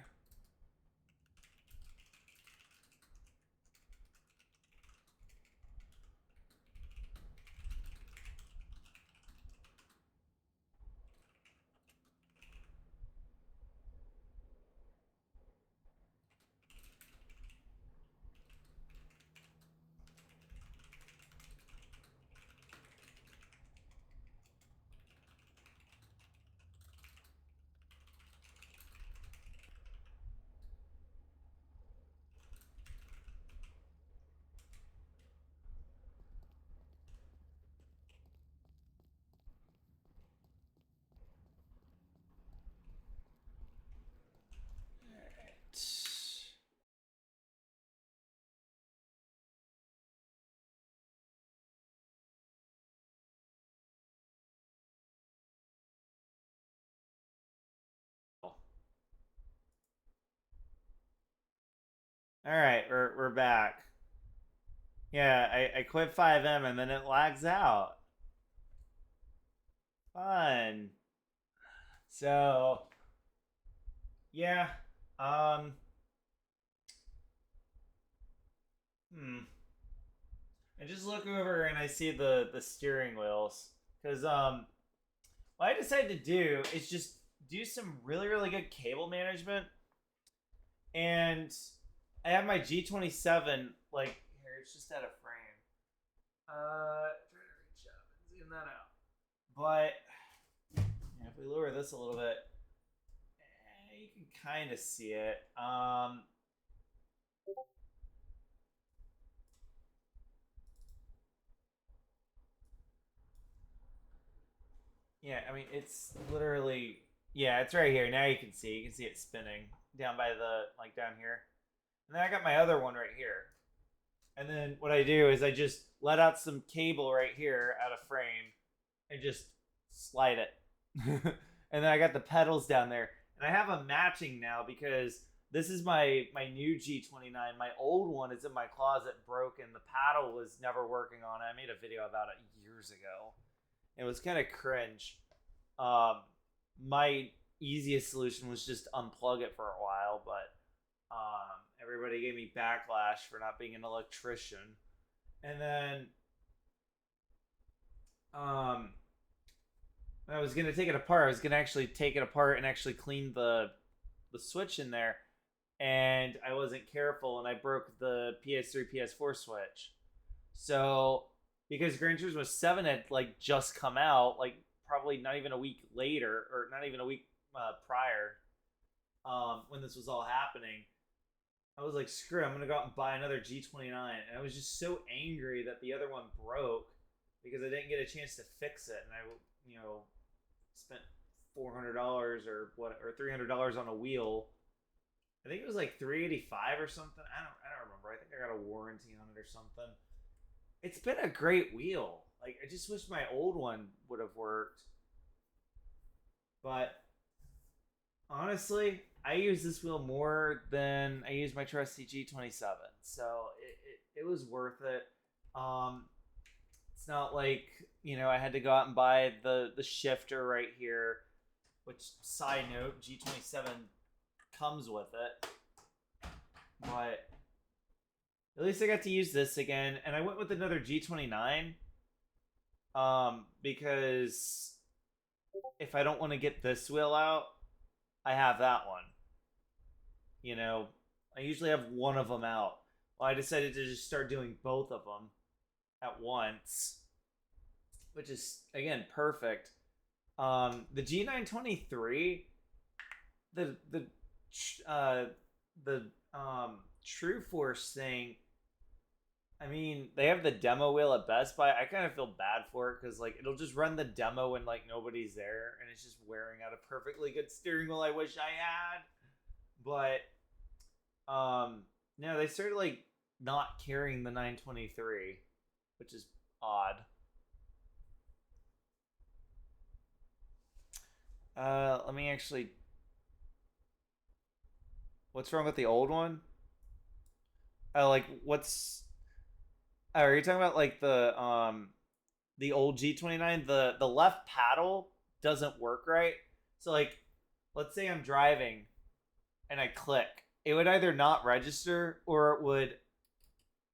All right, we're back. Yeah, I quit FiveM and then it lags out. Fun. So, yeah. Um. I just look over and I see the steering wheels because what I decided to do is just do some really good cable management, and I have my G27 like here. It's just out of frame. Try to reach up and zoom that out. But yeah, if we lower this a little bit, you can kind of see it. Yeah, I mean it's literally yeah, it's right here. Now you can see. You can see it spinning down by the like down here. And then I got my other one right here. And then what I do is I just let out some cable right here out of frame and just slide it. And then I got the pedals down there. And I have them matching now because this is my new G29. My old one is in my closet broken. The paddle was never working on it. I made a video about it years ago. It was kind of cringe. My easiest solution was just unplug it for a while, but everybody gave me backlash for not being an electrician. And then I was gonna take it apart. I was gonna actually take it apart and actually clean the switch in there, and I wasn't careful, and I broke the PS3 PS4 switch. So because Gran Turismo 7 had like just come out, like probably not even a week later, or not even a week prior, when this was all happening, I was like, screw it, I'm gonna go out and buy another G29, and I was just so angry that the other one broke because I didn't get a chance to fix it, and I, spent $400 or $300 on a wheel. I think it was like $385 or something. I don't remember. I think I got a warranty on it or something. It's been a great wheel. Like I just wish my old one would have worked. But honestly, I use this wheel more than I use my trusty G27. So it was worth it. It's not like, I had to go out and buy the shifter right here, which, side note, G27 comes with it. But at least I got to use this again, and I went with another G29 because if I don't want to get this wheel out, I have that one. I usually have one of them out. Well, I decided to just start doing both of them at once, which is again perfect. The G923, the True Force thing. I mean, they have the demo wheel at Best Buy. I kind of feel bad for it because like it'll just run the demo when like nobody's there, and it's just wearing out a perfectly good steering wheel I wish I had. But no, they started like not carrying the 923, which is odd. Let me actually. What's wrong with the old one? Like what's? Oh, are you talking about like the old G29? The left paddle doesn't work right. So like, let's say I'm driving, and I click. It would either not register or it would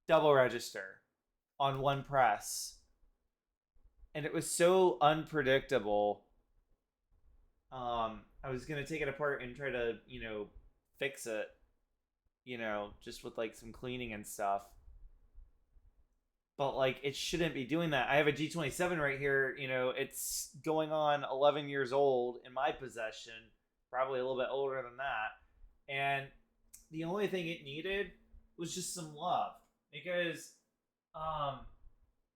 double register on one press. And it was so unpredictable. I was gonna take it apart and try to, fix it, just with like some cleaning and stuff. But like it shouldn't be doing that. I have a G27 right here, it's going on 11 years old in my possession, probably a little bit older than that. And the only thing it needed was just some love, because I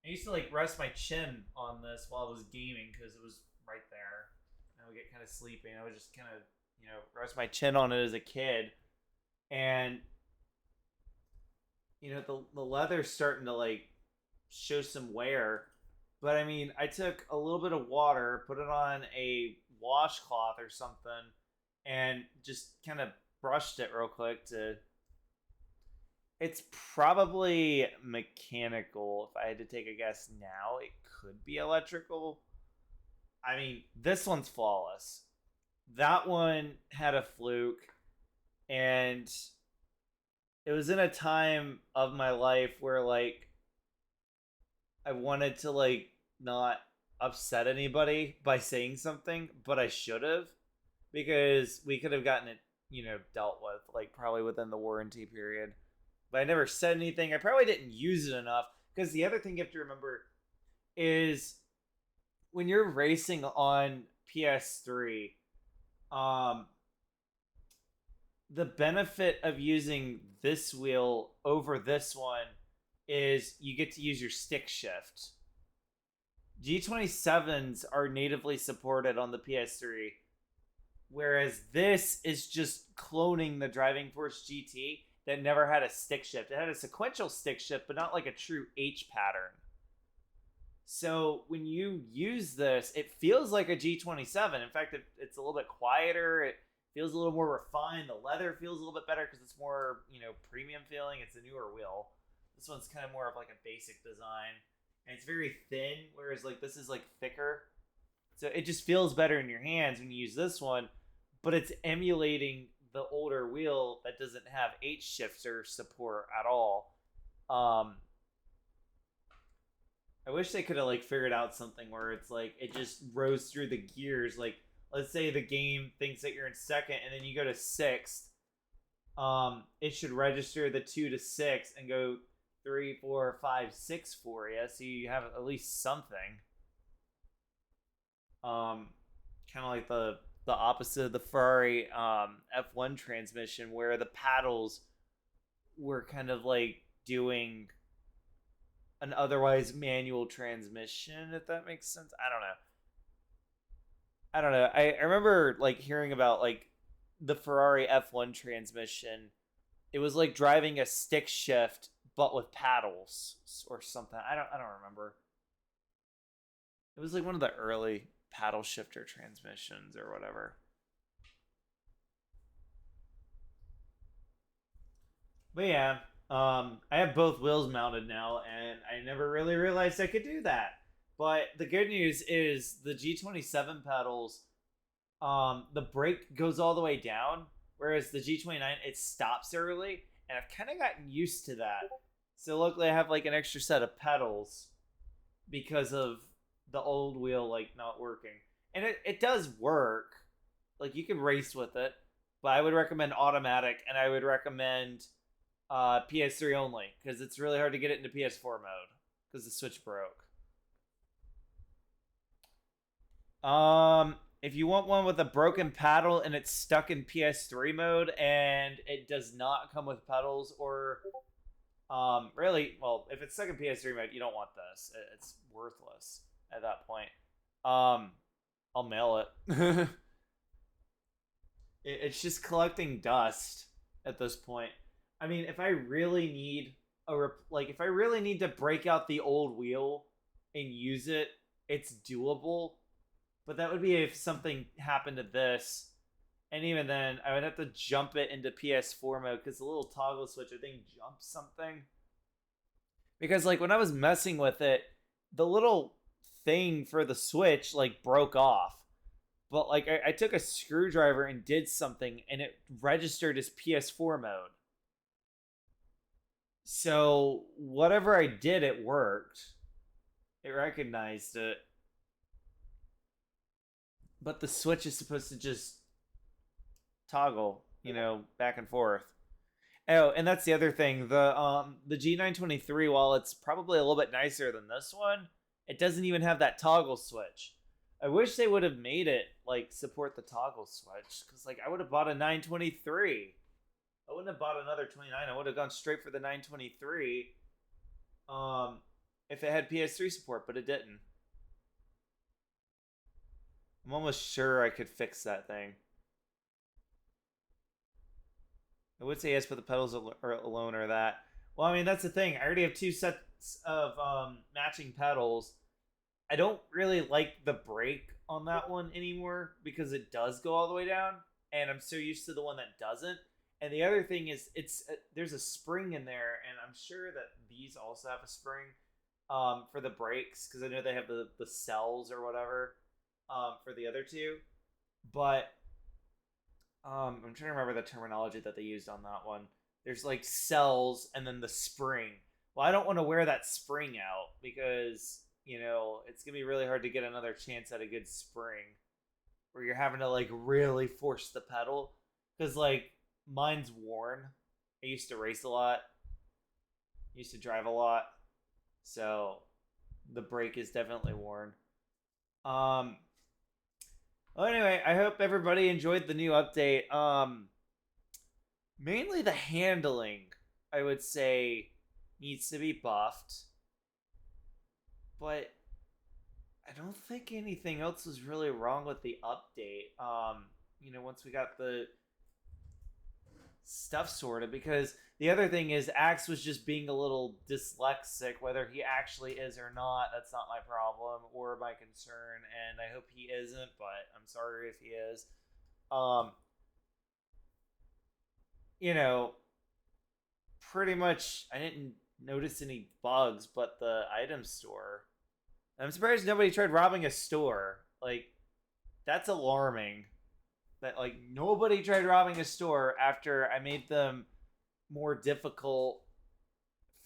used to like rest my chin on this while I was gaming because it was right there. I would get kind of sleepy, and I would just kind of, rest my chin on it as a kid. And, the leather's starting to like show some wear. But I mean, I took a little bit of water, put it on a washcloth or something, and just kind of brushed it real quick to. It's probably mechanical. If I had to take a guess now, it could be electrical. I mean, this one's flawless. That one had a fluke, and it was in a time of my life where like I wanted to like not upset anybody by saying something, but I should have, because we could have gotten it, dealt with like probably within the warranty period. But I never said anything. I probably didn't use it enough, because the other thing you have to remember is when you're racing on PS3, the benefit of using this wheel over this one is you get to use your stick shift. G27s are natively supported on the PS3, whereas this is just cloning the Driving Force GT that never had a stick shift. It had a sequential stick shift, but not like a true H pattern. So when you use this, it feels like a G27. In fact, it's a little bit quieter. It feels a little more refined. The leather feels a little bit better because it's more, premium feeling. It's a newer wheel. This one's kind of more of like a basic design. And it's very thin, whereas like this is like thicker. So it just feels better in your hands when you use this one, but it's emulating the older wheel that doesn't have H shifter support at all. I wish they could have like figured out something where it's like it just rose through the gears. Like, let's say the game thinks that you're in second and then you go to sixth. It should register the 2 to 6 and go 3, 4, 5, 6 for you, so you have at least something. Kind of like the opposite of the Ferrari F1 transmission, where the paddles were kind of like doing an otherwise manual transmission, if that makes sense. I don't know. I remember like hearing about like the Ferrari F1 transmission. It was like driving a stick shift but with paddles or something. I don't remember. It was like one of the early paddle shifter transmissions or whatever. But yeah, I have both wheels mounted now, and I never really realized I could do that. But the good news is the G27 pedals, the brake goes all the way down, whereas the G29, it stops early, and I've kind of gotten used to that. So luckily I have like an extra set of pedals because of the old wheel like not working. And it does work. Like you can race with it, but I would recommend automatic, and I would recommend PS3 only, because it's really hard to get it into PS4 mode because the Switch broke. If you want one with a broken paddle and it's stuck in PS3 mode and it does not come with pedals, or really, well, if it's stuck in PS3 mode, you don't want this. It's worthless at that point. I'll mail it. It's just collecting dust at this point. I mean, if I really need if I really need to break out the old wheel and use it, it's doable. But that would be if something happened to this. And even then, I would have to jump it into PS4 mode because the little toggle switch, I think, jumps something. Because, like, when I was messing with it, the little thing for the switch, like, broke off. But, like, I took a screwdriver and did something, and it registered as PS4 mode. So, whatever I did, it worked. It recognized it. But the switch is supposed to just toggle, back and forth. Oh, and that's the other thing. The G923, while it's probably a little bit nicer than this one, it doesn't even have that toggle switch. I wish they would have made it like support the toggle switch, because like I would have bought a 923. I wouldn't have bought another 29. I would have gone straight for the 923 if it had PS3 support, but it didn't. I'm almost sure I could fix that thing. I would say yes for the pedals alone or that. Well, I mean, that's the thing. I already have 2 sets of matching pedals. I don't really like the brake on that one anymore because it does go all the way down, and I'm so used to the one that doesn't. And the other thing is, there's a spring in there, and I'm sure that these also have a spring for the brakes, because I know they have the cells or whatever for the other two. But I'm trying to remember the terminology that they used on that one. There's like cells and then the spring. Well, I don't want to wear that spring out because, it's going to be really hard to get another chance at a good spring where you're having to like really force the pedal. Because like mine's worn. I used to race a lot. Used to drive a lot. So the brake is definitely worn. Well, anyway, I hope everybody enjoyed the new update. Mainly the handling, I would say, needs to be buffed. But I don't think anything else was really wrong with the update. Once we got the stuff sorted, because the other thing is Axe was just being a little dyslexic. Whether he actually is or not, that's not my problem or my concern, and I hope he isn't, but I'm sorry if he is. You know, pretty much I didn't notice any bugs, but the item store. I'm surprised nobody tried robbing a store. Like, that's alarming. That like nobody tried robbing a store after I made them more difficult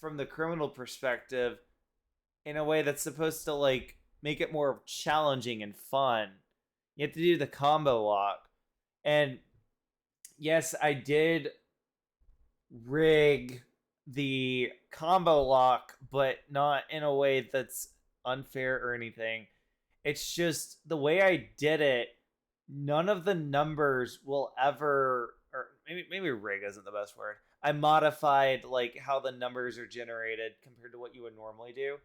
from the criminal perspective in a way that's supposed to like make it more challenging and fun. You have to do the combo lock. And yes, I did rig the combo lock, but not in a way that's unfair or anything. It's just the way I did it, none of the numbers will ever, or maybe rig isn't the best word. I modified like how the numbers are generated compared to what you would normally do.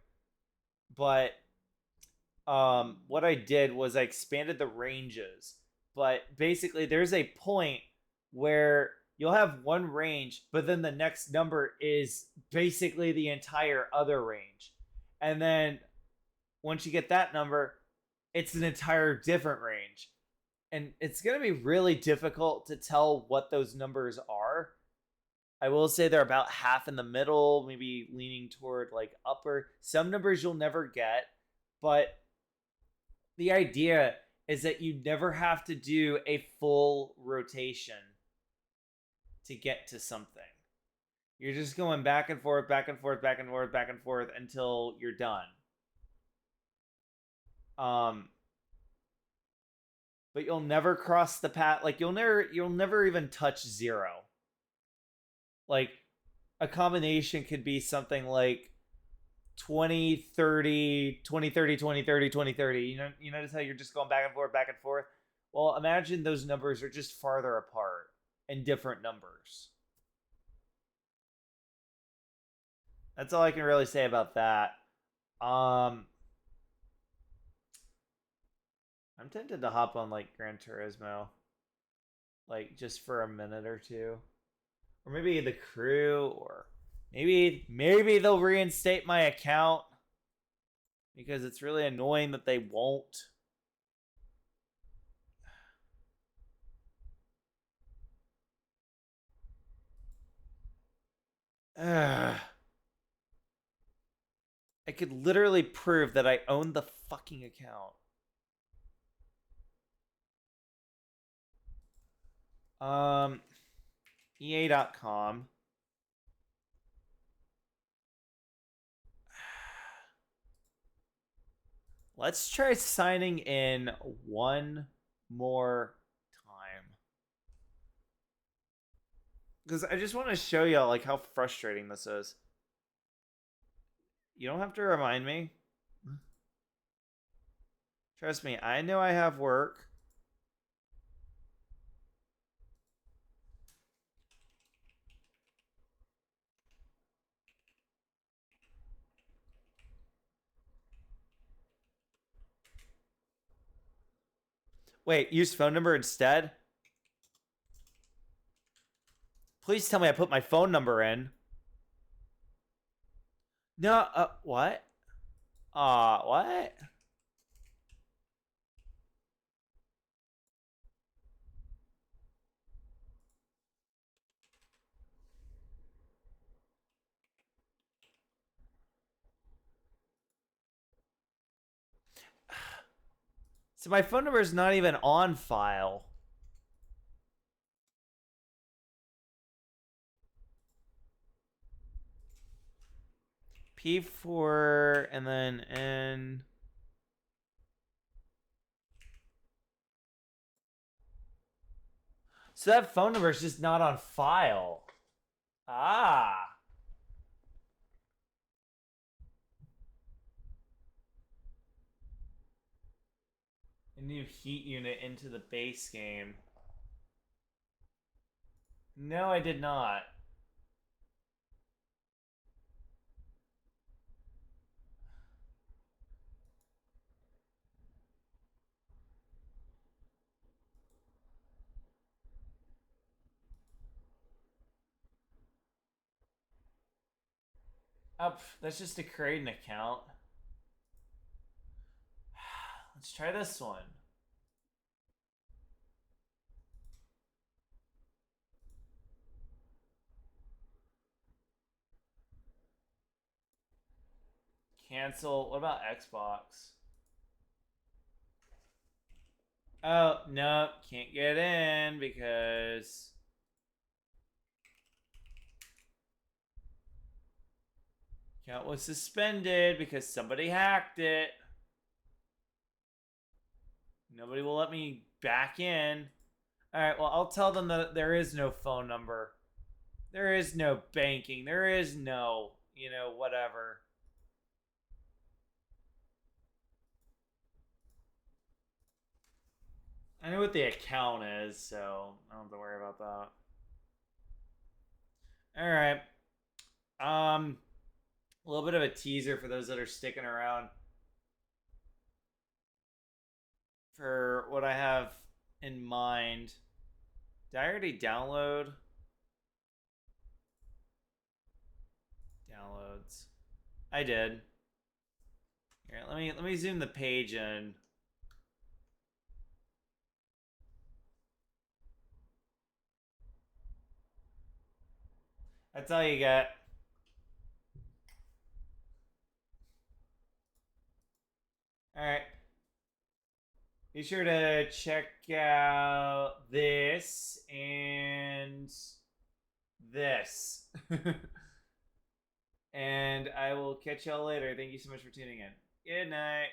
But what I did was I expanded the ranges. But basically there's a point where you'll have one range, but then the next number is basically the entire other range. And then once you get that number, it's an entire different range. And it's going to be really difficult to tell what those numbers are. I will say they're about half in the middle, maybe leaning toward like upper. Some numbers you'll never get, but the idea is that you never have to do a full rotation to get to something. You're just going back and forth, back and forth, back and forth, back and forth until you're done. But you'll never cross the path. Like you'll never even touch 0. Like a combination could be something like 20 30 20 30 20 30 20 30. You notice how you're just going back and forth, back and forth. Well, imagine those numbers are just farther apart and different numbers. That's all I can really say about that. I'm tempted to hop on like Gran Turismo, like just for a minute or two, or maybe the crew, or maybe they'll reinstate my account because it's really annoying that they won't. I could literally prove that I own the fucking account. EA.com. Let's try signing in one more time. Because I just want to show y'all like how frustrating this is. You don't have to remind me. Trust me, I know I have work. Wait, use phone number instead? Please tell me I put my phone number in. No, what? What? So my phone number is not even on file. P4 and then N. So that phone number is just not on file. Ah. A new heat unit into the base game. No, I did not. Up. That's just to create an account. Let's try this one. Cancel. What about Xbox? Oh, no. Can't get in because... account was suspended because somebody hacked it. Nobody will let me back in. Alright, well, I'll tell them that there is no phone number. There is no banking. There is no, whatever. I know what the account is, so I don't have to worry about that. Alright. A little bit of a teaser for those that are sticking around for what I have in mind. Did I already download? Downloads. I did. Here, let me zoom the page in. That's all you get. Alright. Be sure to check out this and this. And I will catch y'all later. Thank you so much for tuning in. Good night.